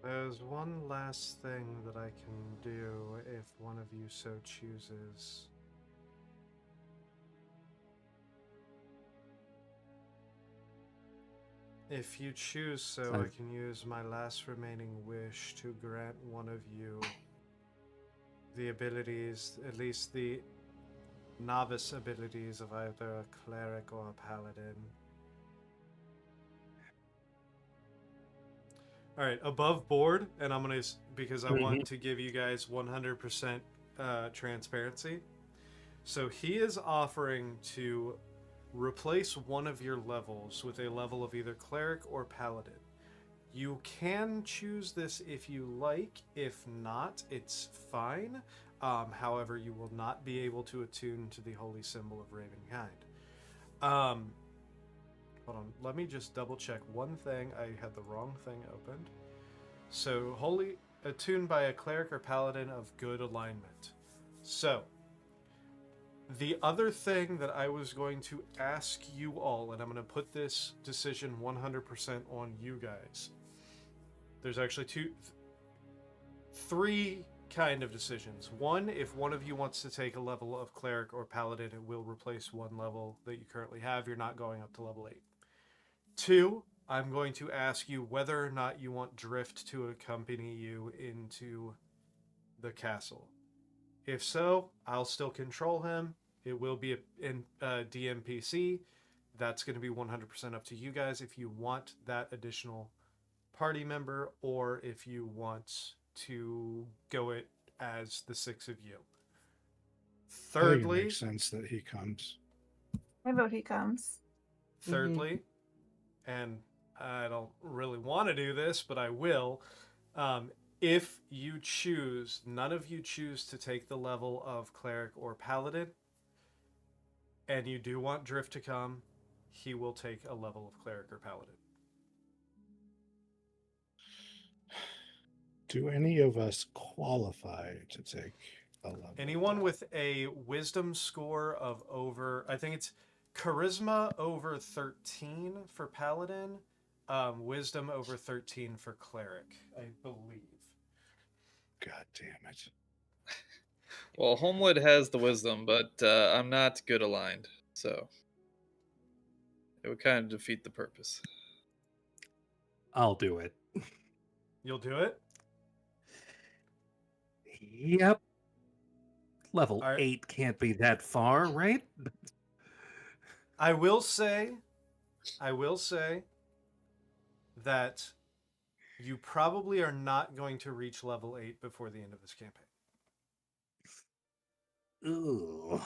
There's one last thing that I can do if one of you so chooses. If you choose so, I can use my last remaining wish to grant one of you the abilities, at least the novice abilities of either a cleric or a paladin. All right, above board, and I'm gonna, because I want to give you guys 100% transparency. So he is offering to replace one of your levels with a level of either cleric or paladin. You can choose this if you like. If not, it's fine. However, you will not be able to attune to the holy symbol of Ravenkind. Hold on, let me just double check one thing. I had the wrong thing opened. So, holy attuned by a cleric or paladin of good alignment. So, the other thing that I was going to ask you all, and I'm going to put this decision 100% on you guys. There's actually three kind of decisions. One, if one of you wants to take a level of cleric or paladin, it will replace one level that you currently have. You're not going up to level 8. Two, I'm going to ask you whether or not you want Drift to accompany you into the castle. If so, I'll still control him. It will be in DMPC. That's going to be 100% up to you guys if you want that additional party member or if you want to go it as the 6 of you. Thirdly, I think it makes sense that he comes. I vote he comes. Thirdly, and I don't really want to do this, but I will. If you choose, none of you choose to take the level of cleric or paladin, and you do want Drift to come, he will take a level of cleric or paladin. Do any of us qualify to take a level? Anyone with a wisdom score of over, I think it's charisma over 13 for paladin, wisdom over 13 for cleric, I believe. God damn it. Well, Homewood has the wisdom, but I'm not good aligned, so it would kind of defeat the purpose. I'll do it. You'll do it? Yep. Level All right. 8 can't be that far, right? I will say that you probably are not going to reach level 8 before the end of this campaign. Ooh.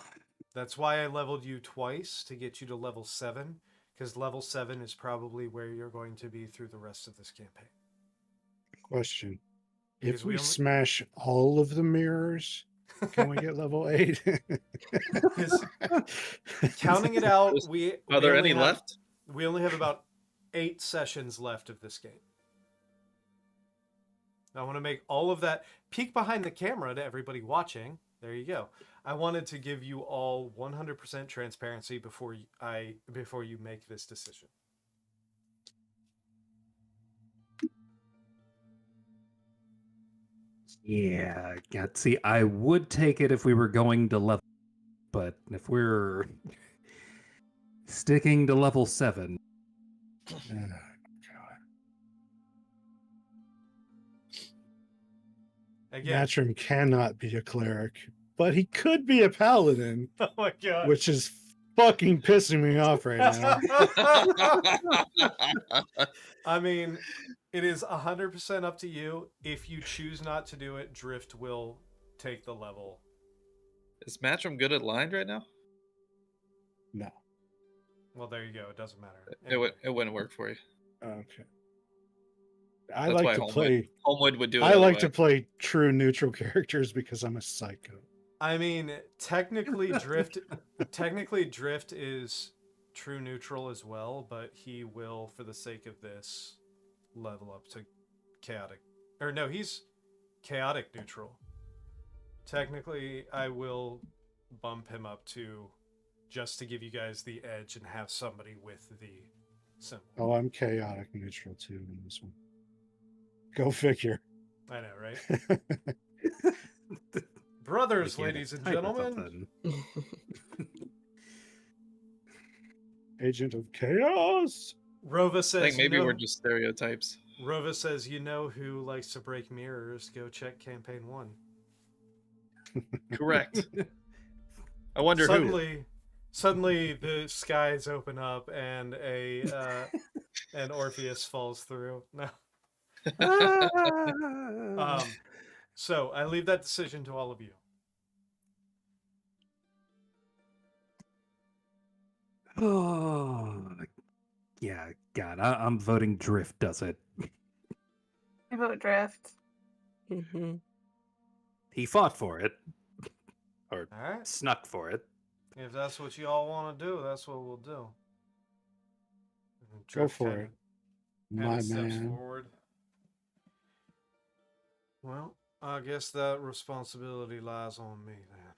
That's why I leveled you twice to get you to level 7, because level 7 is probably where you're going to be through the rest of this campaign. Question. Because If we we only- smash all of the mirrors, can we get level 8? Because counting it out, Are there any have, left? We only have about 8 sessions left of this game. I want to make all of that peek behind the camera to everybody watching. There you go. I wanted to give you all 100% transparency before you make this decision. Yeah, see, I would take it if we were going to level, but if we're sticking to level 7, Again. Matrim cannot be a cleric, but he could be a paladin, Oh my god. which is fucking pissing me off right now. I mean, it is 100% up to you. If you choose not to do it, Drift will take the level. Is Matrim good at aligned right now? No. Well, there you go. It doesn't matter. It wouldn't work for you. Okay. I That's like why to Homewood, play. Homewood would do it. I like way. to play true neutral characters because I'm a psycho. I mean, technically Drift is true neutral as well, but he will, for the sake of this, level up to chaotic. Or no, he's chaotic neutral. Technically, I will bump him up to just to give you guys the edge and have somebody with the symbol. Oh, I'm chaotic neutral too in this one. Go figure. I know, right? Brothers, I get ladies and type or gentlemen. something. Agent of Chaos. Rova I says, think maybe we're just stereotypes. Rova says, you know who likes to break mirrors? Go check campaign 1. Correct. I wonder who. Suddenly the skies open up and and Orpheus falls through. No. So I leave that decision to all of you. Oh, yeah, God, I'm voting Drift does it. I vote Drift. Mm-hmm. He fought for it. Or All right. snuck for it. If that's what you all want to do, that's what we'll do. And Go Drift for kinda- it, kinda my steps man. forward. Well, I guess that responsibility lies on me then.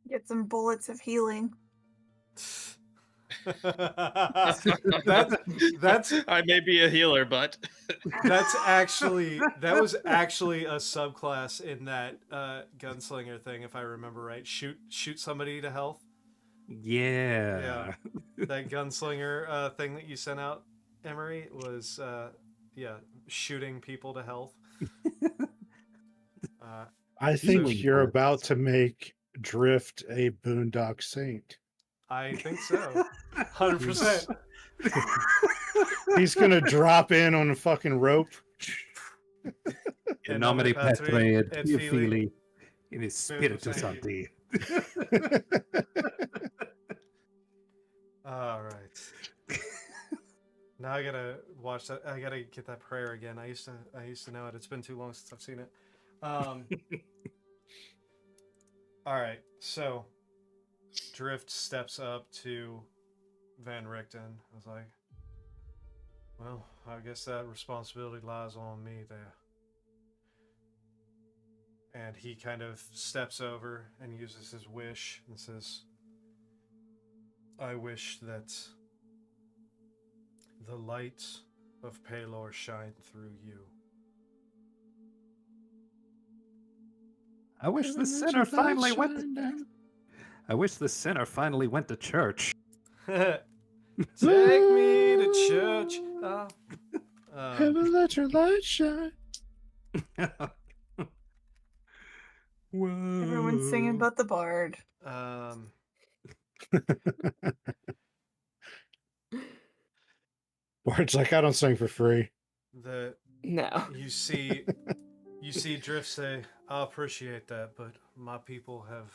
Get some bullets of healing. that's I may be a healer, but that was actually a subclass in that gunslinger thing, if I remember right. Shoot somebody to health. Yeah. That gunslinger thing that you sent out, Emery, was shooting people to health. I think Healing you're bullets. about to make Drift a boondock saint. I think so. 100%. He's gonna drop in on a fucking rope. In nomine Patri et et Filii in Spiritus Spiritus Sancti. All right. Now I gotta watch that. I gotta get that prayer again. I used to know it. It's been too long since I've seen it. All right. So Drift steps up to Van Richten. I was like, well, I guess that responsibility lies on me there. And he kind of steps over and uses his wish and says, I wish that the light of Pelor shine through you. I wish the sinner finally went. I wish the sinner finally went to church. Take me to church. Heaven, let your light shine. Whoa. Everyone's singing about the bard. Bard's like, I don't sing for free. No. You see Drift say, I appreciate that, but my people have,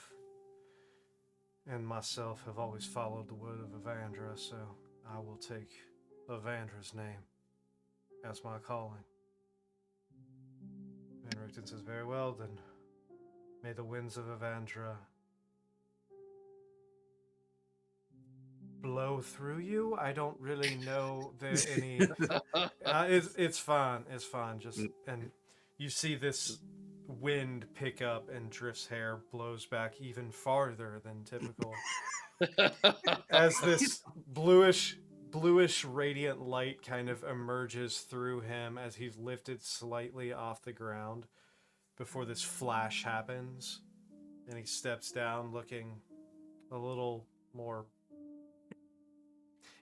and myself have always followed the word of Evandra, so I will take Evandra's name as my calling. And Richten says, very well, then may the winds of Evandra blow through you. I don't really know there any. It's fine. It's fine. Just and you see this wind pick up, and Drift's hair blows back even farther than typical, as this bluish radiant light kind of emerges through him as he's lifted slightly off the ground before this flash happens, and he steps down looking a little more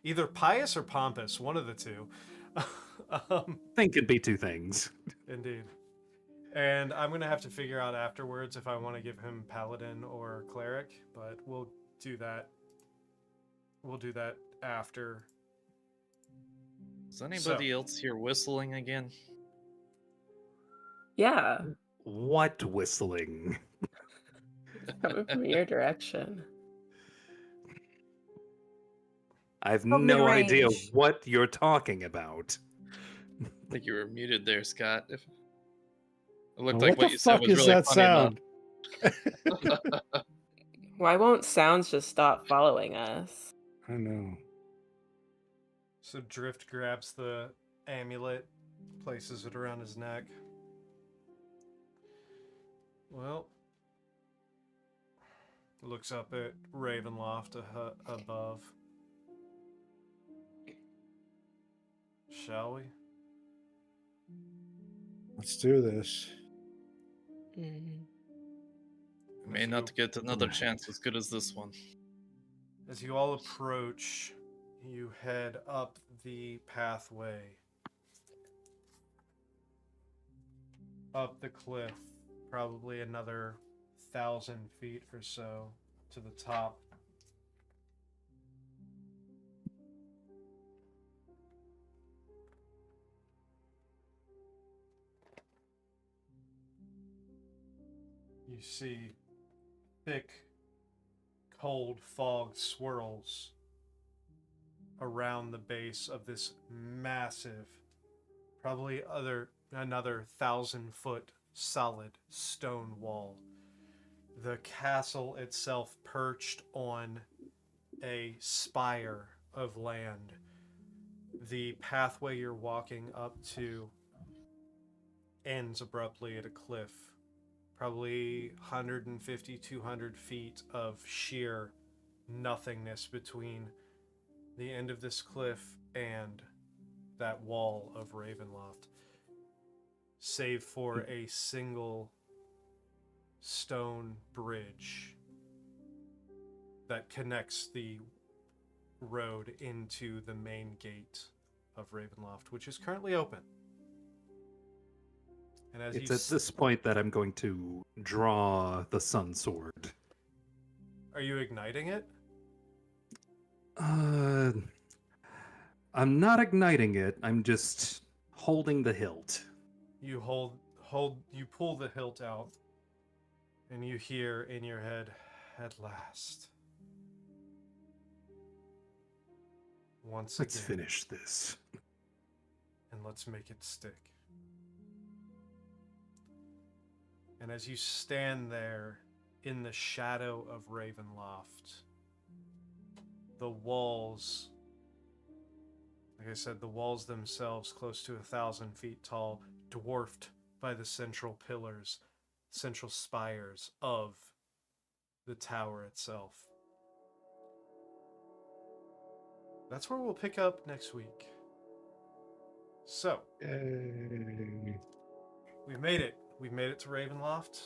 either pious or pompous, one of the two. Think it'd be two things. Indeed. And I'm going to have to figure out afterwards if I want to give him paladin or cleric, but we'll do that. We'll do that after. Is anybody else here whistling again? Yeah. What whistling? Coming from your direction. I have From no idea mid-range. what you're talking about. I think you were muted there, Scott. It looked What like what the you said fuck was is really that funny sound? Why won't sounds just stop following us? I know. So Drift grabs the amulet, places it around his neck. Well, looks up at Ravenloft above. Shall we? Let's do this. Mm. We may not get another chance as good as this one. As you all approach, you head up the pathway. Up the cliff, probably another 1,000 feet or so to the top. You see thick, cold fog swirls around the base of this massive, probably another 1,000-foot solid stone wall. The castle itself perched on a spire of land. The pathway you're walking up to ends abruptly at a cliff. Probably 150, 200 feet of sheer nothingness between the end of this cliff and that wall of Ravenloft, save for a single stone bridge that connects the road into the main gate of Ravenloft, which is currently open. And as It's at this point that I'm going to draw the sun sword. Are you igniting it? I'm not igniting it. I'm just holding the hilt. You you pull the hilt out, and you hear in your head, at last. Once Let's again, finish this. and let's make it stick. And as you stand there in the shadow of Ravenloft, the walls, like I said, the walls themselves, close to 1,000 feet tall, dwarfed by the central pillars, central spires of the tower itself. That's where we'll pick up next week. So, Yay. we've made it. We've made it to Ravenloft.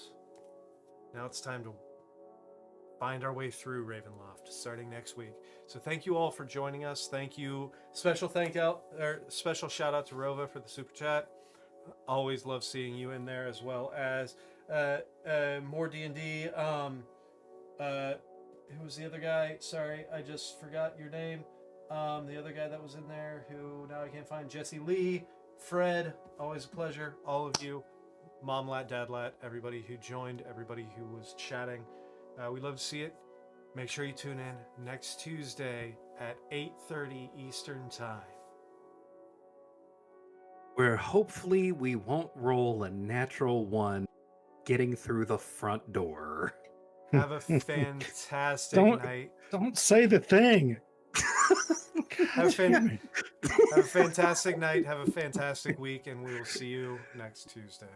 Now it's time to find our way through Ravenloft starting next week. So thank you all for joining us. Thank you. Special shout out to Rova for the super chat. Always love seeing you in there, as well as more D&D. Who was the other guy? Sorry, I just forgot your name. The other guy that was in there, who now I can't find. Jesse Lee, Fred, always a pleasure. All of you, Momlat, Dadlat, everybody who joined, everybody who was chatting. We love to see it. Make sure you tune in next Tuesday at 8:30 Eastern Time. Where hopefully we won't roll a natural one getting through the front door. Have a fantastic Don't- night. Don't say the thing. Have a Damn it. fantastic night. Have a fantastic week, and we will see you next Tuesday.